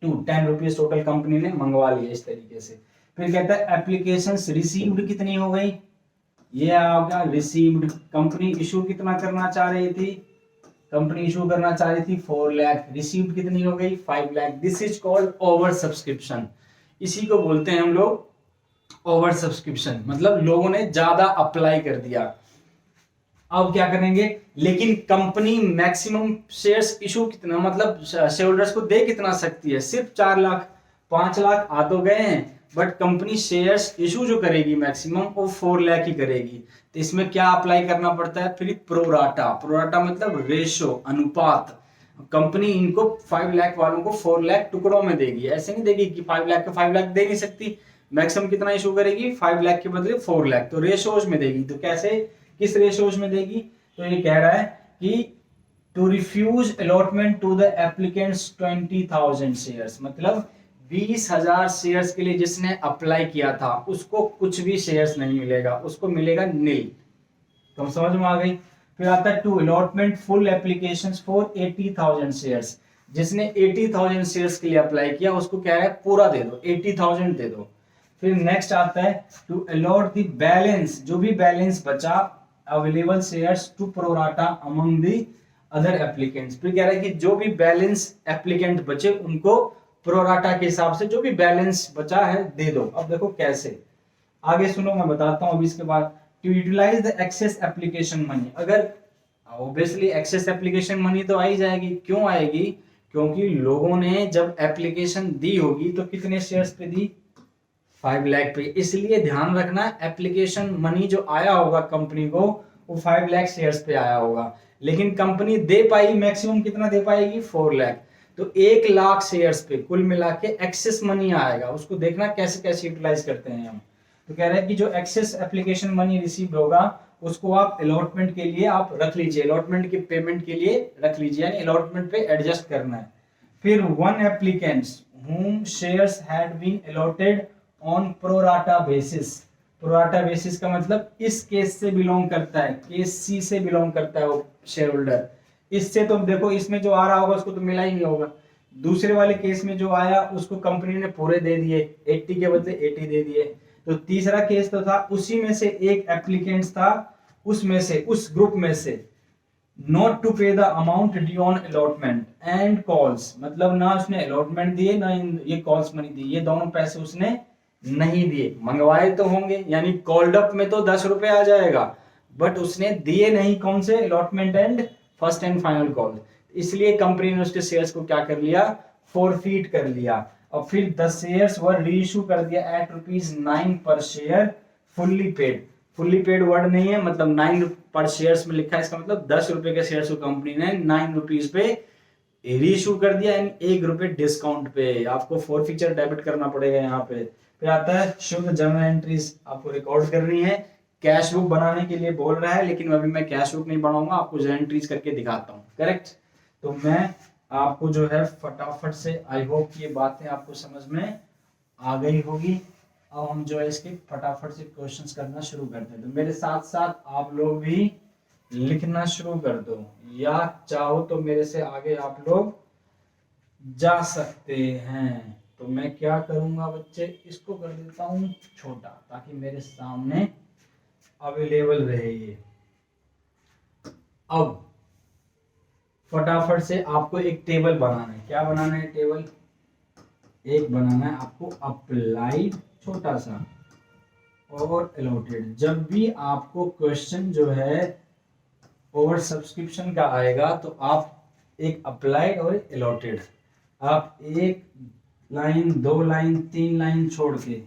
[SPEAKER 1] 2 10 रुपीज टोटल कंपनी ने मंगवा लिया इस तरीके से। फिर कहता है एप्लीकेशंस रिसीव्ड कितनी हो गई, ये आपका रिसीव्ड। कंपनी इशू कितना करना चाह रही थी, कंपनी इशू करना चाह रही थी 4 लाख, रिसीव्ड कितनी हो गई 5 lakh. This is called over subscription. इसी को बोलते हैं हम लोग ओवर सब्सक्रिप्शन, मतलब लोगों ने ज्यादा अप्लाई कर दिया। अब क्या करेंगे, लेकिन कंपनी मैक्सिमम शेयर्स इशू कितना, मतलब शेयर होल्डर्स को दे कितना सकती है, सिर्फ 4 लाख। 5 लाख आ तो गए हैं, बट कंपनी शेयर्स इशू जो करेगी मैक्सिमम वो 4 लाख ही करेगी। तो इसमें क्या अप्लाई करना पड़ता है, फिर प्रोराटा। प्रोराटा मतलब रेशो, अनुपात। कंपनी इनको 5 लाख वालों को 4 लाख टुकड़ों में देगी, ऐसे नहीं देगी कि 5 लाख को 5 लाख दे नहीं सकती। मैक्सिमम कितना इशू करेगी 5 लाख के बदले 4 लाख, तो रेशोज में देगी। तो कैसे, किस रेशोज में देगी, तो ये कह रहा है कि to refuse allotment to the applicants 20,000 shares, मतलब 20,000 शेयर्स के लिए जिसने अप्लाई किया था उसको कुछ भी शेयर्स नहीं मिलेगा, उसको मिलेगा नील। तो समझ में आ गई। फिर आता है to allotment full applications for 80,000 shares, जिसने 80,000 शेयर्स के लिए अप्लाई किया उसको कह रहा है पूरा दे दो, 80,000 दे दो। फिर नेक्स्ट आता है टू अलॉट द बैलेंस, जो भी बैलेंस बचा available shares to pro rata among the other applicants. फिर कह रहा है कि जो भी बैलेंस एप्लीकेंट बचे उनको प्रोराटा के हिसाब से जो भी बैलेंस बचा है दे दो। अब देखो कैसे, आगे सुनो मैं बताता हूं अभी इसके बाद। To utilise the excess application money, अगर ऑब्वियसली एक्सेस एप्लीकेशन मनी तो आ ही जाएगी। क्यों आएगी, क्योंकि लोगों ने जब एप्लीकेशन दी होगी तो कितने शेयर्स पे दी 5 लाख पे, इसलिए ध्यान रखना एप्लीकेशन मनी जो आया होगा कंपनी को वो 5 लाख शेयर्स पे आया होगा। लेकिन कंपनी दे पाई मैक्सिमम कितना दे पाएगी 4 लाख, तो 1 लाख शेयर्स पे कुल मिला के एक्सेस मनी आएगा। उसको देखना कैसे कैसे यूटिलाइज करते हैं हम। तो कह रहे हैं कि जो एक्सेस एप्लीकेशन मनी रिसीव होगा उसको आप अलॉटमेंट के लिए आप रख लीजिए, अलॉटमेंट की पेमेंट के लिए रख लीजिए, यानी अलॉटमेंट पे एडजस्ट करना है। फिर 1 applicants whom shares had been allotted on pro rata basis, pro rata basis का मतलब इस केस से बिलोंग करता है, केस सी से बिलोंग करता है वो शेयर होल्डर। इससे तो देखो इसमें जो आ रहा होगा उसको तो मिला ही नहीं होगा। दूसरे वाले केस में जो आया उसको कंपनी ने पूरे दे दिए, 80 के बदले 80 दे दिए। तो तीसरा केस तो था उसी में से एक एप्लीकेंट था, उसमें से उस ग्रुप में से नॉट टू पे the amount due on allotment and calls, मतलब ना उसने अलॉटमेंट दिए ना ये कॉल्स मनी दी, ये दोनों पैसे उसने नहीं दिए। मंगवाए तो होंगे, यानी कॉल्ड अप में तो 10 रुपए आ जाएगा, बट उसने दिए नहीं, कौन से, allotment and first and final call. इसलिए कंपनी ने उसके शेयर्स को क्या कर लिया, फॉरफीट कर लिया। और फिर 10 शेयर्स वर रीइश्यू कर दिया एट ₹9 पर share fully paid. Fully paid word नहीं है, मतलब 9 पर शेयर्स में लिखा है, इसका मतलब 10 रुपए के शेयर्स को कंपनी ने 9 रुपीज पे रीइशू कर दिया इन ₹1 डिस्काउंट पे, आपको फॉरफीचर डेबिट करना पड़ेगा यहाँ पे। फिर आता है शुद्ध जर्नल एंट्रीज, आपको रिकॉर्ड करनी है। कैश बुक बनाने के लिए बोल रहा है, लेकिन अभी मैं कैश बुक नहीं बनाऊंगा, आपको जर्नल एंट्रीज करके दिखाता हूँ। करेक्ट। तो मैं आपको जो है फटाफट से, आई होप ये बातें आपको समझ में आ गई होगी। अब हम जो है इसके फटाफट से क्वेश्चंस करना शुरू करते हैं। तो मेरे साथ साथ आप लोग भी लिखना शुरू कर दो, या चाहो तो मेरे से आगे आप लोग जा सकते हैं। तो मैं क्या करूंगा बच्चे, इसको कर देता हूं छोटा, ताकि मेरे सामने अवेलेबल रहे ये। अब फटाफट से आपको एक टेबल बनाना है। क्या बनाना है टेबल? एक बनाना है आपको अप्लाइड छोटा सा और अलॉटेड। जब भी आपको क्वेश्चन जो है ओवर सब्सक्रिप्शन का आएगा तो आप एक अप्लाइड और अलॉटेड, आप एक लाइन, 2 लाइन, 3 लाइन छोड़ के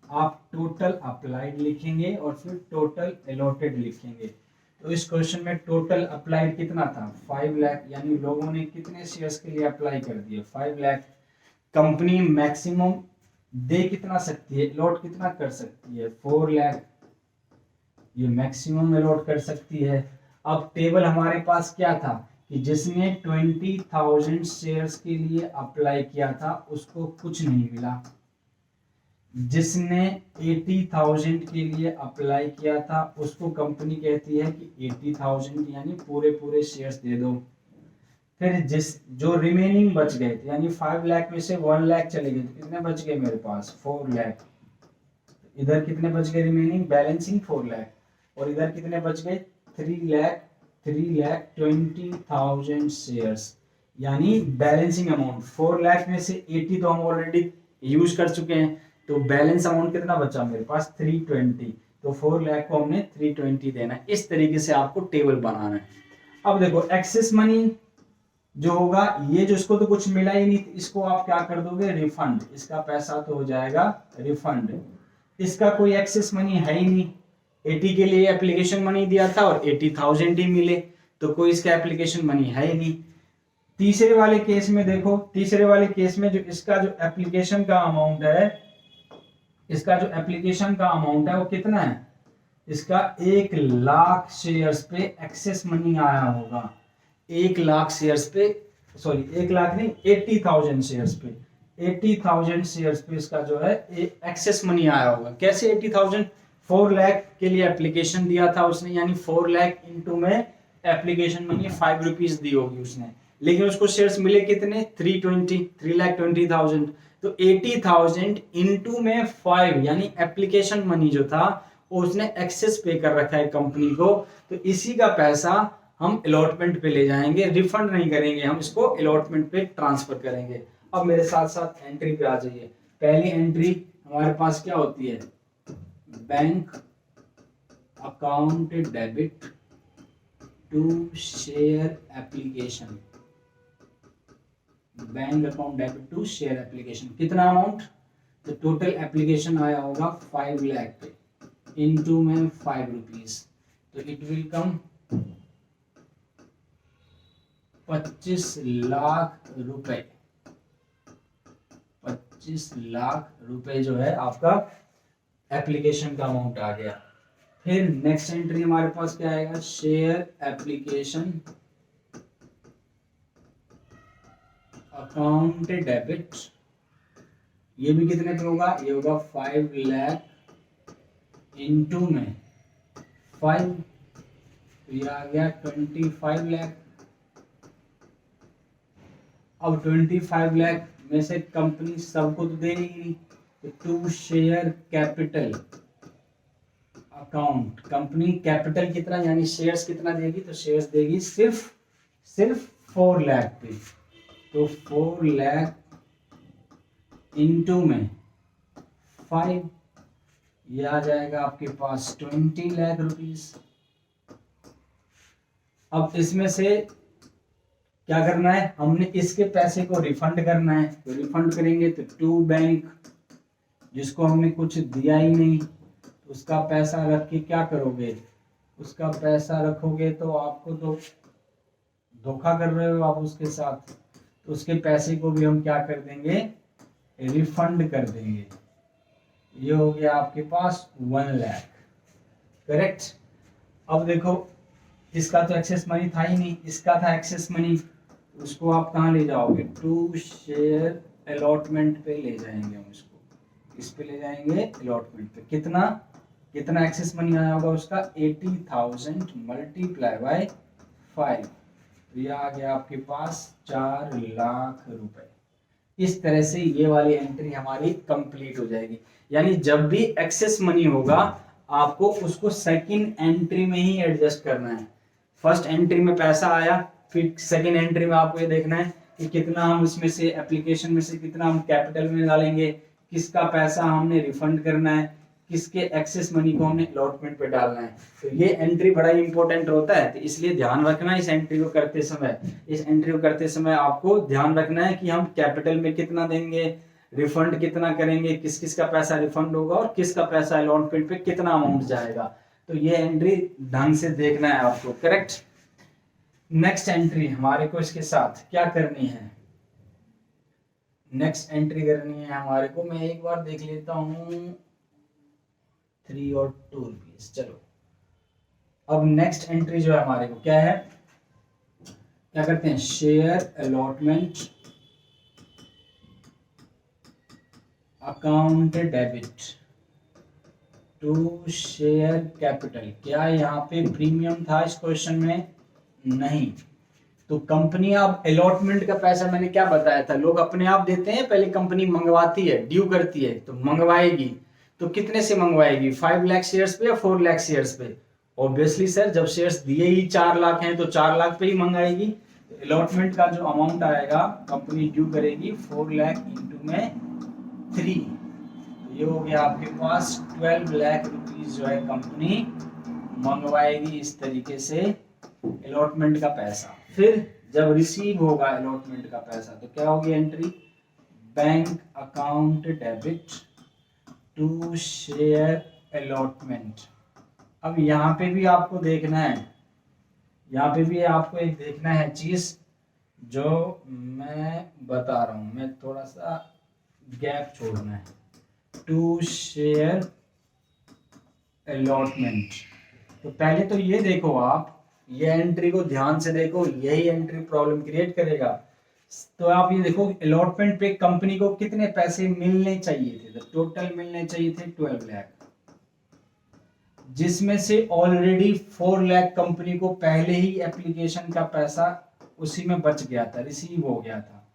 [SPEAKER 1] आप टोटल अप्लाइड लिखेंगे और फिर टोटल अलॉटेड लिखेंगे। तो इस क्वेश्चन में टोटल अप्लाइड कितना था? 5 लाख, यानी लोगों ने कितने शेयर्स के लिए अप्लाई कर दिए? 5 लाख। कंपनी मैक्सिमम दे कितना सकती है, अलॉट कितना कर सकती है? 4 लाख, ये मैक्सिमम अलॉट कर सकती है। अब टेबल हमारे पास क्या था कि जिसने 20,000 शेयर्स के लिए अप्लाई किया था उसको कुछ नहीं मिला। जिसने 80,000 के लिए अप्लाई किया था उसको कंपनी कहती है कि 80,000 यानी पूरे पूरे शेयर्स दे दो। फिर जो रिमेनिंग बच गए थे, यानी 5 लाख में से 1 लाख चले गए, तो कितने बच गए मेरे पास? 4 लाख। इधर कितने बच गए रिमेनिंग? बैलेंसिंग 4 लाख। और इधर कितने बच गए? 3,20,000 शेयर्स, यानी बैलेंसिंग अमाउंट। 4 लाख में से 80 तो हम ऑलरेडी यूज कर चुके हैं, तो बैलेंस अमाउंट कितना बचा मेरे पास? 320। तो 4 लाख को हमने 320 देना है। इस तरीके से आपको टेबल बनाना है। अब देखो एक्सेस मनी जो होगा, ये जो इसको तो कुछ मिला ही नहीं, इसको आप क्या कर दोगे? रिफंड। इसका पैसा तो हो जाएगा रिफंड। इसका कोई एक्सेस मनी है ही नहीं, 80 के लिए एप्लीकेशन मनी दिया था और 80,000 ही मिले, तो कोई इसका एप्लीकेशन मनी है ही नहीं। तीसरे वाले केस में देखो, तीसरे वाले केस में जो इसका जो एप्लीकेशन का अमाउंट है, इसका जो एप्लीकेशन का अमाउंट है वो कितना है? इसका 1 लाख शेयर्स पे एक्सेस मनी आया होगा। 1 लाख शेयर्स पे, सॉरी 1 लाख नहीं, 80,000 शेयर्स पे, 80,000 शेयर्स पे इसका जो है एक्सेस मनी आया होगा। कैसे 80,000? 4 लाख के लिए एप्लीकेशन दिया था उसने, यानी 4 लाख इंटू में एप्लीकेशन मनी 5 रुपीज दी होगी उसने, लेकिन उसको शेयर्स मिले कितने? 3,20,000। तो 80,000 इंटू में 5, यानी एप्लीकेशन मनी जो था उसने एक्सेस पे कर रखा है कंपनी को, तो इसी का पैसा हम अलॉटमेंट पे ले जाएंगे, रिफंड नहीं करेंगे, हम इसको अलॉटमेंट पे ट्रांसफर करेंगे। अब मेरे साथ साथ एंट्री पे आ जाइए। पहली एंट्री हमारे पास क्या होती है? Bank account debit to share application. Bank account debit to share application. कितना अमाउंट? तो टोटल एप्लीकेशन आया होगा 5 लाख पे, इनटू में 5 रुपीज, तो इट विल कम 25 लाख रुपए। 25 लाख रुपए जो है आपका एप्लीकेशन का अमाउंट आ गया। फिर नेक्स्ट एंट्री हमारे पास क्या आएगा? Share application account debit. ये भी कितने पे होगा? ये होगा 5 लाख इंटू में 5, तो ये आ गया 25 लाख। अब 25 लाख में से कंपनी सबको तो दे नहीं, तो to share capital account, company capital कितना यानी शेयर्स कितना देगी? तो शेयर्स देगी सिर्फ 4 लाख पे, तो 4 लाख इंटू में 5, ये आ जाएगा आपके पास 20 लाख रुपीस। अब इसमें से क्या करना है? हमने इसके पैसे को रिफंड करना है, तो रिफंड करेंगे तो टू बैंक, जिसको हमने कुछ दिया ही नहीं, उसका पैसा रख के क्या करोगे? उसका पैसा रखोगे तो आपको तो धोखा कर रहे हो आप उसके साथ। तो उसके पैसे को भी हम क्या कर देंगे, रिफंड कर देंगे। ये हो गया आपके पास 1 लाख, करेक्ट। अब देखो इसका तो एक्सेस मनी था ही नहीं, इसका था एक्सेस मनी, उसको आप कहाँ ले जाओगे, टू शेयर अलॉटमेंट पे ले जाएंगे हम इसको, इस पे ले जाएंगे अलॉटमेंट पे। कितना कितना एक्सेस मनी आया होगा उसका, 80,000 मल्टीप्लाई बाय 5, तो ये आ गया आपके पास 4 लाख रुपए। इस तरह से ये वाली एंट्री हमारी कंप्लीट हो जाएगी। यानी जब भी एक्सेस मनी होगा आपको उसको सेकंड एंट्री में ही एडजस्ट करना है। फर्स्ट एंट्री में पैसा आया, फिर सेकंड एंट्री में आपको ये देखना है कि कितना हम इसमें से एप्लीकेशन में से कितना हम कैपिटल में डालेंगे, किसका पैसा हमने रिफंड करना है, किसके एक्सेस मनी को हमने अलॉटमेंट पे डालना है। तो ये एंट्री बड़ा इंपॉर्टेंट होता है, तो इसलिए ध्यान रखना इस एंट्री को करते समय, इस एंट्री को करते समय आपको ध्यान रखना है कि हम कैपिटल में कितना देंगे, रिफंड कितना करेंगे, किस किस का पैसा रिफंड होगा और किसका पैसा अलॉटमेंट पे कितना अमाउंट जाएगा। तो ये एंट्री ढंग से देखना है आपको, करेक्ट। नेक्स्ट एंट्री हमारे को इसके साथ क्या करनी है, नेक्स्ट एंट्री करनी है हमारे को, मैं एक बार देख लेता हूं, 3 और 2 रुपीज। चलो अब नेक्स्ट एंट्री जो है हमारे को क्या है, क्या करते हैं, share allotment account debit to share capital. क्या यहाँ पे प्रीमियम था इस क्वेश्चन में, नहीं। तो कंपनी अब अलॉटमेंट का पैसा मैंने क्या बताया था, लोग अपने आप देते हैं, पहले कंपनी मंगवाती है, ड्यू करती है, तो मंगवाएगी, तो कितने से मंगवाएगी, 5 लाख शेयर्स पे या 4 लाख शेयर्स पे। ऑब्वियसली सर जब शेयर्स दिए ही 4 लाख हैं तो 4 लाख पे ही मंगाएगी। अलॉटमेंट का जो अमाउंट आएगा कंपनी ड्यू करेगी 4 लाख इंटू में 3, ये हो गया आपके पास 12 लाख रुपीज जो है कंपनी मंगवाएगी इस तरीके से अलॉटमेंट का पैसा। फिर जब रिसीव होगा अलॉटमेंट का पैसा तो क्या होगी entry, bank account debit to share allotment. अब यहाँ पे भी आपको देखना है, यहाँ पे भी आपको एक देखना है चीज जो मैं बता रहा हूं, मैं थोड़ा सा गैप छोड़ना है, टू शेयर अलॉटमेंट। तो पहले तो ये देखो आप, ये एंट्री को ध्यान से देखो, यही एंट्री प्रॉब्लम क्रिएट करेगा। तो आप ये देखो अलॉटमेंट पे कंपनी को कितने पैसे मिलने चाहिए थे, तो टोटल मिलने चाहिए थे 12 लाख, जिसमें से ऑलरेडी 4 लाख कंपनी को पहले ही एप्लीकेशन का पैसा उसी में बच गया था, रिसीव हो गया था।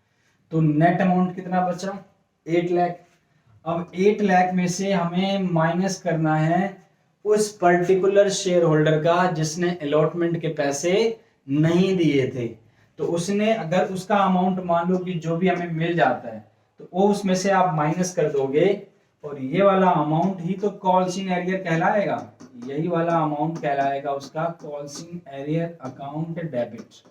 [SPEAKER 1] तो नेट अमाउंट कितना बचा, 8 लाख। अब 8 लाख में से हमें माइनस करना है उस पर्टिकुलर शेयर होल्डर का जिसने अलॉटमेंट के पैसे नहीं दिए थे। तो उसने अगर उसका अमाउंट मान लो कि जो भी हमें मिल जाता है तो वो उसमें से आप माइनस कर दोगे, और ये वाला अमाउंट ही तो कॉल्सिंग एरियर कहलाएगा, यही वाला अमाउंट कहलाएगा उसका कॉल्सिंग एरियर अकाउंट डेबिट।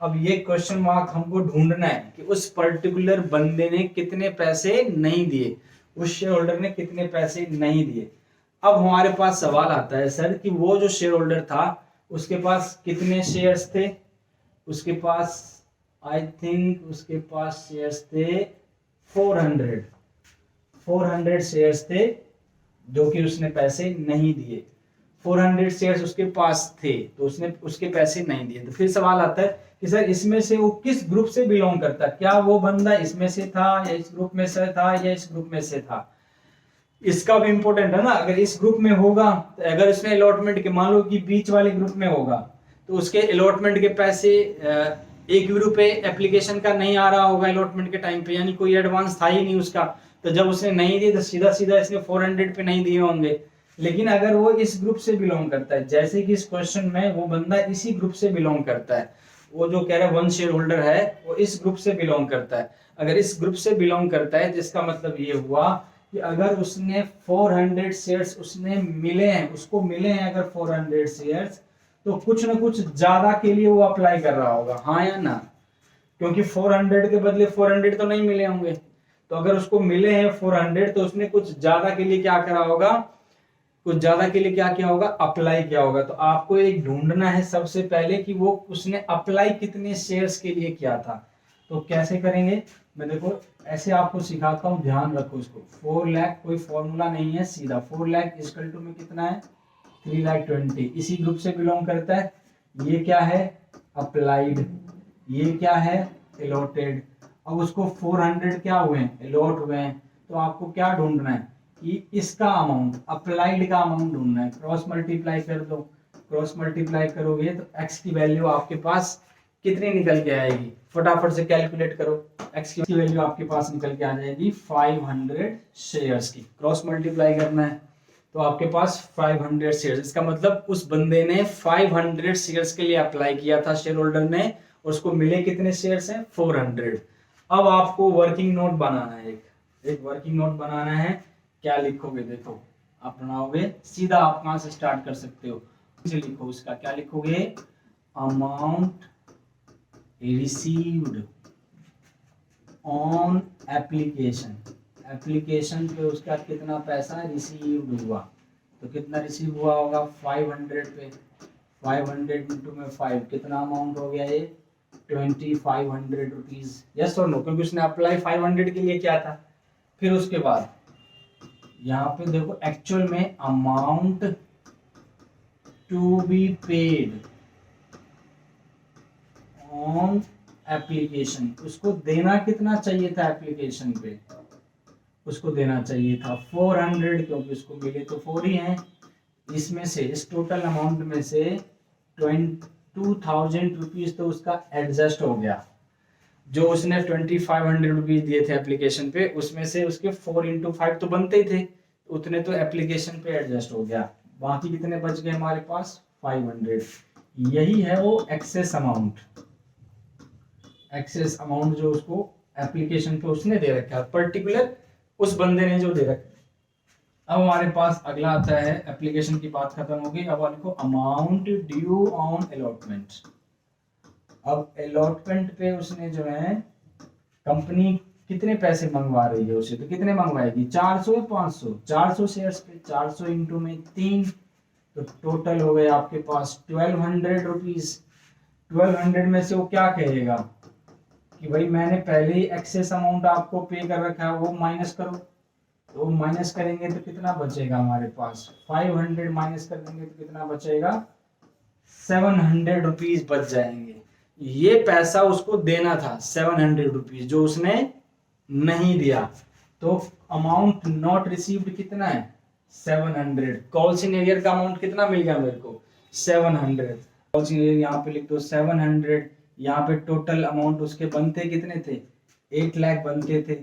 [SPEAKER 1] अब ये क्वेश्चन मार्क हमको ढूंढना है कि उस पर्टिकुलर बंदे ने कितने पैसे नहीं दिए, उस शेयर होल्डर ने कितने पैसे नहीं दिए। अब हमारे पास सवाल आता है सर कि वो जो शेयर होल्डर था उसके पास कितने शेयर्स थे, उसके पास आई थिंक उसके पास शेयर्स थे 400 शेयर्स थे जो कि उसने पैसे नहीं दिए। 400 शेयर्स उसके पास थे तो उसने उसके पैसे नहीं दिए। तो फिर सवाल आता है कि सर इसमें से वो किस ग्रुप से बिलोंग करता है, क्या वो बंदा इसमें से था या इस ग्रुप में से था या इस ग्रुप में से था, इसका भी इंपॉर्टेंट है ना। अगर इस ग्रुप में होगा तो अगर उसने अलॉटमेंट के मान लो कि बीच वाले ग्रुप में होगा तो उसके अलॉटमेंट के पैसे 1 रुपए एप्लीकेशन का नहीं आ रहा होगा अलॉटमेंट के टाइम पे, यानी कोई एडवांस था ही नहीं उसका। तो जब उसने नहीं दिए तो सीधा सीधा इसने 400 पे नहीं दिए होंगे। लेकिन अगर वो इस ग्रुप से बिलोंग करता है, जैसे कि इस क्वेश्चन में वो बंदा इसी ग्रुप से बिलोंग करता है, वो जो कह रहा है 1 शेयर होल्डर है वो इस ग्रुप से बिलोंग करता है। अगर इस ग्रुप से बिलोंग करता है तो इसका मतलब ये हुआ कि अगर उसने 400 शेयर्स उसने मिले हैं, उसको मिले हैं अगर 400 शेयर्स, तो कुछ ना कुछ ज्यादा के लिए वो अप्लाई कर रहा होगा, हाँ या ना। क्योंकि 400 के बदले 400 तो नहीं मिले होंगे, तो अगर उसको मिले हैं 400 तो उसने कुछ ज्यादा के लिए क्या करा होगा, कुछ ज्यादा के लिए क्या किया होगा, अप्लाई किया होगा। तो आपको एक ढूंढना है सबसे पहले कि वो उसने अप्लाई कितने शेयर्स के लिए किया था। तो कैसे करेंगे, मैं देखो ऐसे आपको सिखाता हूँ, ध्यान रखो इसको। 4 लाख कोई फॉर्मूला नहीं है, सीधा 4 लाख इक्वल टू में कितना है 3,20,000, इसी ग्रुप से बिलोंग करता है। ये क्या है अप्लाइड, ये क्या है अलॉटेड। अब उसको 400 क्या हुए हैं अलॉट हुए हैं, तो आपको क्या ढूंढना है कि इसका अमाउंट अप्लाइड का अमाउंट ढूंढना है। क्रॉस मल्टीप्लाई कर दो, क्रॉस मल्टीप्लाई करोगे तो x की वैल्यू आपके पास कितनी निकल के आएगी, फटाफट से कैलकुलेट करो। x की वैल्यू आपके पास निकल के आ जाएगी 500 शेयर्स की। क्रॉस मल्टीप्लाई करना है तो आपके पास 500 शेयर्स, इसका मतलब उस बंदे ने 500 शेयर्स के लिए अप्लाई किया था शेयर होल्डर ने, और उसको मिले कितने शेयर्स हैं 400। अब आपको वर्किंग नोट बनाना है, एक वर्किंग नोट बनाना है। क्या लिखोगे देखो, आप बनाओगे सीधा, आप कहां से स्टार्ट कर सकते हो, लिखो उसका क्या लिखोगे, amount received on application, application पे उसका कितना पैसा रिसीव्ड हुआ, तो कितना रिसीव हुआ होगा 500 पे, 500 इंटू में 5 कितना अमाउंट हो गया ये 2500 रुपीज। यस और नो, क्योंकि उसने अप्लाई 500 के लिए किया था। फिर उसके बाद यहाँ पे देखो एक्चुअल में amount to be paid on application, उसको देना कितना चाहिए था एप्लीकेशन पे, उसको देना चाहिए था 400, क्योंकि उसको मिले तो 4 ही हैं। इसमें से इस टोटल अमाउंट में से 22,000 रुपीज तो उसका एडजस्ट हो गया, जो उसने 2500 रुपीज दिए थे एप्लीकेशन पे, उसमें से उसके 4 इंटू 5 तो बनते ही थे, उतने तो एप्लीकेशन पे एडजस्ट हो गया। बाकी कितने बच गए हमारे पास 500। यही है वो एक्सेस अमाउंट, एक्सेस अमाउंट जो उसको एप्लीकेशन पे उसने दे रखा है, पर्टिकुलर उस बंदे ने जो दे रखा है। अब हमारे पास अगला आता है, एप्लीकेशन की बात खत्म होगी, अब लिखो अमाउंट ड्यू ऑन अलॉटमेंट। अब अलॉटमेंट पे उसने जो है कंपनी कितने पैसे मंगवा रही है उसे, तो कितने मंगवाएगी 400 या 500, 400 शेयर्स पे 400 इंटू में 3, तो टोटल हो गए आपके पास 1200 रुपीज। 1200 में से वो क्या कहेगा कि भाई मैंने पहले ही एक्सेस अमाउंट आपको पे कर रखा है, वो माइनस करो। तो माइनस करेंगे तो कितना बचेगा हमारे पास 500 माइनस कर देंगे तो कितना बचेगा 700 रुपीज बच जाएंगे। ये पैसा उसको देना था 700 रुपीज, जो उसने नहीं दिया, तो अमाउंट नॉट रिसीव्ड कितना है 700। कॉल्सिंग एरियर का अमाउंट कितना मिल गया मेरे को 700। कॉल्सिंग एरियर यहाँ पे लिख दो 700। यहाँ पे टोटल अमाउंट उसके बनते कितने थे 8 लाख बनते थे,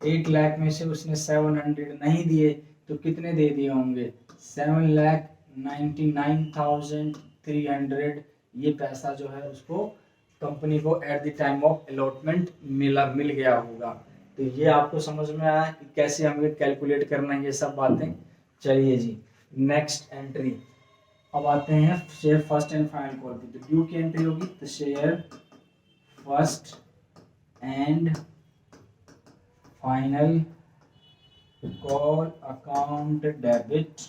[SPEAKER 1] 8 लाख में से उसने 700 नहीं दिए, तो कितने दे दिए होंगे 7,99,300। ये पैसा जो है उसको कंपनी को at the time of allotment मिल गया होगा। तो ये आपको समझ में आया कि कैसे हमें कैलकुलेट करना है ये सब बातें। चलिए जी नेक्स्ट एंट्री, अब आते हैं share first and final call पे। तो ड्यू की एंट्री होगी तो share first and final call account debit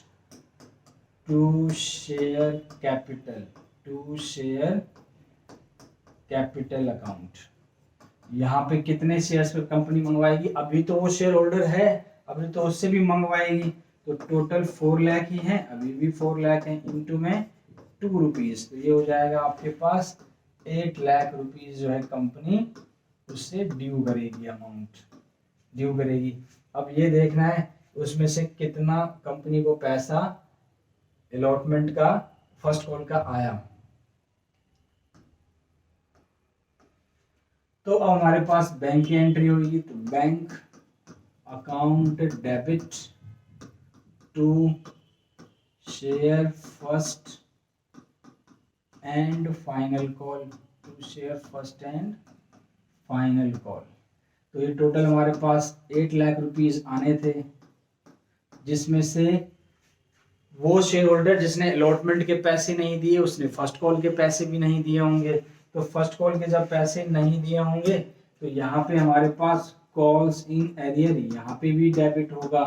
[SPEAKER 1] to share capital, to share capital account. यहाँ पे कितने शेयर्स पे कंपनी मंगवाएगी, अभी तो वो शेयर होल्डर है, अभी तो उससे भी मंगवाएगी, तो टोटल 4 लाख ही है, अभी भी 4 लाख है, इंटू में 2 रुपीज, तो ये हो जाएगा आपके पास 8 लाख रुपीज जो है कंपनी उससे ड्यू करेगी, अमाउंट ड्यू करेगी। अब ये देखना है उसमें से कितना कंपनी को पैसा अलॉटमेंट का फर्स्ट कॉल का आया। तो अब हमारे पास बैंक की एंट्री होगी, तो bank account debit to share first and final call, to share first and final call. तो ये टोटल हमारे पास 8 लाख रुपीज आने थे, जिसमें से वो शेयर होल्डर जिसने अलॉटमेंट के पैसे नहीं दिए उसने फर्स्ट कॉल के पैसे भी नहीं दिए होंगे। तो फर्स्ट कॉल के जब पैसे नहीं दिए होंगे तो यहाँ पे हमारे पास कॉल्स इन एरियर, यहाँ पे भी डेबिट होगा,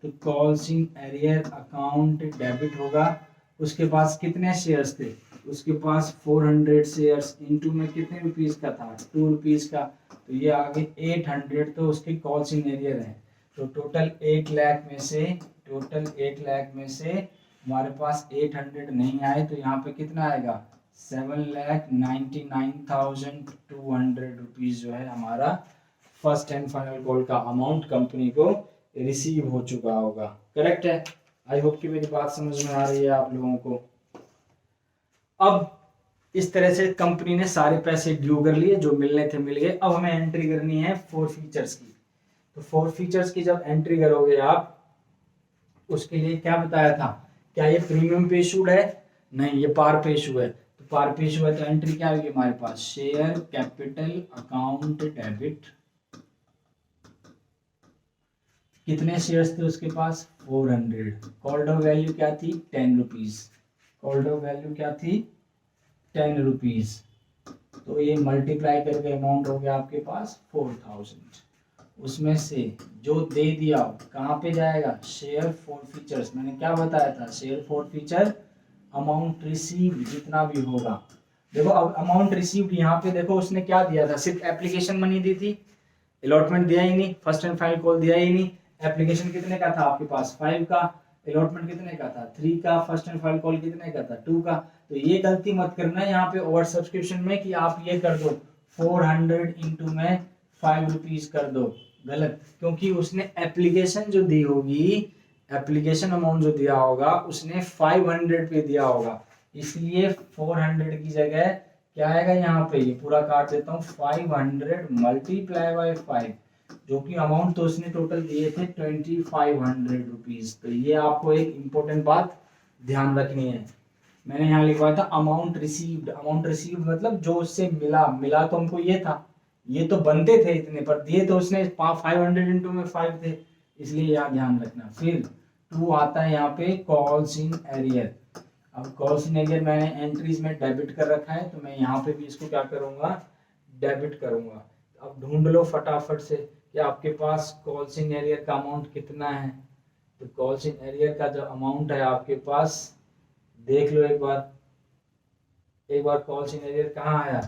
[SPEAKER 1] तो calls in arrear account debit होगा। उसके पास कितने शेयर्स थे, उसके पास 400 शेयर्स, इनटू में कितने रुपीस का था 2 रुपीस का, तो ये आगे 800 तो उसकी कॉल्स इन एरियर है। तो टोटल 8 लाख में से हमारे पास 800 नहीं आए, तो यहाँ पे कितना आएगा 7,99,200 रुपीज जो है हमारा फर्स्ट एंड फाइनल कॉल का अमाउंट कंपनी को रिसीव हो चुका होगा। करेक्ट है। आई होप कि मेरी बात समझ में आ रही है आप लोगों को। अब इस तरह से कंपनी ने सारे पैसे ड्यू कर लिए, जो मिलने थे मिल गए। अब हमें एंट्री करनी है फोर फीचर्स की। तो फोर फीचर्स की जब एंट्री करोगे आप, उसके लिए क्या बताया था, क्या ये प्रीमियम पे इशूड है, नहीं ये पार पे इशू है। तो पार पे इशू है तो एंट्री क्या होगी हमारे पास, शेयर कैपिटल अकाउंट डेबिट। कितने शेयर्स थे उसके पास 400। कॉल्ड ऑफ वैल्यू क्या थी 10 रुपीज। कॉल्ड ऑफ वैल्यू क्या थी 10 रुपीज। तो ये मल्टीप्लाई करके अमाउंट हो गया आपके पास 4000। उसमें से जो दे दिया कहाँ पे जाएगा, शेयर फॉर फीचर्स। मैंने क्या बताया था, share for feature amount receive जितना भी होगा। देखो अब अमाउंट रिसीव्ड यहाँ पे देखो उसने क्या दिया था, सिर्फ एप्लीकेशन मनी दी थी, अलॉटमेंट दिया ही नहीं, फर्स्ट एंड फाइनल कॉल दिया ही नहीं। एप्लीकेशन कितने का था आपके पास 5 का, अलॉटमेंट कितने का था 3 का, फर्स्ट एंड फाइनल कॉल कितने का था 2 का। तो ये गलती मत करना यहाँ पे ओवर सब्सक्रिप्शन में कि आप ये कर दो 400 इंटू में 5 रुपीज कर दो, गलत। क्योंकि उसने एप्लीकेशन जो दी होगी, एप्लीकेशन अमाउंट जो दिया होगा उसने 500 पे दिया होगा, इसलिए 400 की जगह क्या आएगा यहाँ पे, ये पूरा काट देता हूँ 500 मल्टीप्लाई बाय 5, जो कि अमाउंट तो उसने टोटल दिए थे 2500 रुपीज। तो ये आपको एक इम्पोर्टेंट बात ध्यान रखनी है। मैंने यहाँ लिखवाया था अमाउंट रिसीव्ड। अमाउंट रिसीव्ड मतलब जो उससे मिला तो हमको ये था, ये तो बनते थे इतने पर दिए तो उसने 500 इंटू में 5 थे, इसलिए यहाँ ध्यान रखना। फिर 2 आता है यहाँ पे कॉल्स इन एरियर। अब कॉल्स इन एरियर मैंने एंट्रीज में डेबिट कर रखा है, तो मैं यहाँ पे भी इसको क्या करूँगा, डेबिट करूँगा। अब ढूंढ लो फटाफट से कि आपके पास कॉल्स इन एरियर का अमाउंट कितना है। तो कॉल्स इन एरियर का जो अमाउंट है आपके पास, देख लो एक बार कॉल्स इन एरियर कहाँ आया,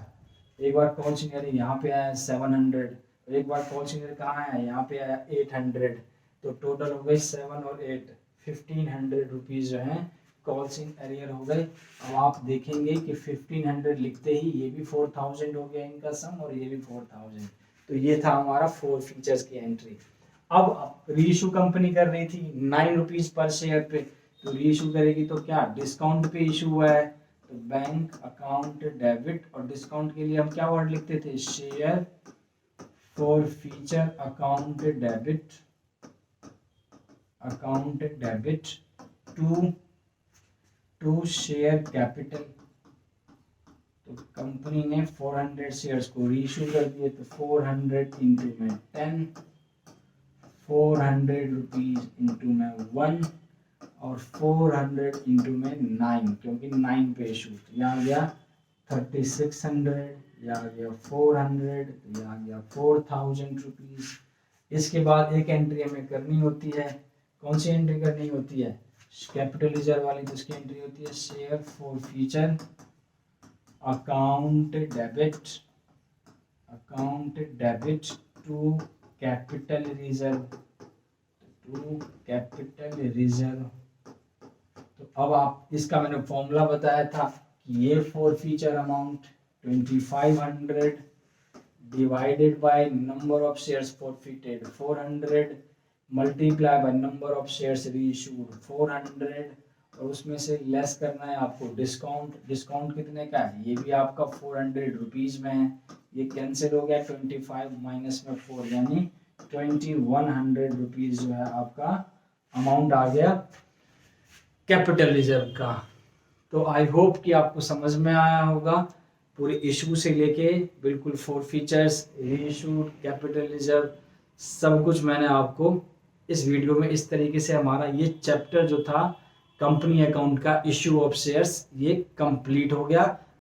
[SPEAKER 1] एक बार कॉल्स इन एरियर यहाँ पे आया 700, एक बार कॉल्स इन एरियर कहाँ आया, यहाँ पे आया 800। तो टोटल हो गई 7 और 8 1500 रुपीज जो है कॉल्स इन एरियर हो गए। अब आप देखेंगे कि 1500 लिखते ही ये भी 4000 हो गया इनका सम, और ये भी 4000। तो ये था हमारा 4 फीचर्स की एंट्री। अब रीइशू कंपनी कर रही थी 9 रुपीज पर शेयर पे, तो रीइशू करेगी तो क्या डिस्काउंट पे इशू हुआ है, तो बैंक अकाउंट डेबिट, और डिस्काउंट के लिए हम क्या वर्ड लिखते थे, share forfeiture account debit to share capital. तो कंपनी ने 400 शेयर्स को रीइशू कर दिए, तो 400 इंटू में 10, 400 रुपीज इंटू में 1, और 400 इंटू में 9, क्योंकि 9 पे इशू। तो यहाँ गया 3600, यहाँ गया 400, तो यहाँ गया 4000 रुपीज। इसके बाद एक एंट्री हमें करनी होती है, कौन सी एंट्री करनी होती है, कैपिटल रिजर्व वाली। तो इसकी एंट्री होती है share forfeiture account debit to capital reserve. तो अब आप इसका मैंने फॉर्मूला बताया था कि ये for feature amount 2500 divided by number of shares forfeited 400 multiply by number of shares reissued 400, और उसमें से लेस करना है आपको डिस्काउंट। डिस्काउंट कितने का है, ये भी आपका 400 रुपीज में है, ये कैंसिल हो गया 25 माइनस में 4, यानी 2100 रुपीज जो है आपका अमाउंट आ गया कैपिटल रिजर्व का। तो आई होप कि आपको समझ में आया होगा, पूरे इशू से लेके बिल्कुल 4 फीचर्स, रीइश्यूड, कैपिटल रिजर्व, सब कुछ मैंने आपको इस वीडियो में इस तरीके से हमारा ये चैप्टर जो था कंपनी अकाउंट का इशू ऑफ शेयर्स, ये कंप्लीट हो गया।